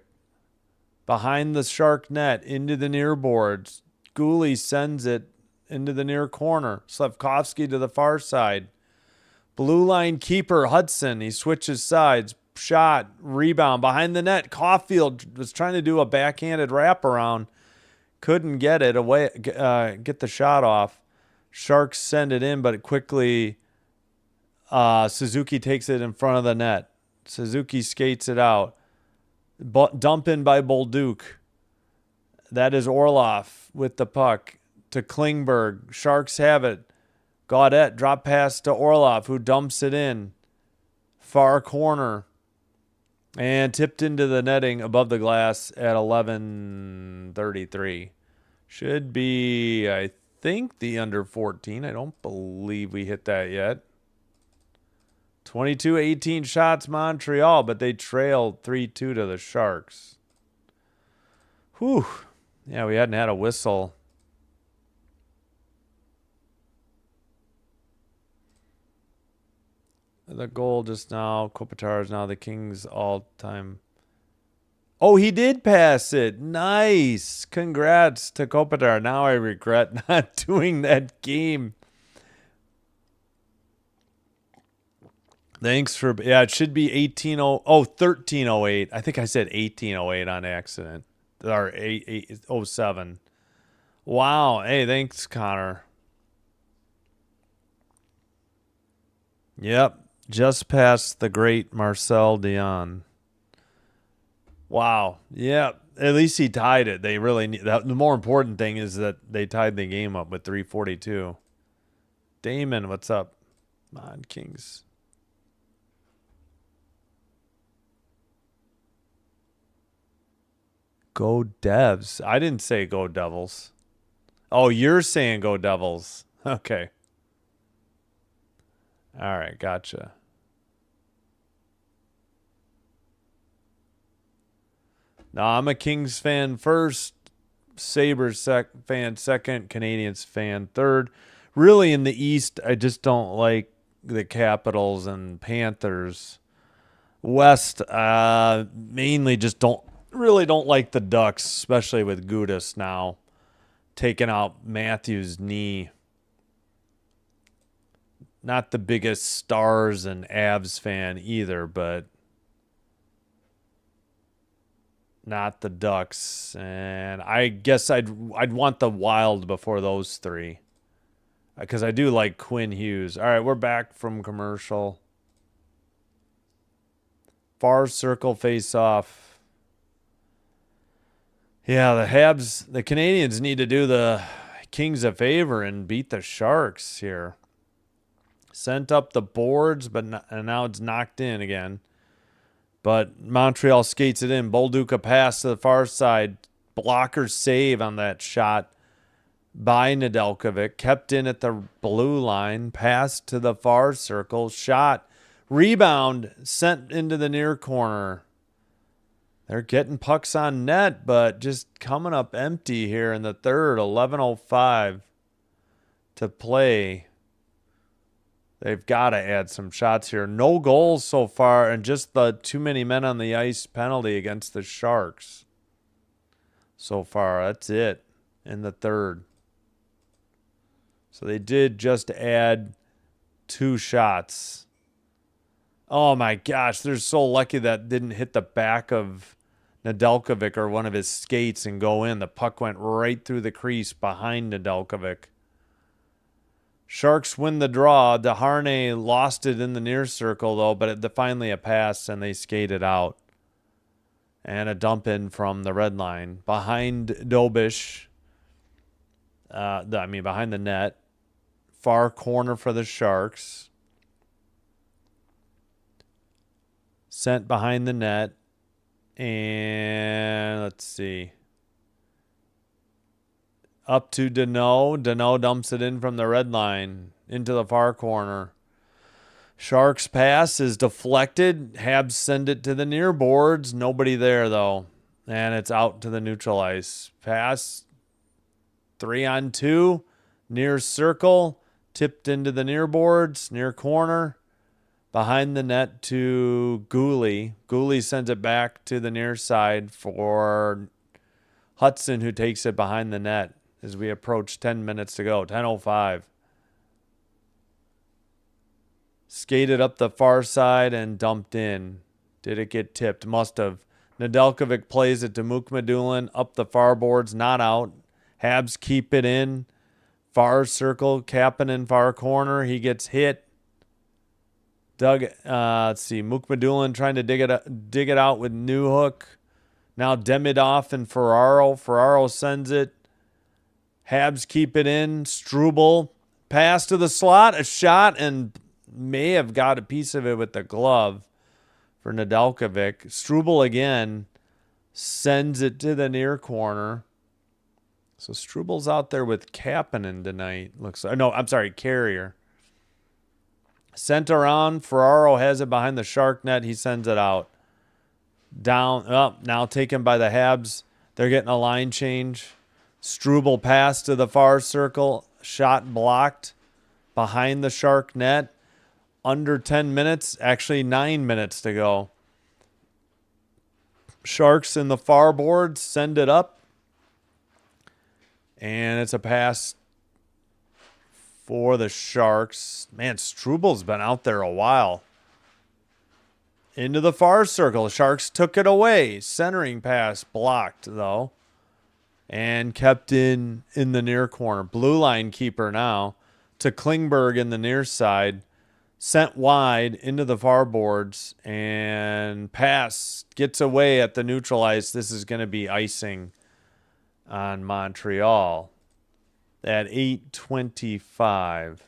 Behind the Shark net, into the near boards. Gooley sends it into the near corner. Slafkovsky to the far side. Blue line keeper, Hudson. He switches sides. Shot, rebound, behind the net. Caulfield was trying to do a backhanded wraparound. Couldn't get it away, get the shot off. Sharks send it in, but it quickly Suzuki takes it in front of the net. Suzuki skates it out. Dump in by Bolduc. That is Orloff with the puck to Klingberg. Sharks have it. Gaudette drop pass to Orloff, who dumps it in. Far corner. And tipped into the netting above the glass at 11:33. Should be, I think, the under 14. I don't believe we hit that yet. 22-18 shots Montreal, but they trailed 3-2 to the Sharks. Whew. Yeah, we hadn't had a whistle. The goal just now. Kopitar is now the Kings' all-time. Oh, he did pass it. Nice. Congrats to Kopitar. Now I regret not doing that game. Thanks for, yeah, it should be 1308. I think I said 1808 on accident. Or 807. Wow. Hey, thanks, Connor. Yep. Just past the great Marcel Dion. Wow. Yeah. At least he tied it. They really need that. The more important thing is that they tied the game up with 3:42. Damon, what's up? Come on, Kings. Go Devs. I didn't say go Devils. Oh, you're saying go Devils. Okay. All right, gotcha. Now, I'm a Kings fan first, Sabres fan second, Canadiens fan third. Really, in the East, I just don't like the Capitals and Panthers. West, mainly just don't like the Ducks, especially with Gudis now taking out Matthews' knee. Not the biggest Stars and Avs fan either, but not the Ducks. And I guess I'd want the Wild before those three, because I do like Quinn Hughes. All right, we're back from commercial. Far circle face off. Yeah, the Canadians need to do the Kings a favor and beat the Sharks here. Sent up the boards, and now it's knocked in again. But Montreal skates it in. Bolduc a pass to the far side. Blocker save on that shot by Nedeljkovic. Kept in at the blue line. Pass to the far circle. Shot. Rebound. Sent into the near corner. They're getting pucks on net, but just coming up empty here in the third. 11:05 to play. They've got to add some shots here. No goals so far, and just the too many men on the ice penalty against the Sharks. So far, that's it in the third. So they did just add 2 shots. Oh my gosh, they're so lucky that didn't hit the back of Nedeljkovic or one of his skates and go in. The puck went right through the crease behind Nedeljkovic. Sharks win the draw. DeHarnay lost it in the near circle, though, but finally a pass, and they skated out. And a dump in from the red line. Behind Dobish. Behind the net. Far corner for the Sharks. Sent behind the net. And let's see. Up to Danault. Danault dumps it in from the red line into the far corner. Sharks pass is deflected. Habs send it to the near boards. Nobody there, though. And it's out to the neutral ice. Pass. 3-on-2. Near circle. Tipped into the near boards. Near corner. Behind the net to Gooley. Gooley sends it back to the near side for Hudson, who takes it behind the net as we approach 10 minutes to go. 10:05. Skated up the far side and dumped in. Did it get tipped? Must have. Nedeljkovic plays it to Mukmadulin. Up the far boards. Not out. Habs keep it in. Far circle. Kapanen far corner. He gets hit. Let's see, Mukmadulin trying to dig it out with Newhook. Now Demidov and Ferraro. Ferraro sends it. Habs keep it in. Struble pass to the slot, a shot, and may have got a piece of it with the glove for Nedeljkovic. Struble again sends it to the near corner. So Struble's out there with Kapanen tonight. Looks like, no, I'm sorry, Carrier. Sent around. Ferraro has it behind the Shark net. He sends it out. Down. Now taken by the Habs. They're getting a line change. Struble pass to the far circle. Shot blocked behind the Shark net. Under 10 minutes. Actually, 9 minutes to go. Sharks in the far board. Send it up. And it's a pass for the Sharks. Man, Struble's been out there a while. Into the far circle. Sharks took it away. Centering pass blocked, though. And kept in the near corner. Blue line keeper now to Klingberg in the near side. Sent wide into the far boards. And pass gets away at the neutral ice. This is going to be icing on Montreal at 8:25.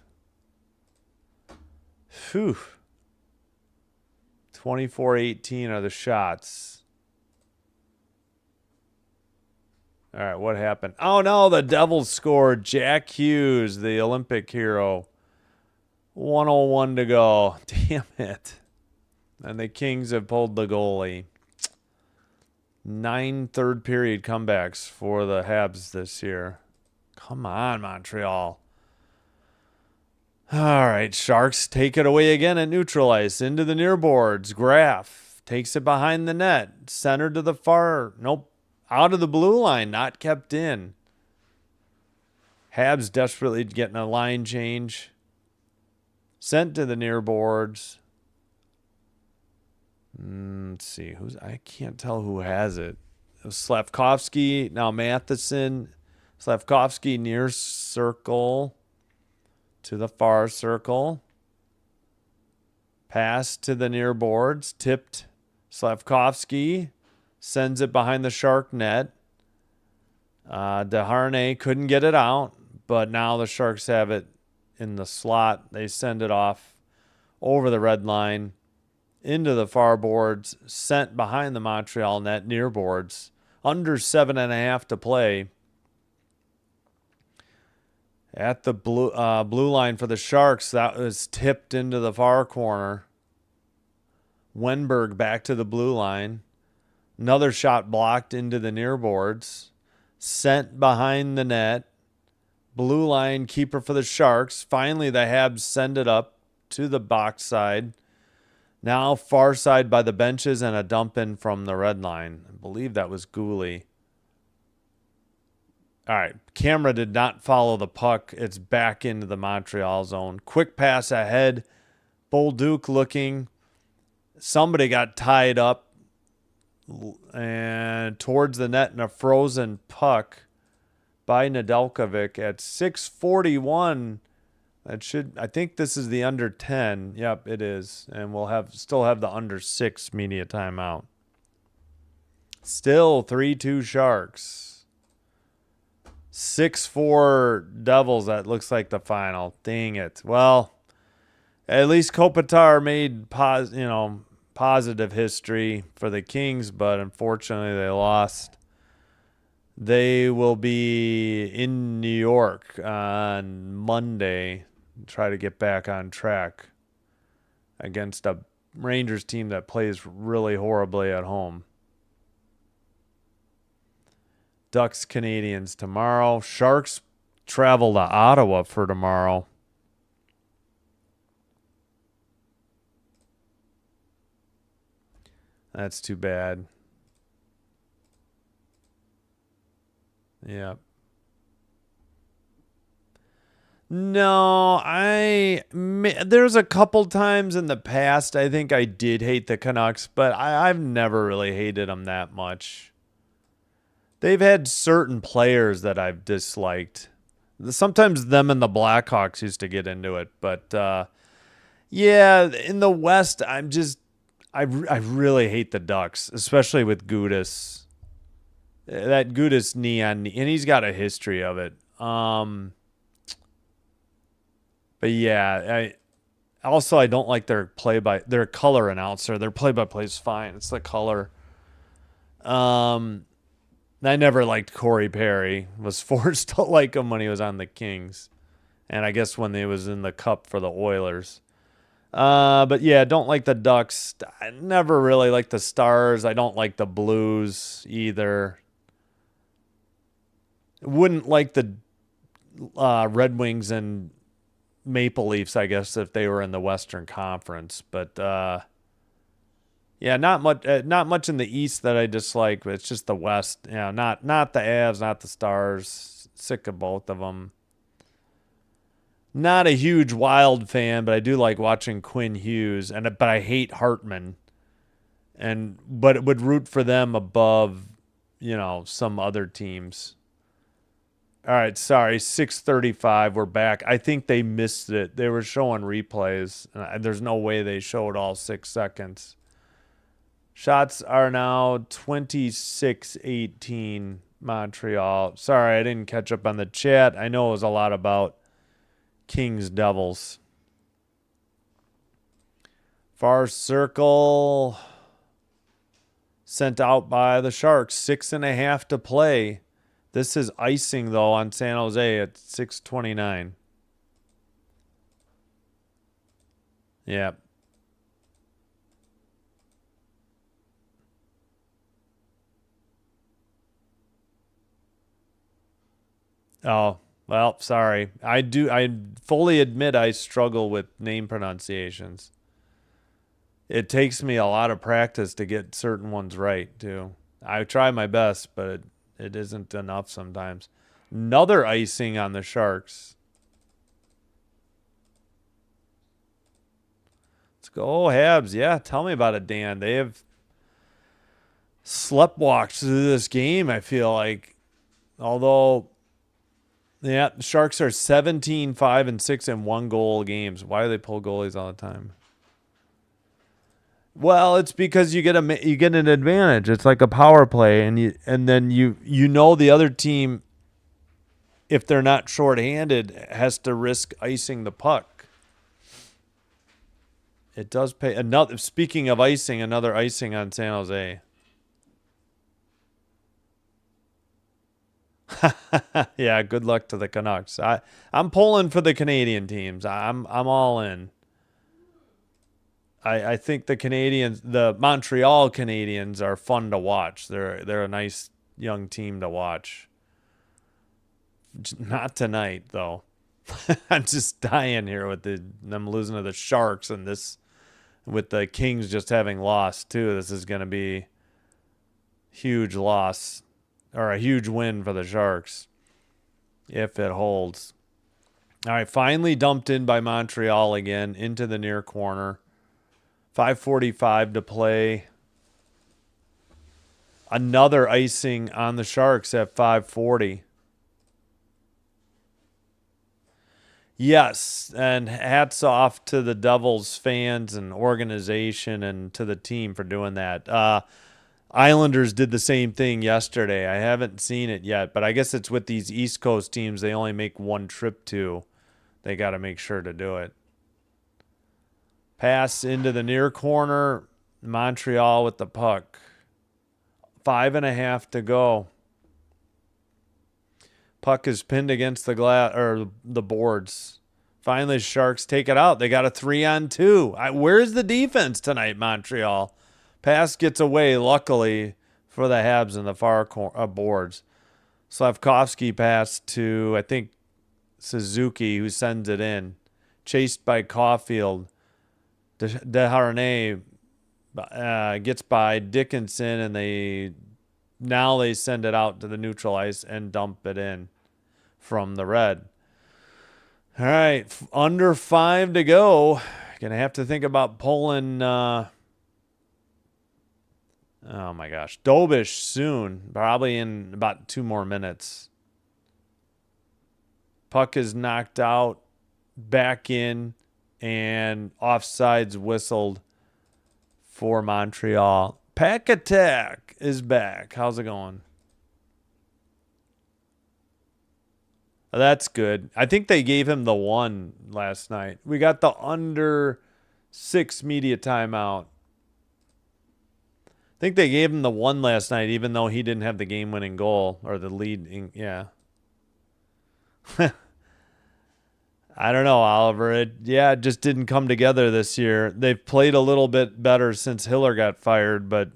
Phew. 24-18 are the shots. All right, what happened? Oh, no, the Devils scored. Jack Hughes, the Olympic hero. 1:01 to go. Damn it. And the Kings have pulled the goalie. 9 third period comebacks for the Habs this year. Come on, Montreal. All right, Sharks take it away again at neutral ice. Into the near boards. Graf takes it behind the net. Center to the far. Nope. Out of the blue line. Not kept in. Habs desperately getting a line change. Sent to the near boards. Let's see. I can't tell who has it. It was Slavkovsky. Now Matheson. Slavkovsky near circle. To the far circle. Pass to the near boards. Tipped. Slavkovsky sends it behind the Shark net. DeHarnay couldn't get it out, but now the Sharks have it in the slot. They send it off over the red line into the far boards, sent behind the Montreal net near boards. Under 7.5 to play. At the blue line for the Sharks, that was tipped into the far corner. Wenberg back to the blue line. Another shot blocked into the near boards. Sent behind the net. Blue line keeper for the Sharks. Finally, the Habs send it up to the box side. Now far side by the benches and a dump in from the red line. I believe that was Gooley. All right, camera did not follow the puck. It's back into the Montreal zone. Quick pass ahead. Bolduc looking. Somebody got tied up and towards the net in a frozen puck by Nedeljkovic at 6:41. I think this is the under 10. Yep, it is. And we'll still have the under 6 media timeout. Still 3-2 Sharks. 6-4 Devils. That looks like the final. Dang it. Well, at least Kopitar made positive history for the Kings, but unfortunately they lost. They will be in New York on Monday. Try to get back on track against a Rangers team that plays really horribly at home. Ducks Canadiens tomorrow. Sharks travel to Ottawa for tomorrow. That's too bad. Yep. No, there's a couple times in the past I think I did hate the Canucks, but I've never really hated them that much. They've had certain players that I've disliked. Sometimes them and the Blackhawks used to get into it, but Yeah, in the West, I really hate the Ducks, especially with Gudis. That Gudis knee on knee, and he's got a history of it. But yeah, I don't like their color announcer. Their play-by-play is fine. It's the color. I never liked Corey Perry. Was forced to like him when he was on the Kings, and I guess when he was in the Cup for the Oilers. But yeah, don't like the Ducks. I never really liked the Stars. I don't like the Blues either. Wouldn't like the Red Wings and Maple Leafs, I guess, if they were in the Western Conference. But yeah, not much in the East that I dislike. But it's just the West. Yeah, not the Avs, not the Stars. Sick of both of them. Not a huge Wild fan, but I do like watching Quinn Hughes, but I hate Hartman, but it would root for them above, some other teams. All right, sorry, 6:35. We're back. I think they missed it. They were showing replays, and there's no way they showed all 6 seconds. Shots are now 26-18 Montreal. Sorry, I didn't catch up on the chat. I know it was a lot about Kings Devils. Far circle sent out by the Sharks. 6.5 to play. This is icing though on San Jose at 6:29. Yeah. Oh, well, sorry. I fully admit I struggle with name pronunciations. It takes me a lot of practice to get certain ones right, too. I try my best, but it isn't enough sometimes. Another icing on the Sharks. Let's go, Habs. Yeah, tell me about it, Dan. They have sleptwalked through this game, I feel like. Although, yeah, the Sharks are 17-5-6 in 1-goal games. Why do they pull goalies all the time? Well, it's because you get an advantage. It's like a power play, and then you know the other team, if they're not shorthanded, has to risk icing the puck. It does pay. Speaking of icing, another icing on San Jose. Yeah, good luck to the Canucks. I'm pulling for the Canadian teams. I'm all in. I think the Montreal Canadiens are fun to watch. They're a nice young team to watch. Not tonight though. I'm just dying here with them losing to the Sharks and this with the Kings just having lost too. This is going to be huge loss or a huge win for the Sharks if it holds. All right, finally dumped in by Montreal again into the near corner. 5:45 to play. Another icing on the Sharks at 5:40. Yes, and hats off to the Devils fans and organization and to the team for doing that. Islanders did the same thing yesterday. I haven't seen it yet, but I guess it's with these East Coast teams they only make one trip to. They got to make sure to do it. Pass into the near corner. Montreal with the puck. 5.5 to go. Puck is pinned against the glass or the boards. Finally, Sharks take it out. They got a 3-on-2. Where's the defense tonight, Montreal? Pass gets away, luckily, for the Habs in the far boards. Slavkovsky pass to, I think, Suzuki, who sends it in. Chased by Caulfield. Desharnais gets by Dickinson, and they send it out to the neutral ice and dump it in from the red. All right, under 5 to go. Gonna have to think about pulling. Oh my gosh, Dobish soon, probably in about 2 more minutes. Puck is knocked out, back in. and offsides whistled for Montreal. Pack Attack is back. How's it going? Oh, that's good. I think they gave him the 1 last night. We got the under 6 media timeout. I think they gave him the 1 last night, even though he didn't have the game-winning goal or the lead. Yeah. I don't know, Oliver. It just didn't come together this year. They've played a little bit better since Hiller got fired, but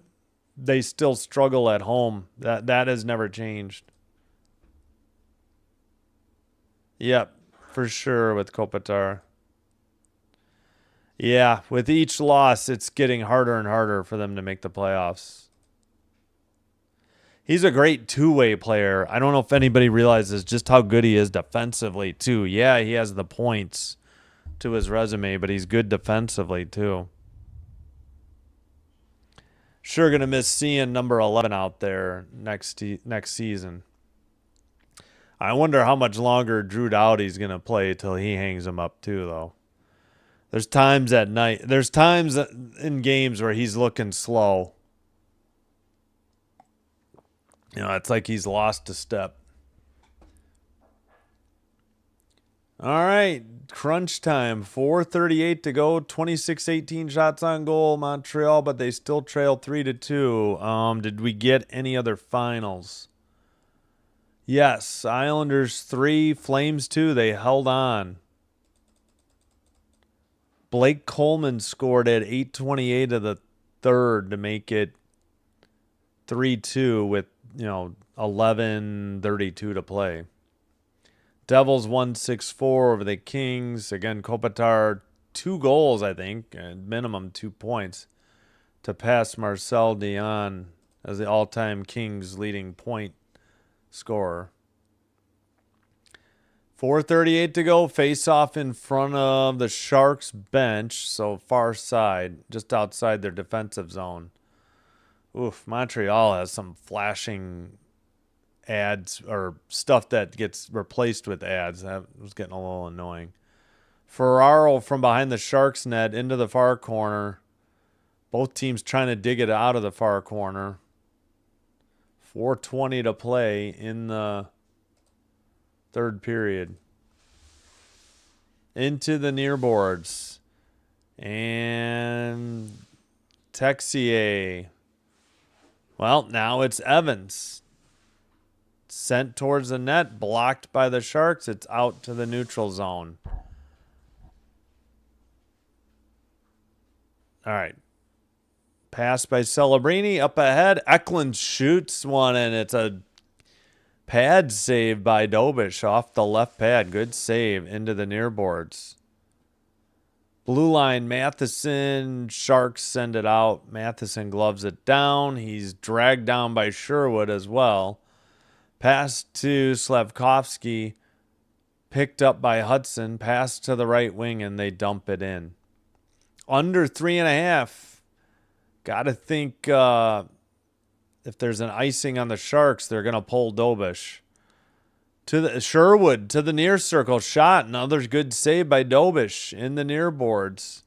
they still struggle at home. That has never changed. Yep, for sure with Kopitar. Yeah, with each loss, it's getting harder and harder for them to make the playoffs. He's a great two-way player. I don't know if anybody realizes just how good he is defensively, too. Yeah, he has the points to his resume, but he's good defensively, too. Sure going to miss seeing number 11 out there next season. I wonder how much longer Drew Doughty's going to play till he hangs him up, too, though. There's times at night. There's times in games where he's looking slow. You know, it's like he's lost a step. All right, crunch time. 4:38 to go. 26-18 shots on goal, Montreal, but they still trail 3-2. Did we get any other finals? Yes, Islanders 3, Flames 2. They held on. Blake Coleman scored at 8:28 of the third to make it 3-2 with 11:32 to play. Devils won 6-4 over the Kings. Again, Kopitar 2 goals, I think, and minimum 2 points to pass Marcel Dion as the all-time Kings leading point scorer. 4:38 to go. Face off in front of the Sharks bench, so far side, just outside their defensive zone. Oof, Montreal has some flashing ads or stuff that gets replaced with ads. That was getting a little annoying. Ferraro from behind the Sharks net into the far corner. Both teams trying to dig it out of the far corner. 4:20 to play in the third period. Into the near boards. And Texier. Well, now it's Evans. Sent towards the net, blocked by the Sharks. It's out to the neutral zone. All right. Pass by Celebrini. Up ahead. Eklund shoots one, and it's a pad save by Dobish off the left pad. Good save into the near boards. Blue line, Matheson. Sharks send it out. Matheson gloves it down. He's dragged down by Sherwood as well. Pass to Slavkovsky. Picked up by Hudson. Pass to the right wing, and they dump it in. Under 3.5. Got to think if there's an icing on the Sharks, they're going to pull Dobish. To the Sherwood, to the near circle. Shot. Another good save by Dobish in the near boards.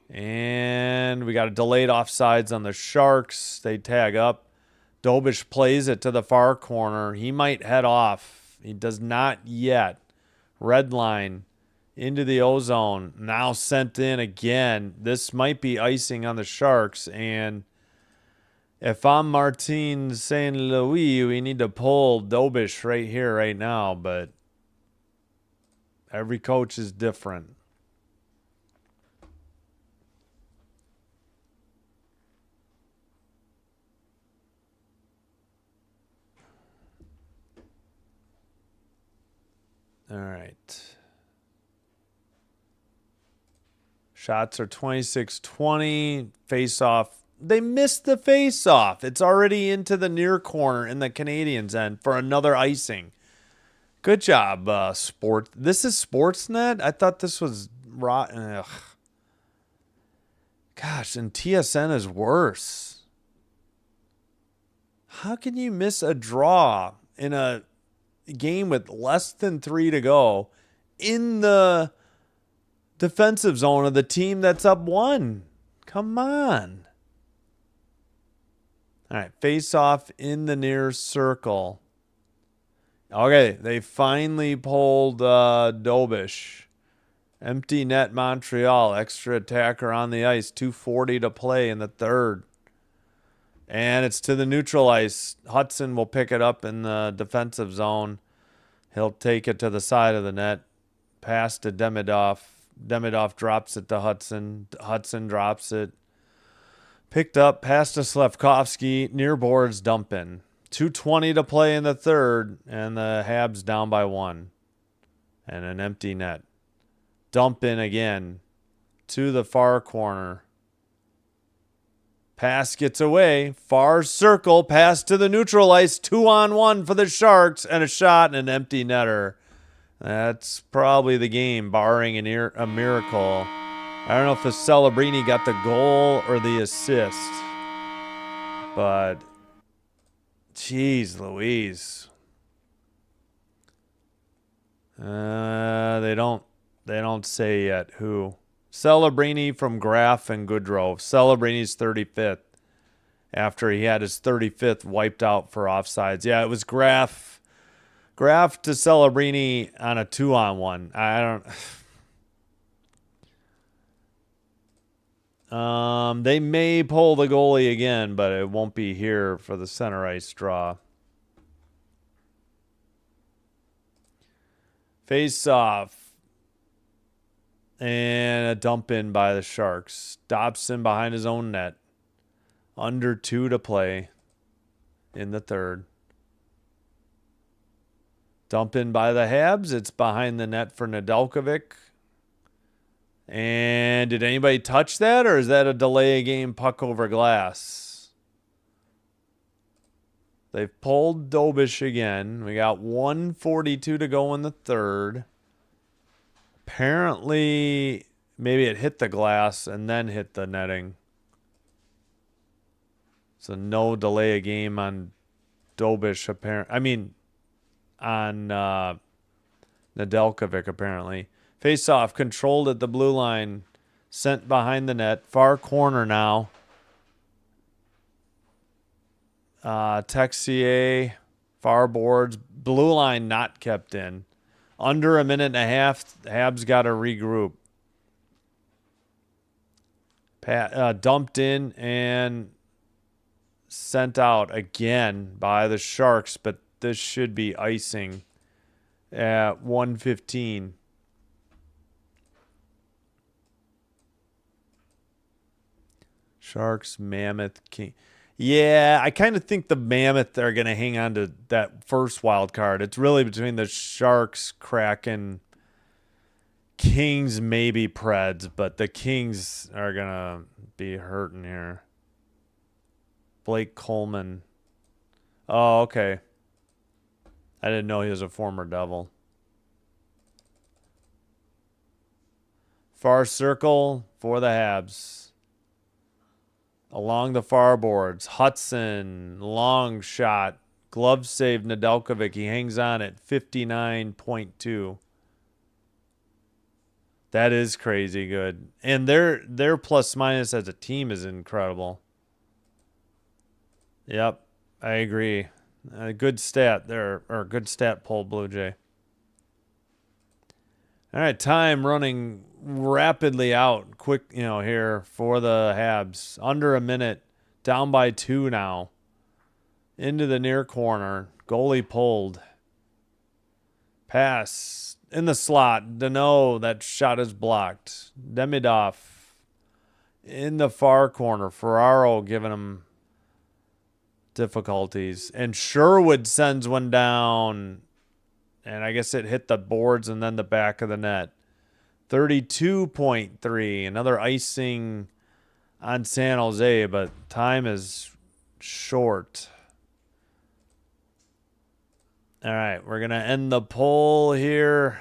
And we got a delayed offsides on the Sharks. They tag up. Dobish plays it to the far corner. He might head off. He does not yet. Red line into the O-zone. Now sent in again. This might be icing on the Sharks. And if I'm Martin St. Louis, we need to pull Dobish right here, right now. But every coach is different. All right. Shots are 26-20. Face-off. They missed the face-off. It's already into the near corner in the Canadiens' end for another icing. Good job, Sport. This is Sportsnet? I thought this was Ugh. Gosh, and TSN is worse. How can you miss a draw in a game with less than 3 to go in the defensive zone of the team that's up 1. Come on. All right, face off in the near circle. Okay, they finally pulled Dobish. Empty net Montreal. Extra attacker on the ice. 2:40 to play in the third. And it's to the neutral ice. Hudson will pick it up in the defensive zone. He'll take it to the side of the net. Pass to Demidov. Demidov drops it to Hudson. Hudson drops it. Picked up, pass to Slafkovsky. Near boards, dump in. 2:20 to play in the third, and the Habs down by 1. And an empty net. Dump in again to the far corner. Pass gets away. Far circle. Pass to the neutral ice. 2-on-1 for the Sharks. And a shot and an empty netter. That's probably the game, barring a miracle. I don't know if the Celebrini got the goal or the assist. But, geez Louise. They don't say yet who. Celebrini from Graf and Goodrow. Celebrini's 35th after he had his 35th wiped out for offsides. Yeah, it was Graf to Celebrini on a 2-on-1. I don't... They may pull the goalie again, but it won't be here for the center ice draw. Face off. And a dump in by the Sharks. Dobson behind his own net. Under 2 to play in the third. Dump in by the Habs. It's behind the net for Nedeljkovic. And did anybody touch that, or is that a delay game puck over glass? They've pulled Dobish again. We got 1:42 to go in the third. Apparently, maybe it hit the glass and then hit the netting. So no delay a game on Dobish, on Nedeljkovic, apparently. Face off, controlled at the blue line, sent behind the net, far corner now. Texier, far boards, blue line not kept in. Under a minute and a half, Habs got to regroup. Dumped in and sent out again by the Sharks, but this should be icing at 1:15. Sharks, Mammoth, King. Yeah, I kind of think the Mammoth are going to hang on to that first wild card. It's really between the Sharks, Kraken, Kings, maybe Preds, but the Kings are going to be hurting here. Blake Coleman. Oh, okay. I didn't know he was a former Devil. Far circle for the Habs. Along the far boards. Hudson, long shot. Glove save Nedeljkovic. He hangs on at 59.2. That is crazy good. And their plus minus as a team is incredible. Yep, I agree. Good stat there, or good stat poll, Blue Jay. All right, time running rapidly out. Quick, here for the Habs. Under a minute. Down by 2 now. Into the near corner. Goalie pulled. Pass. In the slot. Dano, that shot is blocked. Demidov. In the far corner. Ferraro giving him difficulties. And Sherwood sends one down. And I guess it hit the boards and then the back of the net. 32.3. Another icing on San Jose, but time is short. All right, we're going to end the poll here.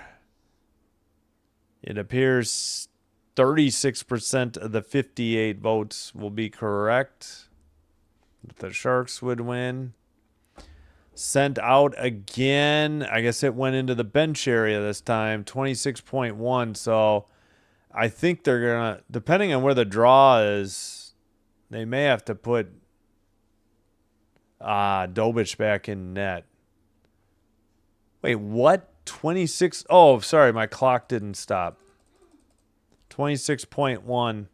It appears 36% of the 58 votes will be correct. The Sharks would win. sent out again. I guess it went into the bench area this time, 26.1. So I think they're going to, depending on where the draw is, they may have to put Dobich back in net. Wait, what? 26? Oh, sorry, my clock didn't stop. 26.1.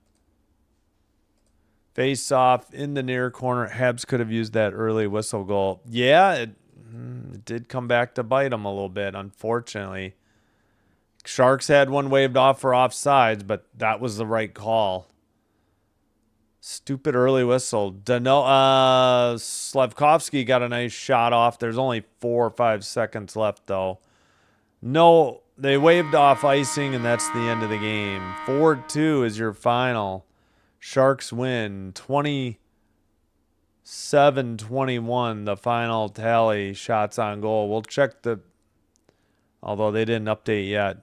Face off in the near corner. Habs could have used that early whistle goal. Yeah, it did come back to bite them a little bit, unfortunately. Sharks had one waved off for offsides, but that was the right call. Stupid early whistle. Slavkovsky got a nice shot off. There's only 4 or 5 seconds left, though. No, they waved off icing, and that's the end of the game. 4-2 is your final. Sharks win 27-21, the final tally, shots on goal. We'll check although they didn't update yet.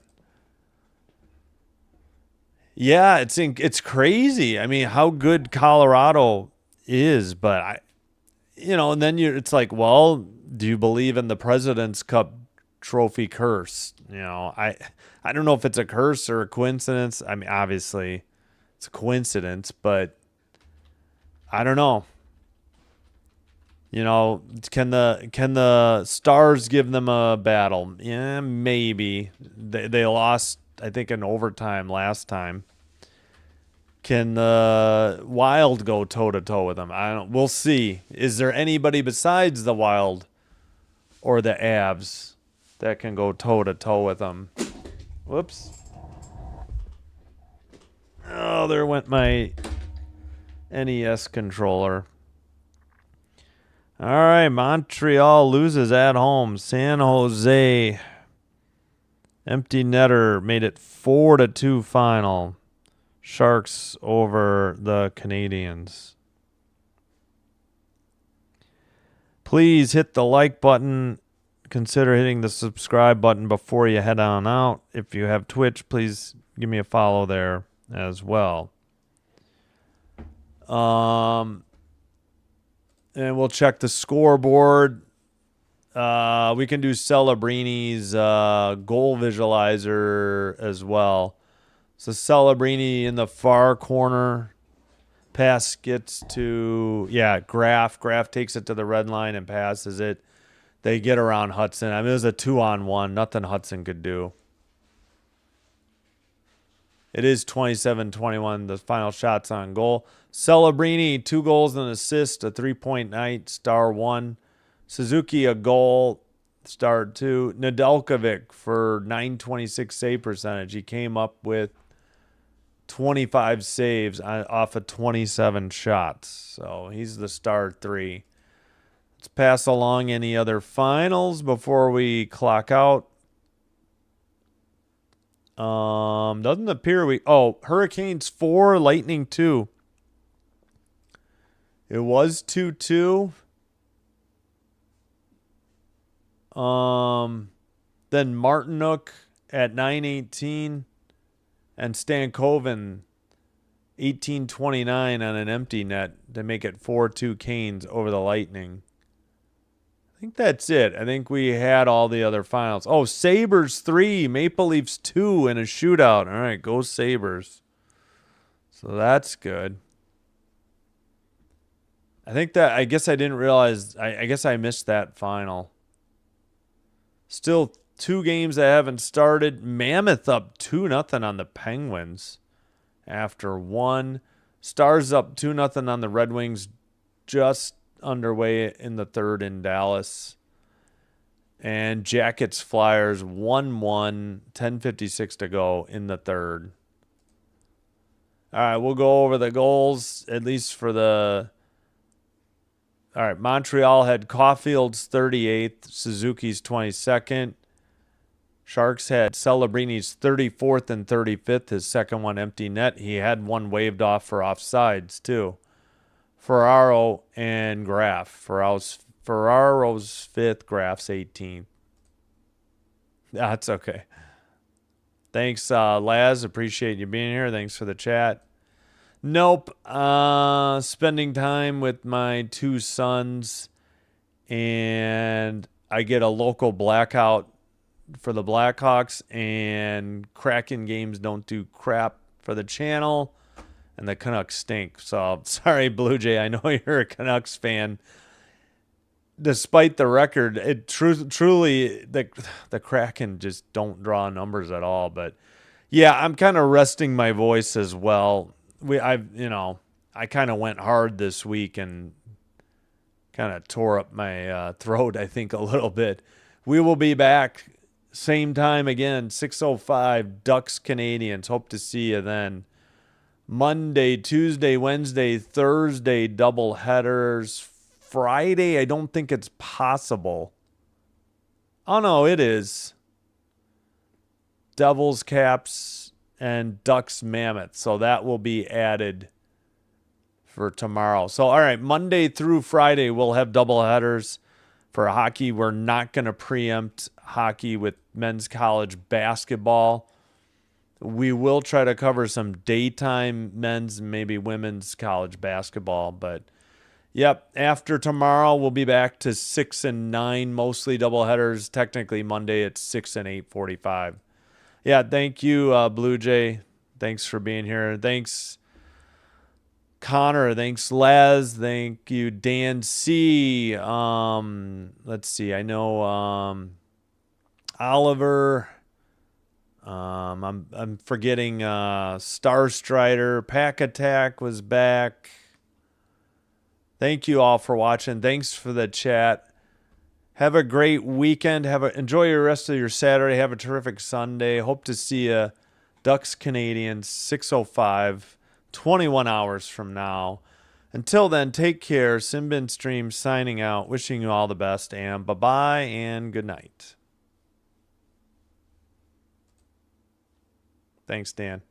Yeah, it's crazy. I mean, how good Colorado is, but and then it's like, well, do you believe in the President's Cup trophy curse? I don't know if it's a curse or a coincidence. I mean, obviously it's a coincidence, but I don't know. Can the Stars give them a battle? Yeah, maybe. They lost, I think, in overtime last time. Can the Wild go toe-to-toe with them? We'll see. Is there anybody besides the Wild or the Avs that can go toe-to-toe with them? Whoops. Oh, there went my NES controller. All right, Montreal loses at home. San Jose, empty netter, made it 4-2 final. Sharks over the Canadiens. Please hit the like button. Consider hitting the subscribe button before you head on out. If you have Twitch, please give me a follow there as well. And we'll check the scoreboard. We can do Celebrini's goal visualizer as well. So Celebrini in the far corner. Pass gets to, Graf. Graf takes it to the red line and passes it. They get around Hudson. I mean, it was a 2-on-1. Nothing Hudson could do. It is 27-21, the final shots on goal. Celebrini, 2 goals and an assist, a 3-point night, star 1. Suzuki, a goal, star 2. Nedeljkovic for 926 save percentage. He came up with 25 saves off of 27 shots. So he's the star 3. Let's pass along any other finals before we clock out. Doesn't appear Hurricanes 4, Lightning 2. It was 2-2. Then Martinook at 9:18 and Stankoven 18:29 on an empty net to make it 4-2 Canes over the Lightning. I think that's it. I think we had all the other finals. Oh, Sabres 3, Maple Leafs 2 in a shootout. All right, go Sabres. So that's good. I guess I didn't realize, I guess I missed that final. Still 2 games that haven't started. Mammoth up 2-0 on the Penguins after 1. Stars up 2-0 on the Red Wings, just underway in the third in Dallas. And Jackets Flyers 1-1, 10:56 to go in the third. All right, we'll go over the goals, at least for the... All right, Montreal had Caulfield's 38th, Suzuki's 22nd. Sharks had Celebrini's 34th and 35th, his second one empty net. He had one waved off for offsides, too. Ferraro and Graf. Ferraro's 5th, Graf's 18th. That's okay. Thanks, Laz. Appreciate you being here. Thanks for the chat. Nope. Spending time with my 2 sons and I get a local blackout for the Blackhawks, and Kraken games don't do crap for the channel, and the Canucks stink. So sorry, Blue Jay. I know you're a Canucks fan. Despite the record, it truly the Kraken just don't draw numbers at all. But yeah, I'm kind of resting my voice as well. I kind of went hard this week and kind of tore up my throat, I think, a little bit. We will be back same time again, 6:05, Ducks Canadiens. Hope to see you then. Monday, Tuesday, Wednesday, Thursday, double headers. Friday, I don't think it's possible. Oh, no, it is. Devils, Caps, and Ducks, Mammoth. So that will be added for tomorrow. So, all right, Monday through Friday, we'll have double headers for hockey. We're not going to preempt hockey with men's college basketball. We will try to cover some daytime men's, maybe women's college basketball. But, yep, after tomorrow, we'll be back to 6 and 9, mostly double headers. Technically, Monday it's 6 and 8:45. Yeah, thank you, Blue Jay. Thanks for being here. Thanks, Connor. Thanks, Les. Thank you, Dan C. Let's see. I know Oliver. I'm forgetting Star Strider. Pack Attack was back. Thank you all for watching. Thanks for the chat. Have a great weekend. Enjoy your rest of your Saturday. Have a terrific Sunday. Hope to see you. Ducks Canadiens 6:05, 21 hours from now. Until then, take care. Simbin Stream signing out. Wishing you all the best, and bye-bye and good night. Thanks, Dan.